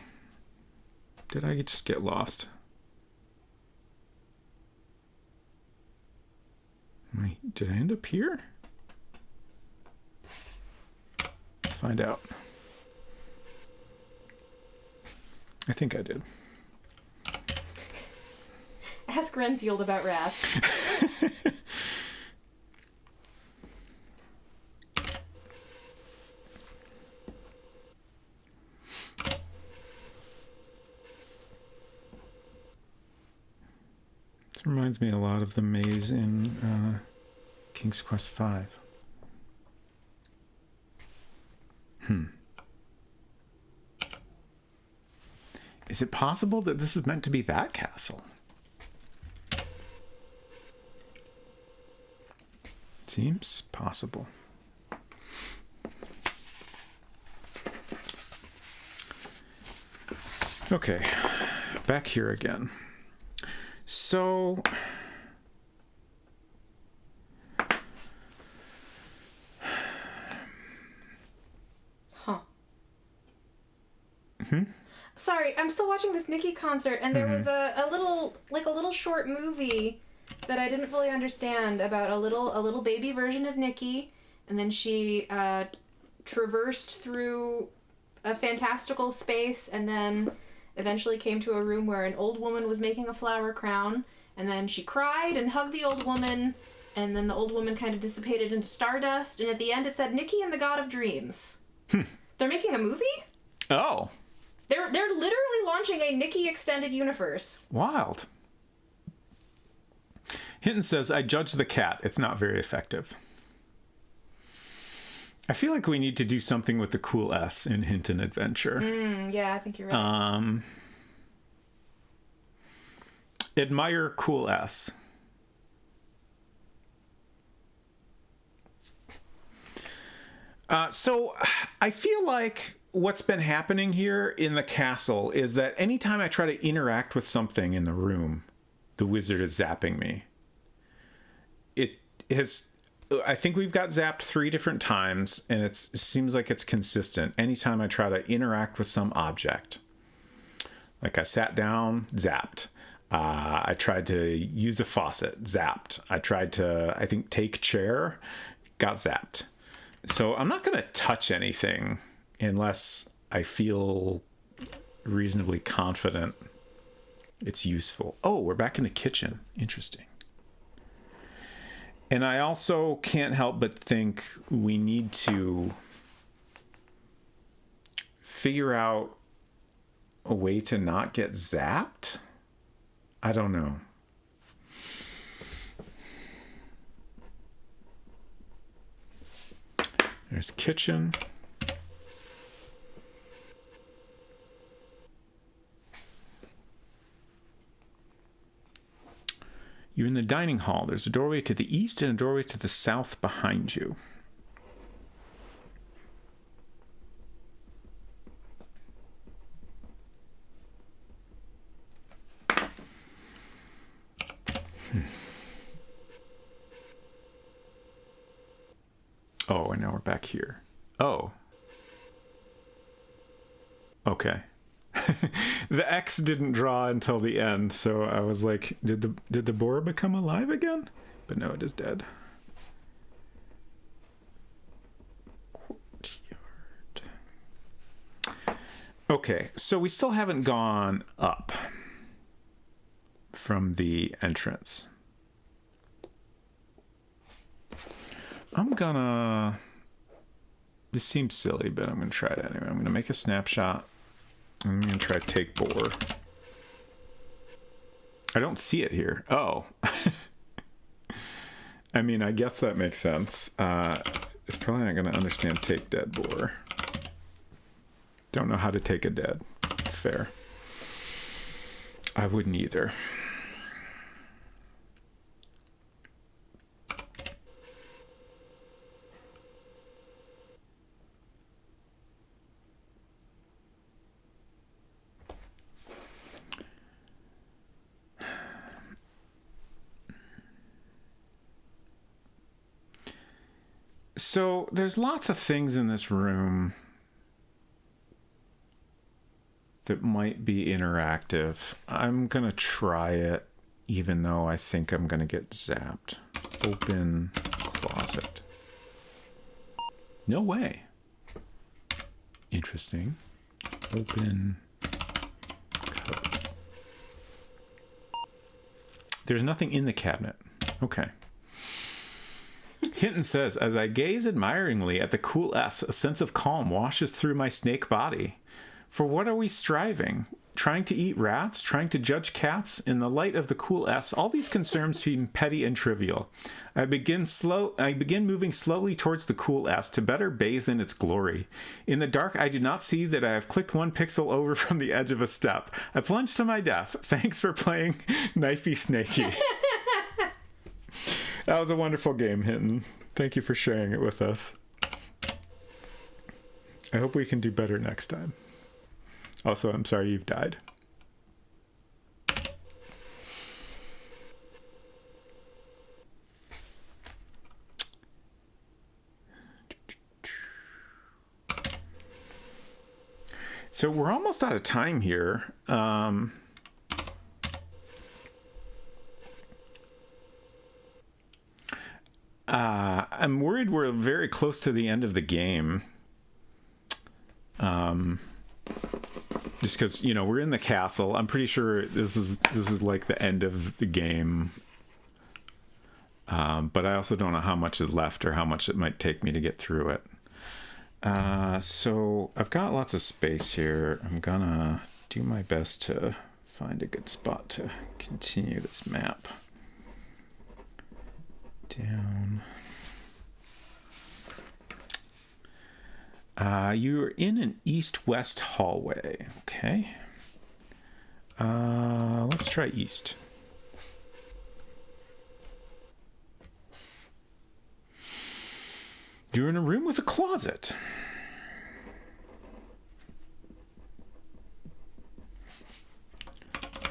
Did I just get lost? Wait, did I end up here? Let's find out. I think I did. Ask Renfield about rats. This reminds me a lot of the maze in King's Quest V. Is it possible that this is meant to be that castle? Seems possible. Okay, back here again. So... Sorry, I'm still watching this Nicki concert, and there was a little short movie that I didn't fully understand about a little baby version of Nicki, and then she traversed through a fantastical space and then eventually came to a room where an old woman was making a flower crown, and then she cried and hugged the old woman, and then the old woman kind of dissipated into stardust, and at the end it said Nikki and the God of Dreams. They're making a movie? Oh. They're literally launching a Nikki extended universe. Wild. Hinton says, I judge the cat. It's not very effective. I feel like we need to do something with the cool S in Hinton Adventure. Yeah, I think you're right. Admire cool S. So I feel like what's been happening here in the castle is that anytime I try to interact with something in the room, the wizard is zapping me. I think we've got zapped 3 different times, and it seems like it's consistent. Anytime I try to interact with some object, like I sat down, zapped. I tried to use a faucet, zapped. I tried to, I think, take chair, got zapped. So I'm not going to touch anything unless I feel reasonably confident it's useful. Oh, we're back in the kitchen. Interesting. And I also can't help but think we need to figure out a way to not get zapped. I don't know. There's kitchen. You're in the dining hall. There's a doorway to the east and a doorway to the south behind you. Oh, and now we're back here. Oh. Okay. The X didn't draw until the end, so I was like, did the boar become alive again? But no, it is dead. Courtyard. Okay, so we still haven't gone up from the entrance. This seems silly, but I'm gonna try it anyway. I'm gonna make a snapshot. I'm gonna try take boar. I don't see it here. Oh. I mean, I guess that makes sense. It's probably not gonna understand take dead boar. Don't know how to take a dead. Fair. I wouldn't either. So there's lots of things in this room that might be interactive. I'm going to try it, even though I think I'm going to get zapped. Open closet. No way. Interesting. Open cupboard. There's nothing in the cabinet. Okay. Hinton says, as I gaze admiringly at the cool S, a sense of calm washes through my snake body. For what are we striving? Trying to eat rats? Trying to judge cats? In the light of the cool S, all these concerns seem petty and trivial. I begin moving slowly towards the cool S to better bathe in its glory. In the dark, I do not see that I have clicked 1 pixel over from the edge of a step. I plunge to my death. Thanks for playing Knifey Snakey. That was a wonderful game, Hinton. Thank you for sharing it with us. I hope we can do better next time. Also, I'm sorry you've died. So we're almost out of time here. I'm worried we're very close to the end of the game. Just because, you know, we're in the castle. I'm pretty sure this is like the end of the game. But I also don't know how much is left or how much it might take me to get through it. So I've got lots of space here. I'm gonna do my best to find a good spot to continue this map. Down. You're in an east-west hallway. Okay. Let's try east. You're in a room with a closet.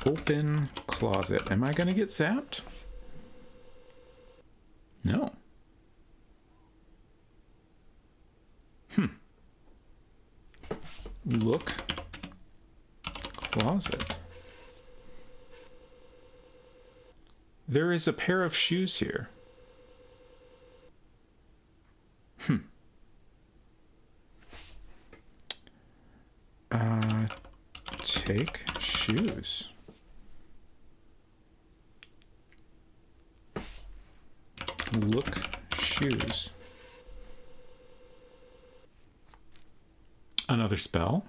Open closet. Am I going to get zapped? No. Look. Closet. There is a pair of shoes here. Take shoes. Look shoes. Another spell.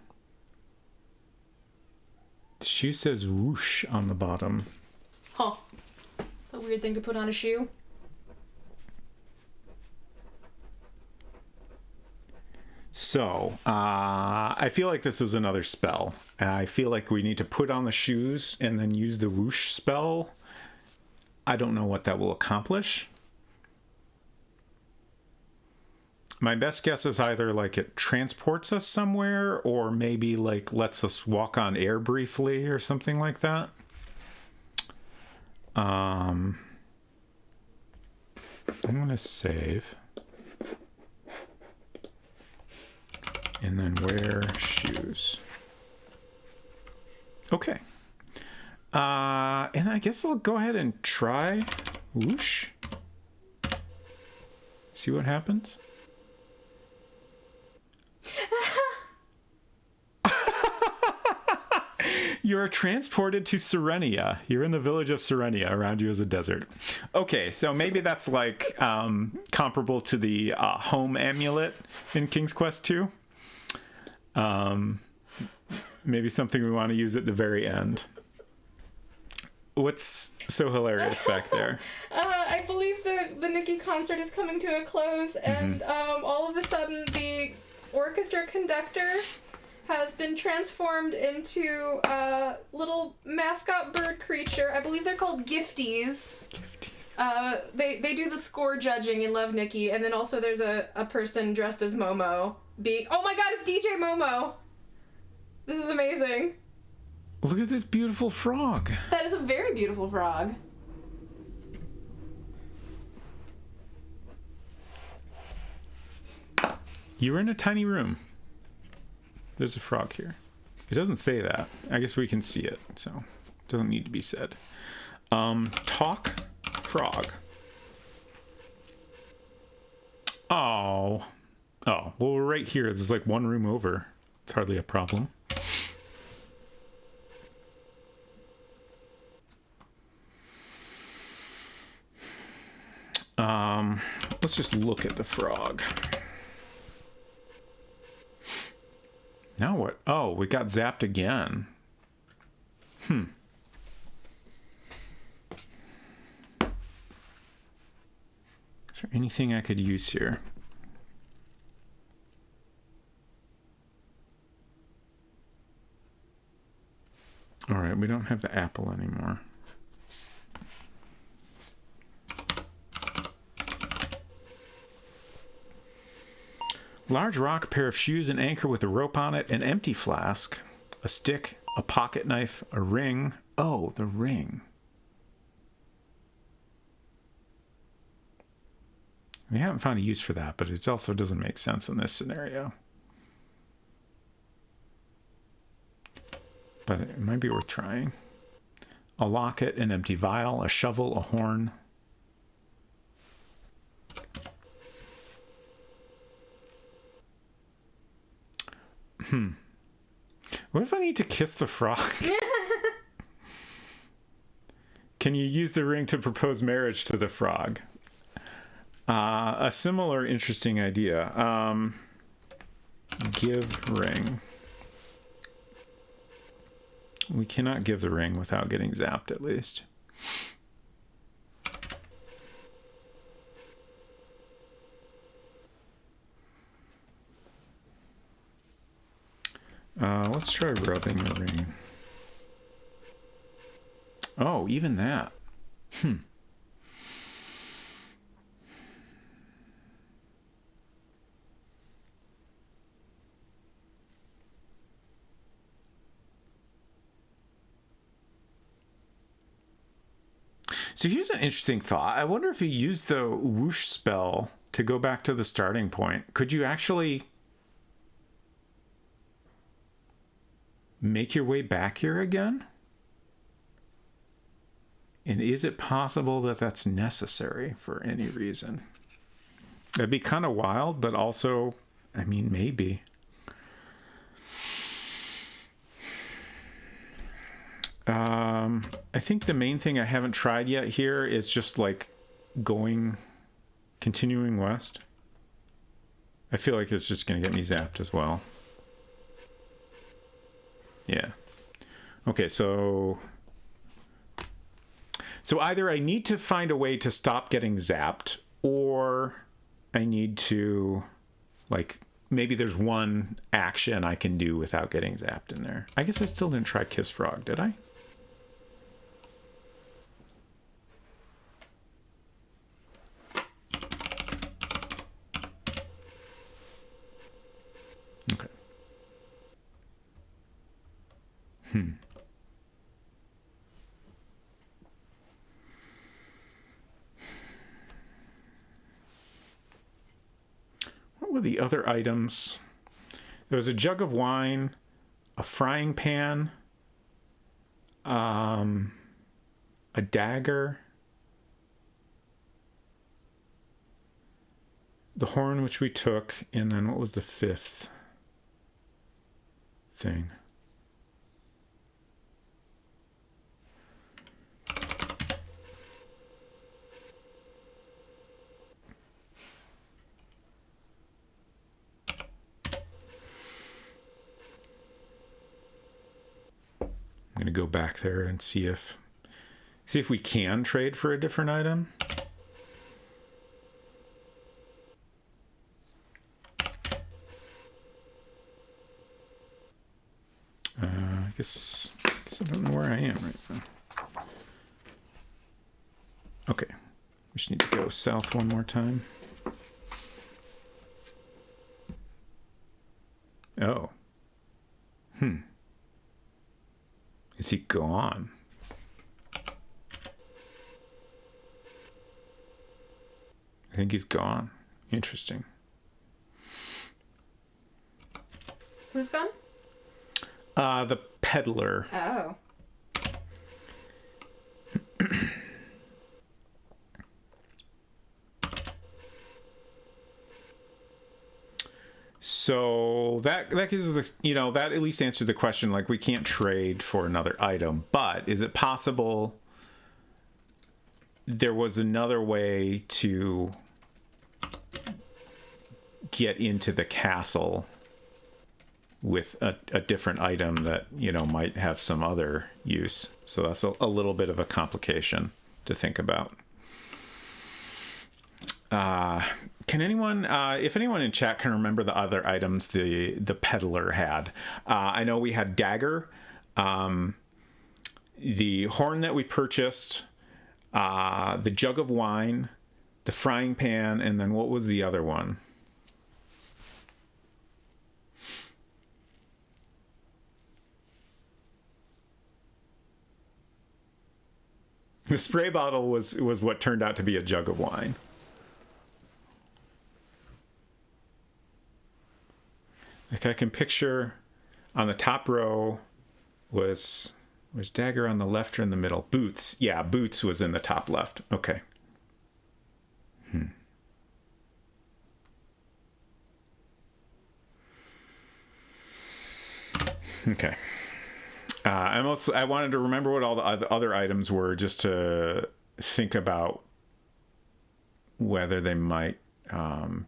The shoe says whoosh on the bottom. Huh. That's a weird thing to put on a shoe. So, I feel like this is another spell. I feel like we need to put on the shoes and then use the whoosh spell. I don't know what that will accomplish. My best guess is either like it transports us somewhere or maybe like lets us walk on air briefly or something like that. I'm going to save. And then wear shoes. Okay. And I guess I'll go ahead and try whoosh. See what happens. You're transported to Serenia. You're in the village of Serenia. Around you is a desert. Okay, so maybe that's like comparable to the home amulet in King's Quest 2. Maybe something we want to use at the very end. What's so hilarious back there? I believe the Nikki concert is coming to a close, and all of a sudden the orchestra conductor has been transformed into a little mascot bird creature. I believe they're called Gifties. They do the score judging in Love, Nikki, and then also there's a person dressed as Momo being... Oh my god, it's DJ Momo! This is amazing. Look at this beautiful frog. That is a very beautiful frog. You're in a tiny room. There's a frog here. It doesn't say that. I guess we can see it, so it doesn't need to be said. Talk frog. Oh. Oh, well, we're right here. There's like one room over. It's hardly a problem. Let's just look at the frog. Now what? Oh, we got zapped again. Is there anything I could use here? All right, we don't have the apple anymore. Large rock, pair of shoes, an anchor with a rope on it, an empty flask, a stick, a pocket knife, a ring. Oh, the ring. We haven't found a use for that, but it also doesn't make sense in this scenario. But it might be worth trying. A locket, an empty vial, a shovel, a horn. What if I need to kiss the frog? Can you use the ring to propose marriage to the frog? A similar interesting idea. Give ring. We cannot give the ring without getting zapped, at least. Let's try rubbing the ring. Oh, even that. So here's an interesting thought. I wonder if you use the whoosh spell to go back to the starting point. Could you actually make your way back here again? And is it possible that that's necessary for any reason? That'd be kind of wild, but also, I mean, maybe. I think the main thing I haven't tried yet here is just like continuing west. I feel like it's just going to get me zapped as well. Yeah. Okay, so either I need to find a way to stop getting zapped, or I need to, like, maybe there's one action I can do without getting zapped in there. I guess I still didn't try Kiss Frog, did I? Okay. What were the other items? There was a jug of wine, a frying pan, a dagger, the horn which we took, and then what was the fifth thing? I'm going to go back there and see if we can trade for a different item. I guess I don't know where I am right now. Okay, we just need to go south one more time. Oh. Is he gone? I think he's gone. Interesting. Who's gone? The peddler. Oh. So that gives us, that at least answers the question, like, we can't trade for another item, but is it possible there was another way to get into the castle with a different item that, might have some other use? So that's a little bit of a complication to think about. Can anyone, if anyone in chat can remember the other items the peddler had? I know we had dagger, the horn that we purchased, the jug of wine, the frying pan, and then what was the other one? The spray bottle was what turned out to be a jug of wine. Like, I can picture on the top row was dagger on the left or in the middle? Boots. Yeah, boots was in the top left. Okay. Okay. I wanted to remember what all the other items were, just to think about whether they might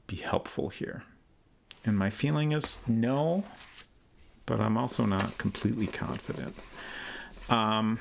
be helpful here. And my feeling is no, but I'm also not completely confident. I'm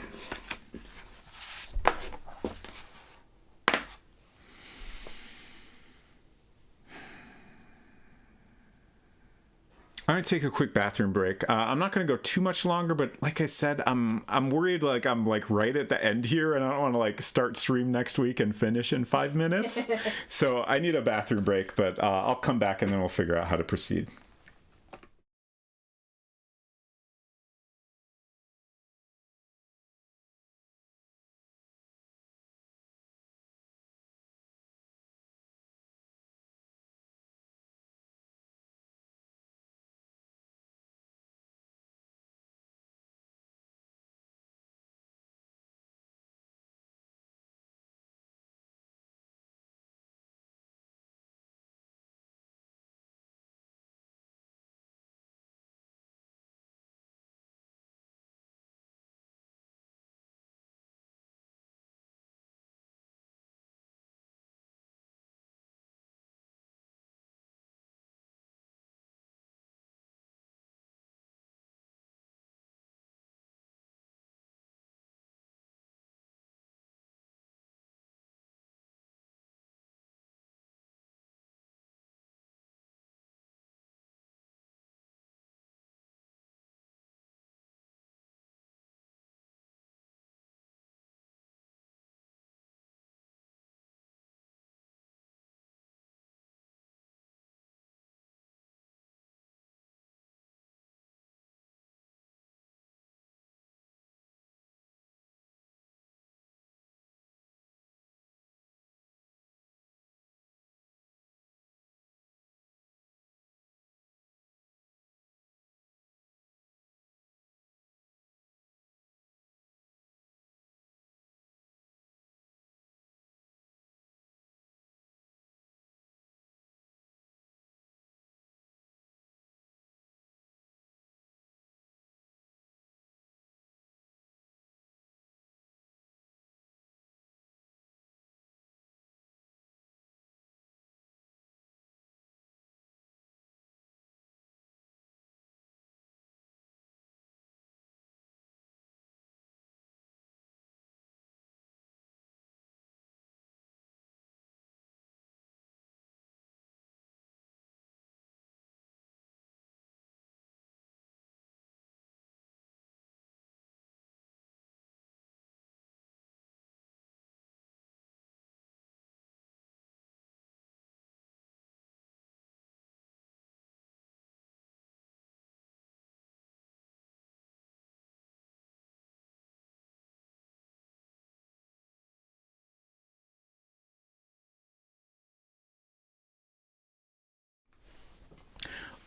gonna take a quick bathroom break. I'm not gonna go too much longer, but like I said, I'm worried like I'm like right at the end here, and I don't want to like start stream next week and finish in 5 minutes. So I need a bathroom break, but I'll come back and then we'll figure out how to proceed.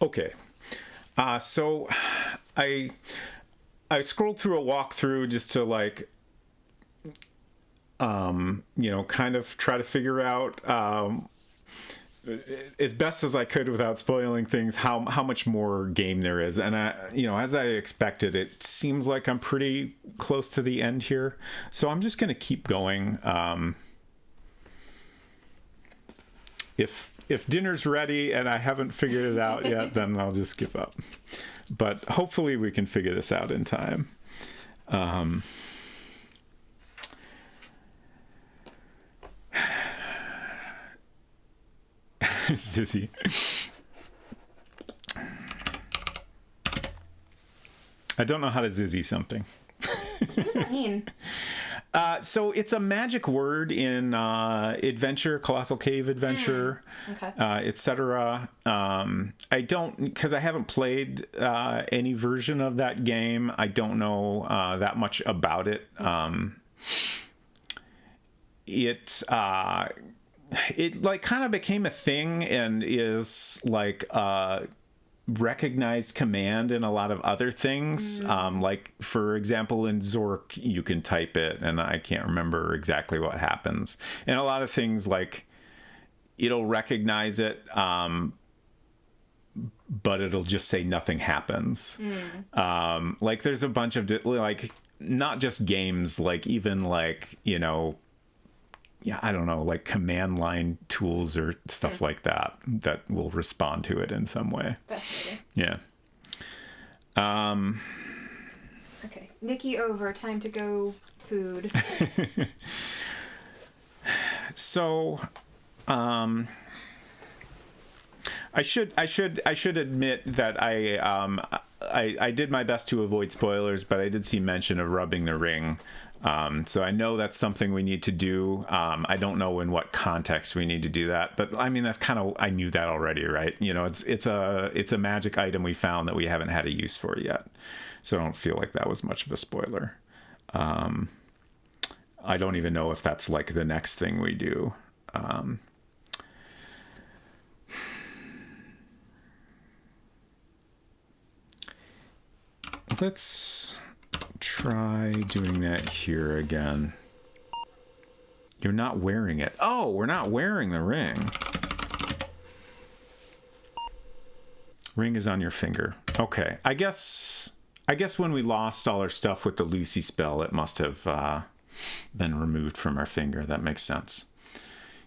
Okay. So I scrolled through a walkthrough just to like kind of try to figure out as best as I could without spoiling things how much more game there is. And as I expected, it seems like I'm pretty close to the end here. So I'm just going to keep going. If dinner's ready and I haven't figured it out yet, then I'll just give up. But hopefully we can figure this out in time. Sissy. I don't know how to zizzy something. What does that mean? So it's a magic word in Adventure, Colossal Cave Adventure, Okay. etc. I don't, because I haven't played any version of that game. I don't know that much about it. It like kind of became a thing and is like recognized command in a lot of other things. Like for example, in Zork, you can type it and I can't remember exactly what happens. And a lot of things like it'll recognize it, but it'll just say nothing happens. Like there's a bunch of like not just games, like even like, you know, yeah, I don't know, like command line tools or stuff like that will respond to it in some way. Fascinating. Yeah. Okay, Nikki over. Time to go food. So, I should admit that I did my best to avoid spoilers, but I did see mention of rubbing the ring. So I know that's something we need to do. I don't know in what context we need to do that, but I mean, that's kind of, I knew that already, right? You know, it's a magic item we found that we haven't had a use for yet. So I don't feel like that was much of a spoiler. I don't even know if that's like the next thing we do. Let's try doing that here again. You're not wearing it. Oh, we're not wearing the ring. Ring is on your finger. Okay. I guess when we lost all our stuff with the Lucy spell, it must have been removed from our finger. That makes sense.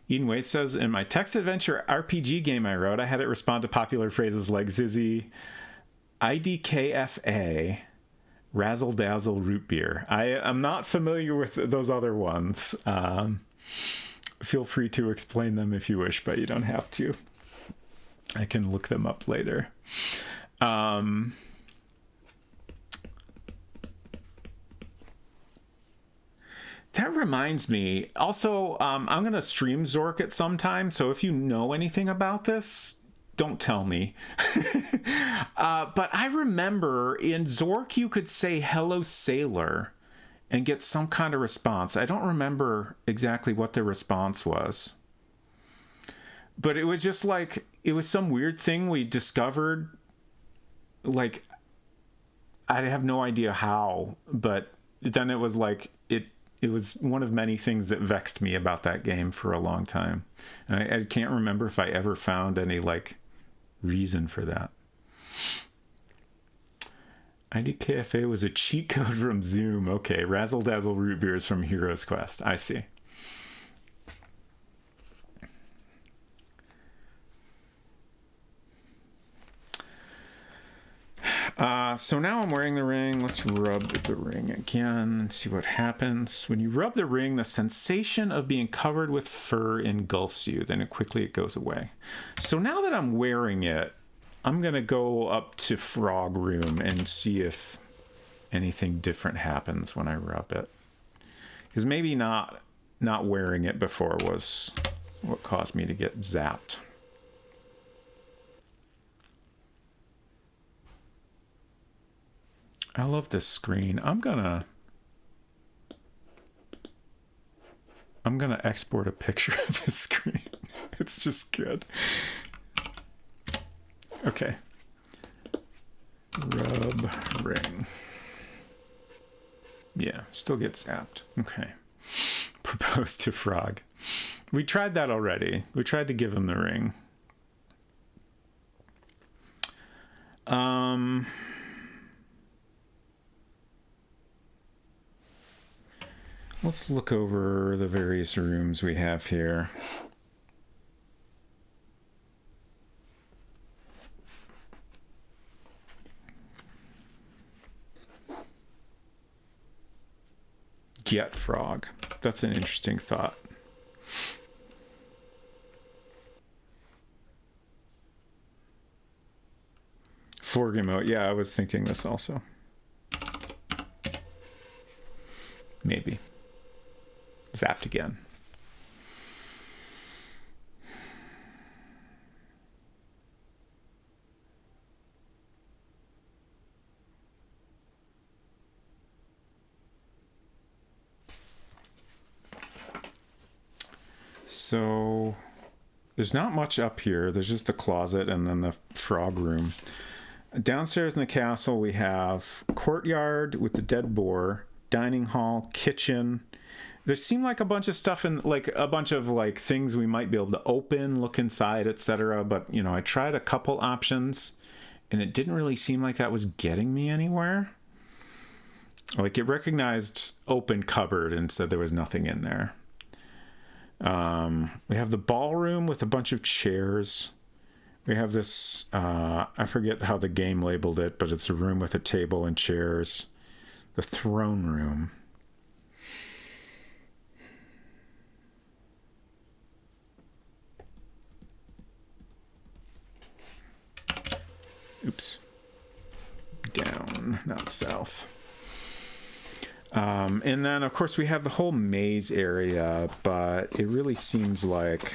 Eden Waite says, in my text adventure RPG game I wrote, I had it respond to popular phrases like Zizzy, IDKFA, Razzle Dazzle Root Beer. I am not familiar with those other ones. Feel free to explain them if you wish, but you don't have to. I can look them up later. That reminds me. Also, I'm going to stream Zork at some time, so if you know anything about this, don't tell me. But I remember in Zork you could say hello sailor and get some kind of response. I don't remember exactly what the response was. But it was just like, it was some weird thing we discovered. Like, I have no idea how, but then it was like, it was one of many things that vexed me about that game for a long time. And I can't remember if I ever found any like reason for that. IDKFA was a cheat code from Zoom. Okay, Razzle Dazzle Root Beer is from Heroes Quest. I see. So now I'm wearing the ring. Let's rub the ring again and see what happens. When you rub the ring, the sensation of being covered with fur engulfs you. Then it goes away. So now that I'm wearing it, I'm going to go up to Frog Room and see if anything different happens when I rub it. Because maybe not wearing it before was what caused me to get zapped. I love this screen. I'm gonna export a picture of this screen. It's just good. Okay. Rub ring. Yeah, still gets zapped. Okay. Propose to Frog. We tried that already. We tried to give him the ring. Let's look over the various rooms we have here. Get Frog. That's an interesting thought. Forg emote. Yeah, I was thinking this also. Maybe. Zapped again. So there's not much up here. There's just the closet and then the frog room. Downstairs in the castle we have courtyard with the dead boar, dining hall, kitchen, There seemed like a bunch of stuff in, like a bunch of like things we might be able to open, look inside, etc. But you know, I tried a couple options, and it didn't really seem like that was getting me anywhere. Like it recognized open cupboard and said there was nothing in there. We have the ballroom with a bunch of chairs. We have this, I forget how the game labeled it, but it's a room with a table and chairs. The throne room. Oops. Down, not south. And then, of course, we have the whole maze area, but it really seems like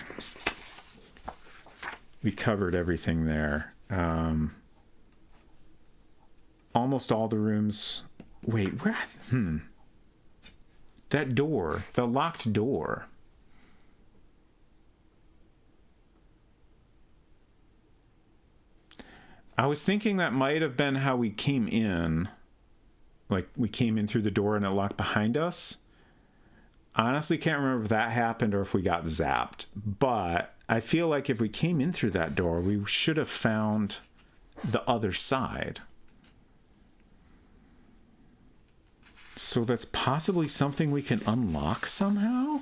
we covered everything there. Almost all the rooms... Wait, where... That door. The locked door. I was thinking that might have been how we came in. Like, we came in through the door and it locked behind us. Honestly, can't remember if that happened or if we got zapped. But I feel like if we came in through that door, we should have found the other side. So that's possibly something we can unlock somehow?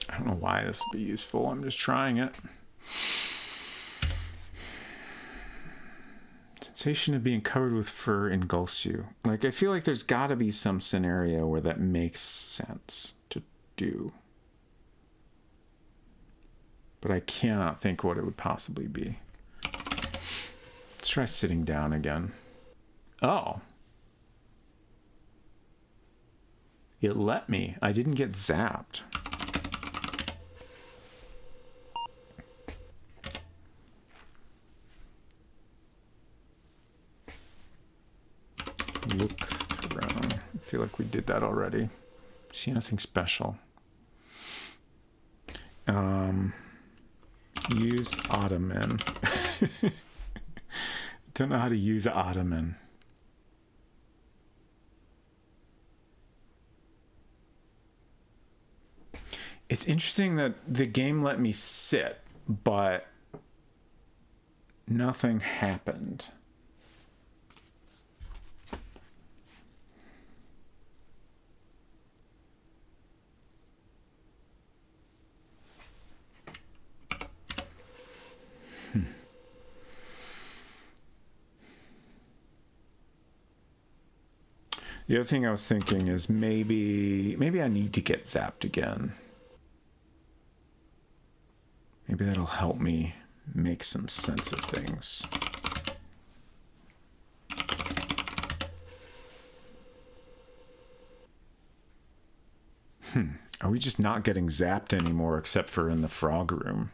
I don't know why this would be useful. I'm just trying it. Sensation of being covered with fur engulfs you. Like, I feel like there's got to be some scenario where that makes sense to do. But I cannot think what it would possibly be. Let's try sitting down again. Oh. It let me. I didn't get zapped. Look around. I feel like we did that already. See nothing special. Use ottoman. Don't know how to use ottoman. It's interesting that the game let me sit, but nothing happened. The other thing I was thinking is maybe I need to get zapped again. Maybe that'll help me make some sense of things. Are we just not getting zapped anymore except for in the frog room?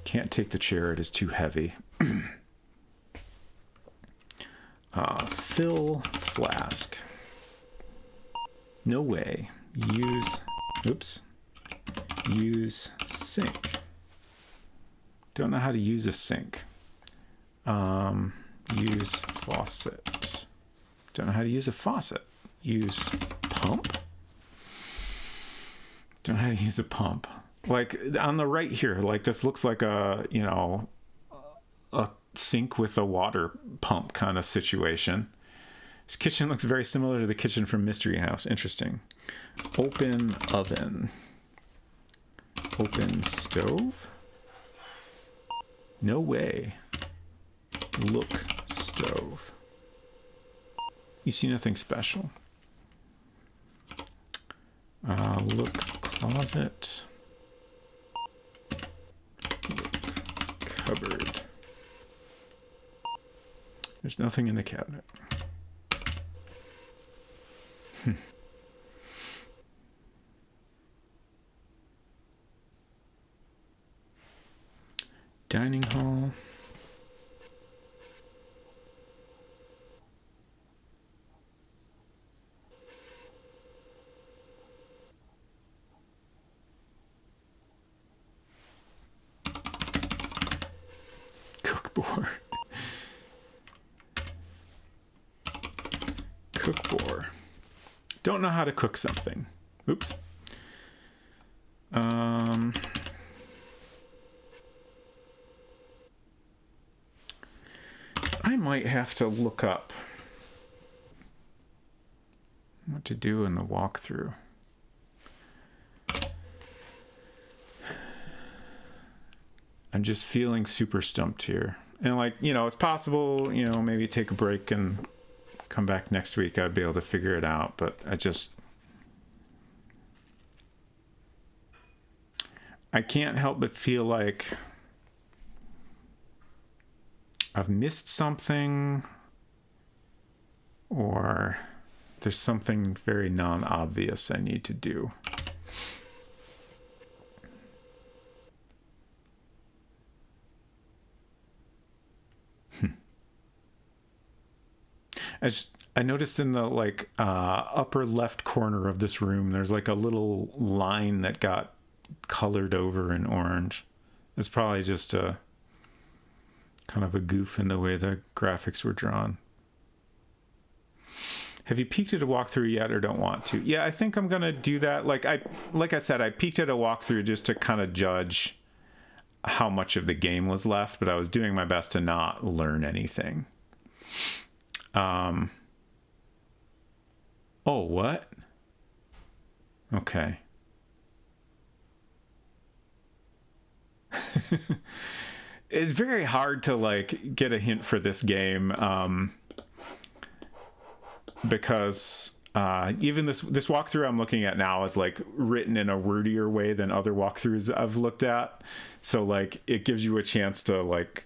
Can't take the chair, it is too heavy. Fill flask. No way. Use sink. Don't know how to use a sink. Use faucet. Don't know how to use a faucet. Use pump. Don't know how to use a pump. Like on the right here, like this looks like a sink with a water pump kind of situation. This kitchen looks very similar to the kitchen from Mystery House. Interesting. Open oven. Open stove? No way. Look stove. You see nothing special. Look closet. Look cupboard. There's nothing in the cabinet. Dining hall. Cookboard. Cookboard. Don't know how to cook something. Oops. I might have to look up what to do in the walkthrough. I'm just feeling super stumped here. And like, you know, it's possible, you know, maybe take a break and come back next week. I'd be able to figure it out, but I can't help but feel like I've missed something, or there's something very non-obvious I need to do. I noticed in the like upper left corner of this room, there's like a little line that got colored over in orange. It's probably just a kind of a goof in the way the graphics were drawn. Have you peeked at a walkthrough yet, or don't want to? Yeah, I think I'm gonna do that. Like I said, I peeked at a walkthrough just to kind of judge how much of the game was left, but I was doing my best to not learn anything. Oh, what? Okay. It's very hard to like get a hint for this game, because even this walkthrough I'm looking at now is like written in a wordier way than other walkthroughs I've looked at. So like it gives you a chance to like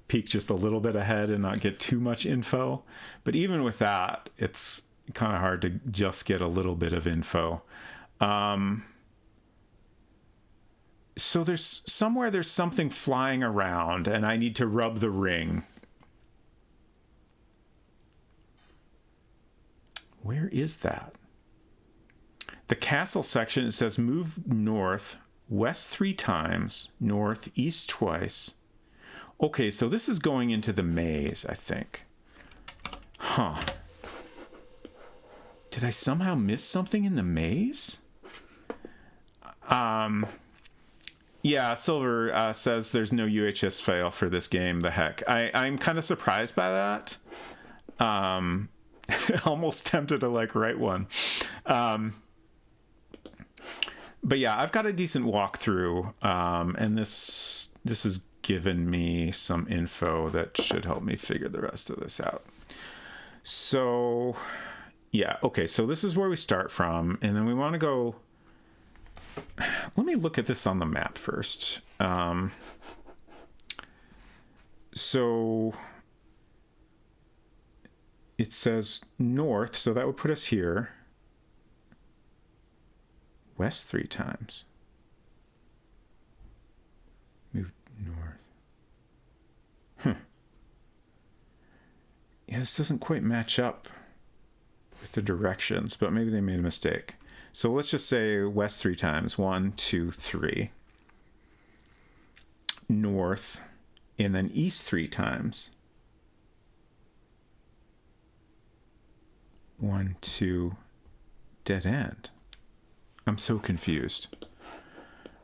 peek just a little bit ahead and not get too much info. But even with that, it's kind of hard to just get a little bit of info. So there's something flying around and I need to rub the ring. Where is that? The castle section, it says move north, west 3 times, north, east twice. Okay, so this is going into the maze, I think. Huh. Did I somehow miss something in the maze? Yeah, Silver says there's no UHS file for this game. The heck. I'm kind of surprised by that. Almost tempted to like write one. But yeah, I've got a decent walkthrough, and this has given me some info that should help me figure the rest of this out. So yeah, okay, so this is where we start from, and then we want to go. Let me look at this on the map first. So it says north, so that would put us here. West 3 times. Move north. Yeah, this doesn't quite match up with the directions, but maybe they made a mistake. So let's just say west 3 times. 1, 2, 3. North, and then east 3 times. 1, 2, dead end. I'm so confused.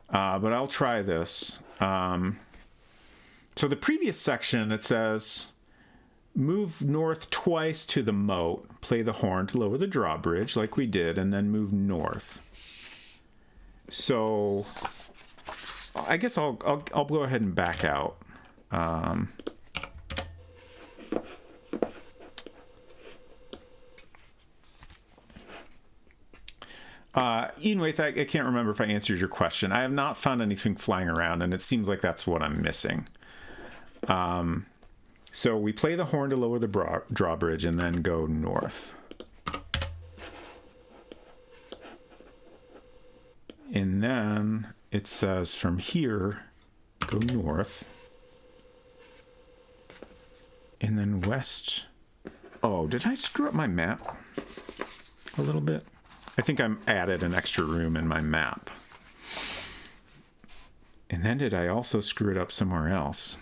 But I'll try this. So the previous section, it says, move north twice to the moat, play the horn to lower the drawbridge like we did, and then move north. So I guess I'll go ahead and back out. Ian, I can't remember if I answered your question. I have not found anything flying around, and it seems like that's what I'm missing. So we play the horn to lower the drawbridge and then go north. And then it says from here, go north. And then west. Oh, did I screw up my map a little bit? I think I added an extra room in my map. And then did I also screw it up somewhere else?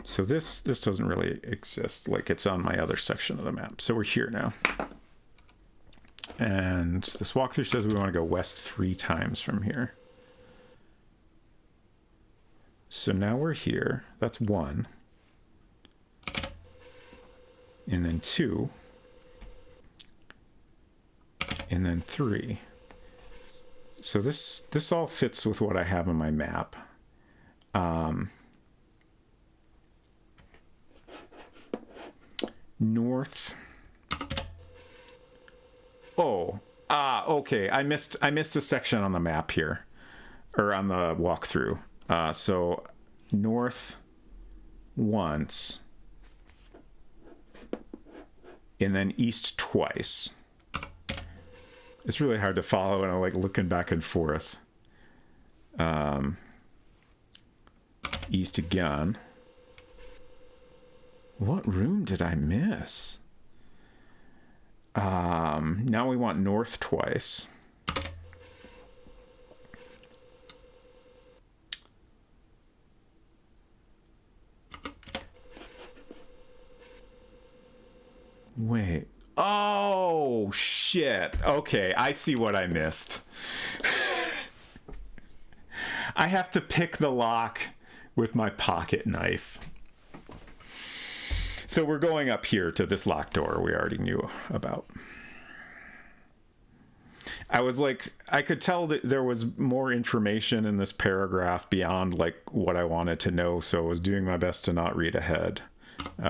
So this doesn't really exist. Like, it's on my other section of the map. So we're here now. And this walkthrough says we want to go west 3 times from here. So now we're here. That's 1. And then 2. And then 3. So this all fits with what I have on my map. North. Okay. I missed a section on the map here, or on the walkthrough. So north once, and then east twice. It's really hard to follow, and I'm like looking back and forth. East again. What room did I miss? Now we want north twice. Wait. Oh, shit. Okay, I see what I missed. I have to pick the lock with my pocket knife. So we're going up here to this locked door we already knew about. I was like, I could tell that there was more information in this paragraph beyond like what I wanted to know, so I was doing my best to not read ahead,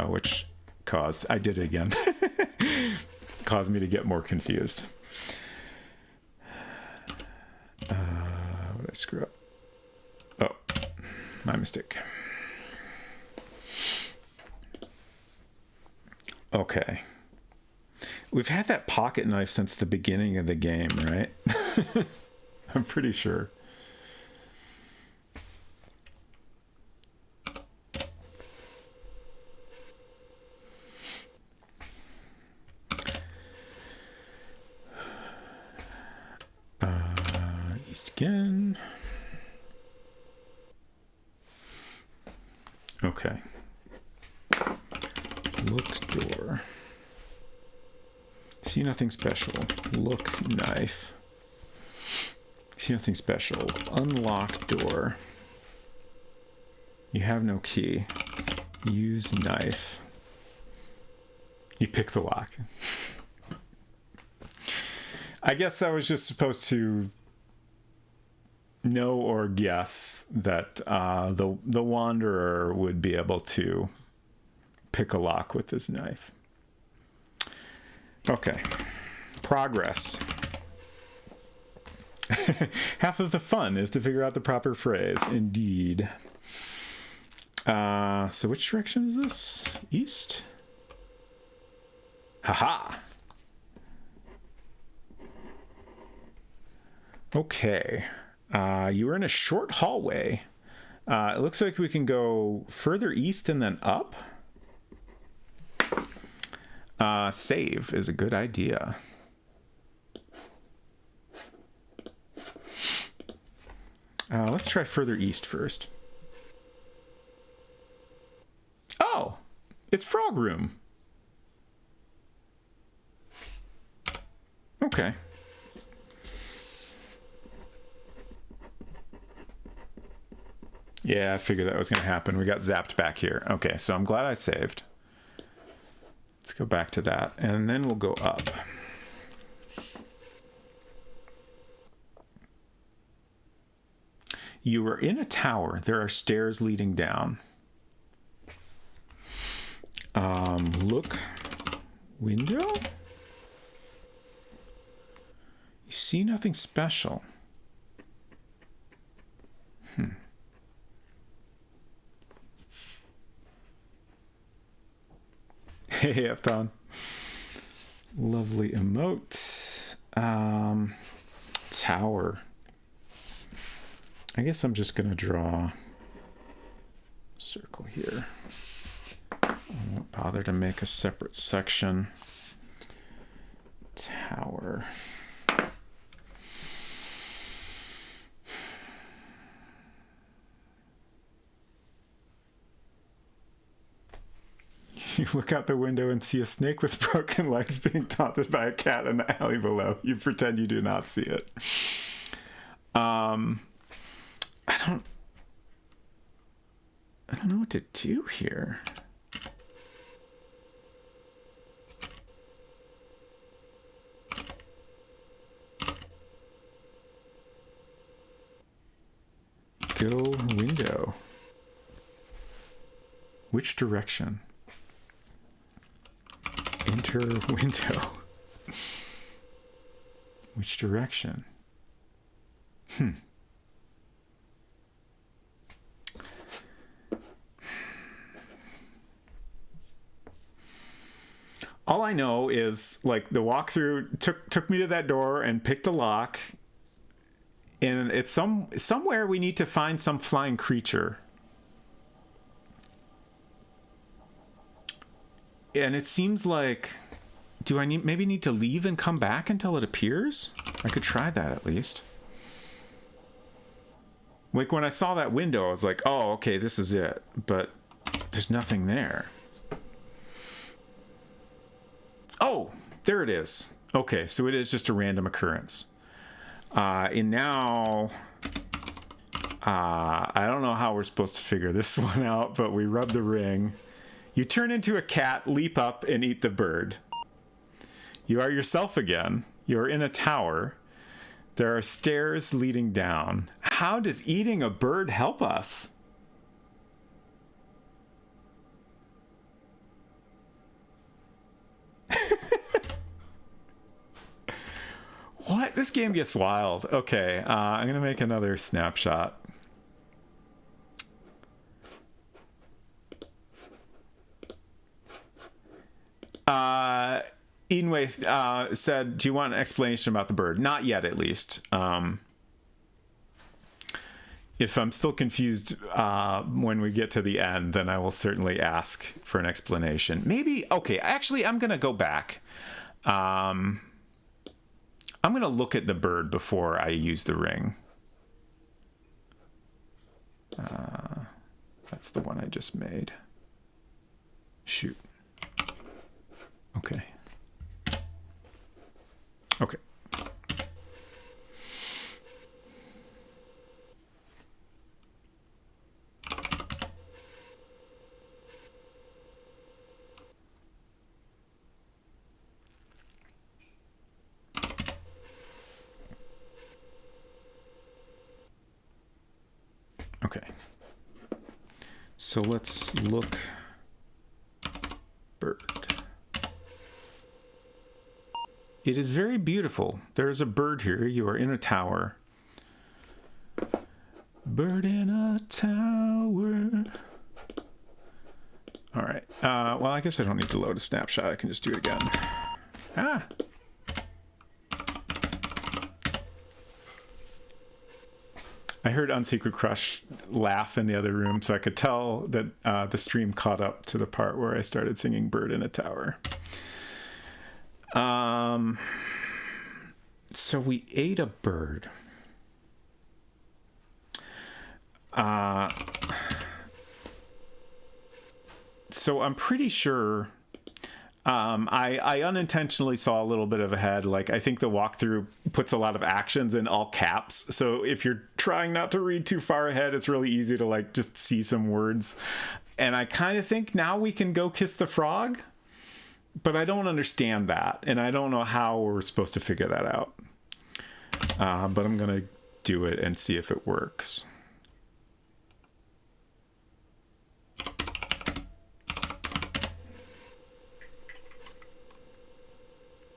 which I did it again, caused me to get more confused. What did I screw up? Oh, my mistake. Okay. We've had that pocket knife since the beginning of the game, right? I'm pretty sure. East again. Okay. Look door. See nothing special. Look knife. See nothing special. Unlock door. You have no key. Use knife. You pick the lock. I guess I was just supposed to know or guess that the wanderer would be able to pick a lock with his knife. Okay. Progress. Half of the fun is to figure out the proper phrase. Indeed. So which direction is this? East? Haha. Okay. You were in a short hallway. It looks like we can go further east and then up. Save is a good idea. Let's try further east first. Oh, it's Frog Room. Okay. Yeah, I figured that was going to happen. We got zapped back here. Okay, so I'm glad I saved. Let's go back to that, and then we'll go up. You are in a tower. There are stairs leading down. Look. Window? You see nothing special. Hey, Upton. Lovely emotes. Tower. I guess I'm just going to draw a circle here. I won't bother to make a separate section. Tower. You look out the window and see a snake with broken legs being taunted by a cat in the alley below. You pretend you do not see it. I don't know what to do here. Go window. Which direction? Enter window. Which direction? All I know is, like, the walkthrough took me to that door and picked the lock, and it's somewhere we need to find some flying creature. And it seems like, do I maybe need to leave and come back until it appears? I could try that at least. Like, when I saw that window, I was like, oh, okay, this is it. But there's nothing there. Oh, there it is. Okay, so it is just a random occurrence. And now, I don't know how we're supposed to figure this one out, but we rub the ring. You turn into a cat, leap up, and eat the bird. You are yourself again. You're in a tower. There are stairs leading down. How does eating a bird help us? What? This game gets wild. Okay, I'm going to make another snapshot. Edenway said, do you want an explanation about the bird? Not yet, at least. If I'm still confused when we get to the end, then I will certainly ask for an explanation. Maybe, okay, actually, I'm going to go back. I'm going to look at the bird before I use the ring. That's the one I just made. Shoot. Okay. Okay. Okay. So let's look. Bird. It is very beautiful. There is a bird here. You are in a tower. Bird in a tower. All right. Well, I guess I don't need to load a snapshot. I can just do it again. Ah. I heard Unsecret Crush laugh in the other room, so I could tell that the stream caught up to the part where I started singing Bird in a Tower. So we ate a bird. So I'm pretty sure I unintentionally saw a little bit of a head. Like, I think the walkthrough puts a lot of actions in all caps. So if you're trying not to read too far ahead, it's really easy to, like, just see some words. And I kind of think now we can go kiss the frog, but I don't understand that. And I don't know how we're supposed to figure that out. But I'm going to do it and see if it works.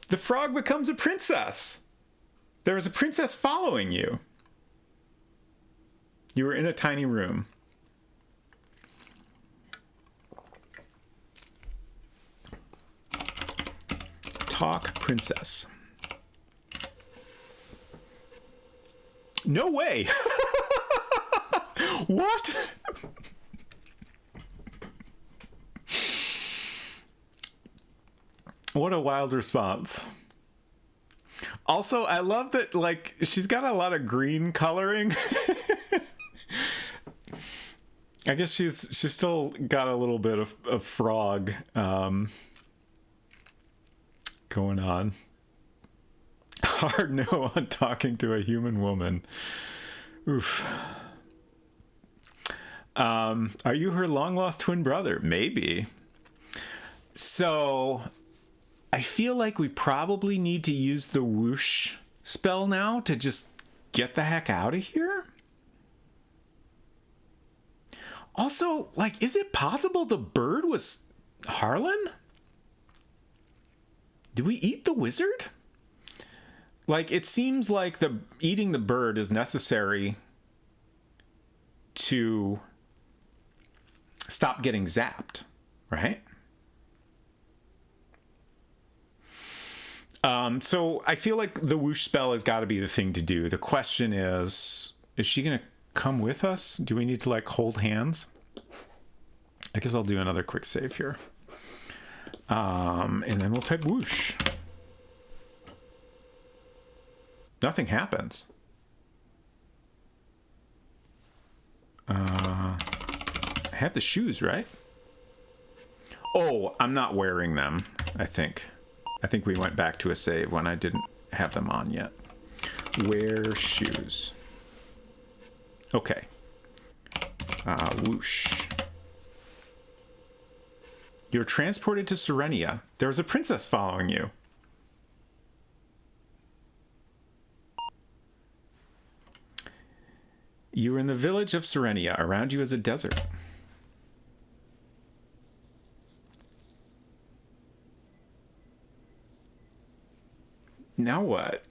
The frog becomes a princess. There is a princess following you. You were in a tiny room. Talk Princess. No way! What? What a wild response. Also, I love that, like, she's got a lot of green coloring. I guess she's still got a little bit of frog going on. Hard no on talking to a human woman. Oof. Are you her long-lost twin brother? Maybe. So, I feel like we probably need to use the whoosh spell now to just get the heck out of here. Also, like, is it possible the bird was Harlan? Did we eat the wizard? Like, it seems like eating the bird is necessary to stop getting zapped, right? So I feel like the whoosh spell has got to be the thing to do. The question is she going to come with us? Do we need to, like, hold hands? I guess I'll do another quick save here. And then we'll type whoosh. Nothing happens. I have the shoes, right? Oh, I'm not wearing them, I think. I think we went back to a save when I didn't have them on yet. Wear shoes. Okay. Whoosh. You're transported to Serenia. There was a princess following you. You were in the village of Serenia. Around you is a desert. Now what?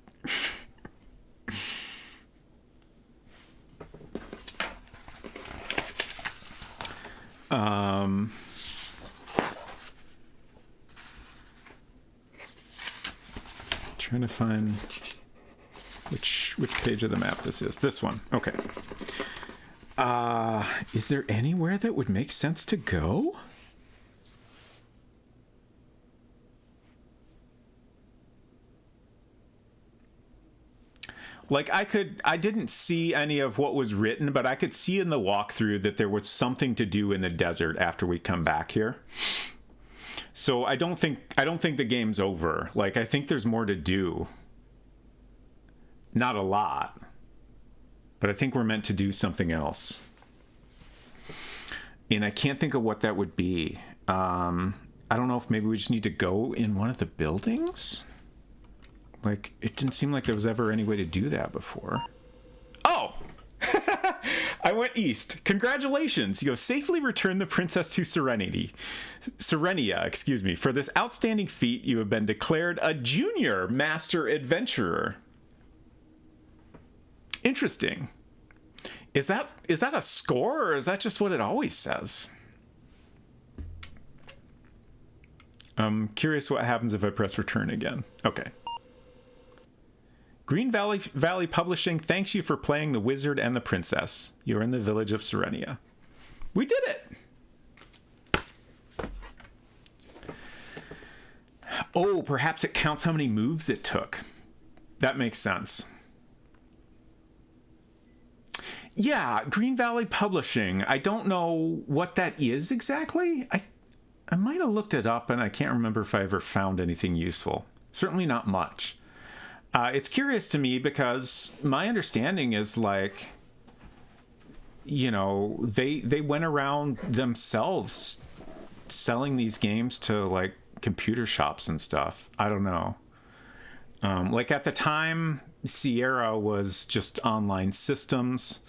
Trying to find which page of the map this is. This one. Okay. Is there anywhere that would make sense to go? Like, I didn't see any of what was written, but I could see in the walkthrough that there was something to do in the desert after we come back here. So I don't think the game's over. Like, I think there's more to do. Not a lot. But I think we're meant to do something else. And I can't think of what that would be. I don't know if maybe we just need to go in one of the buildings? Like, it didn't seem like there was ever any way to do that before. Oh! I went east. Congratulations! You have safely returned the princess to Serenia, excuse me. For this outstanding feat, you have been declared a junior master adventurer. Interesting. Is that a score, or is that just what it always says? I'm curious what happens if I press return again. Okay. Green Valley Publishing thanks you for playing the wizard and the princess. You're in the village of Serenia. We did it! Oh, perhaps it counts how many moves it took. That makes sense. Yeah, Green Valley Publishing. I don't know what that is exactly. I might have looked it up, and I can't remember if I ever found anything useful. Certainly not much. It's curious to me because my understanding is, like, you know, they went around themselves selling these games to, like, computer shops and stuff. I don't know. Like, at the time, Sierra was just online systems,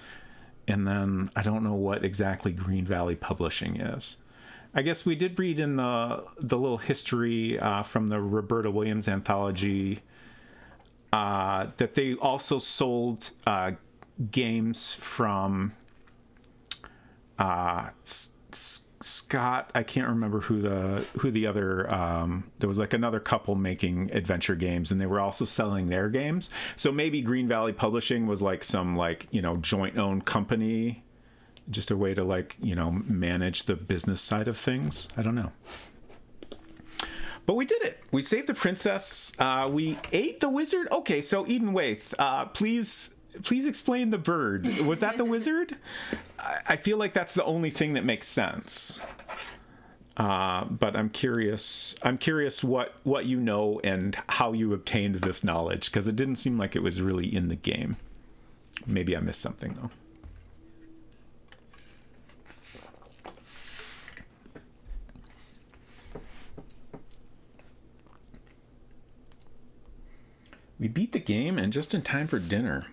and then I don't know what exactly Green Valley Publishing is. I guess we did read in the little history from the Roberta Williams anthology that they also sold games from Scott, I can't remember who the other there was like another couple making adventure games, and they were also selling their games. So maybe Green Valley Publishing was like some like, you know, joint owned company, just a way to like, you know, manage the business side of things. I don't know. But we did it. We saved the princess. We ate the wizard. Okay, so Eden Waith, please explain the bird. Was that the wizard? I feel like that's the only thing that makes sense. But I'm curious. I'm curious what you know and how you obtained this knowledge, because it didn't seem like it was really in the game. Maybe I missed something though. We beat the game and just in time for dinner.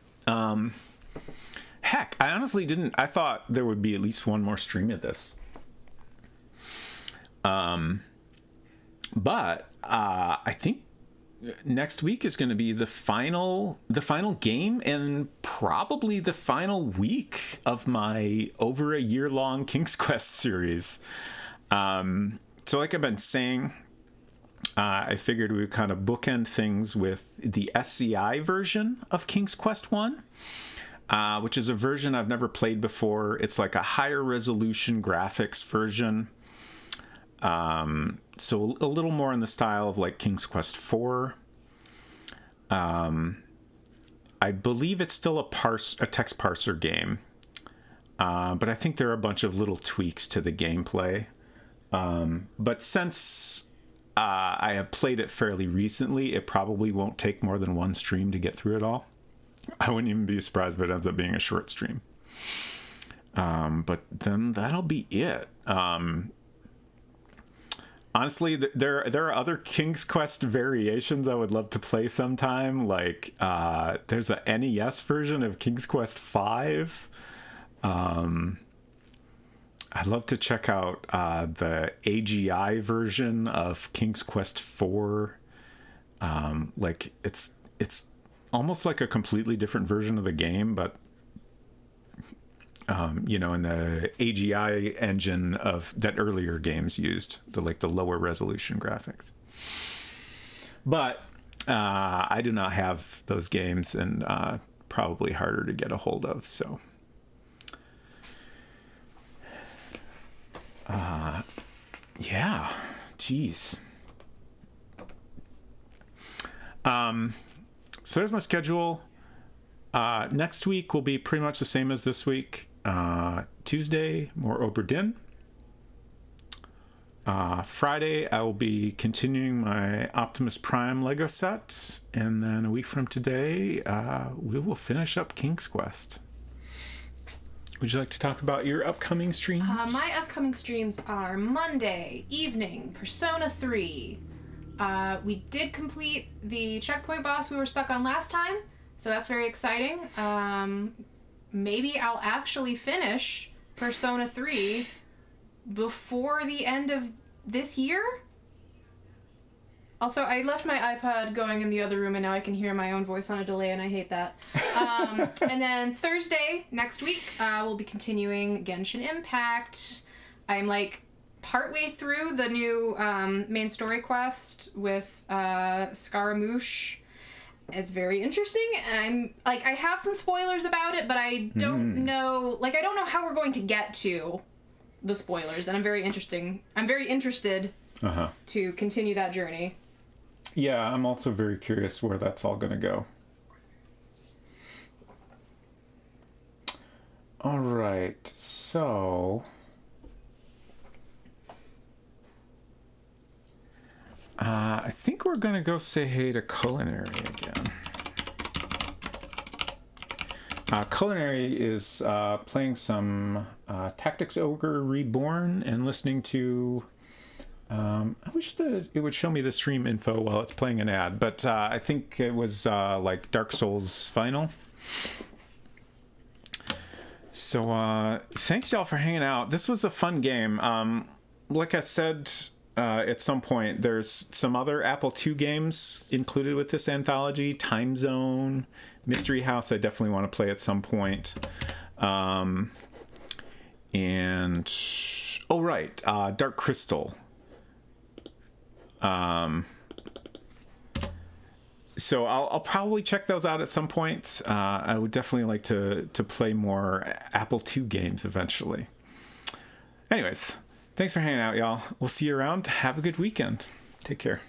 Heck, I honestly didn't. I thought there would be at least one more stream of this. But I think next week is going to be the final game and probably the final week of my over a year-long King's Quest series. So like I've been saying, I figured we would kind of bookend things with the SCI version of King's Quest 1, which is a version I've never played before. It's like a higher resolution graphics version. So a little more in the style of like King's Quest 4. I believe it's still a text parser game. But I think there are a bunch of little tweaks to the gameplay. But since I have played it fairly recently, it probably won't take more than one stream to get through it all. I wouldn't even be surprised if it ends up being a short stream. But then that'll be it. Honestly, there are other King's Quest variations I would love to play sometime. Like, there's a NES version of King's Quest 5. I'd love to check out the AGI version of King's Quest 4. Like, it's almost like a completely different version of the game, but you know, in the AGI engine of that earlier games used, the lower resolution graphics. But I do not have those games, and probably harder to get a hold of. So yeah, geez. So there's my schedule. Next week will be pretty much the same as this week. Tuesday, more Oberdin. Friday, I will be continuing my Optimus Prime Lego set. And then a week from today, we will finish up King's Quest. Would you like to talk about your upcoming streams? My upcoming streams are Monday evening, Persona 3. We did complete the checkpoint boss we were stuck on last time, so that's very exciting. Maybe I'll actually finish Persona 3 before the end of this year? Also, I left my iPod going in the other room, and now I can hear my own voice on a delay, and I hate that. And then Thursday, next week, we'll be continuing Genshin Impact. I'm, like, partway through the new main story quest with Scaramouche. It's very interesting, and I'm like, I have some spoilers about it, but I don't know, like, I don't know how we're going to get to the spoilers, and I'm very interested to continue that journey. Yeah, I'm also very curious where that's all going to go. All right, so I think we're going to go say hey to Culinary again. Culinary is playing some Tactics Ogre Reborn and listening to... I wish it would show me the stream info while it's playing an ad, but I think it was like Dark Souls Final. So thanks y'all for hanging out. This was a fun game. Like I said... at some point, there's some other Apple II games included with this anthology. Time Zone, Mystery House, I definitely want to play at some point. And Oh, right. Dark Crystal. So I'll probably check those out at some point. I would definitely like to play more Apple II games eventually. Anyways, thanks for hanging out, y'all. We'll see you around. Have a good weekend. Take care.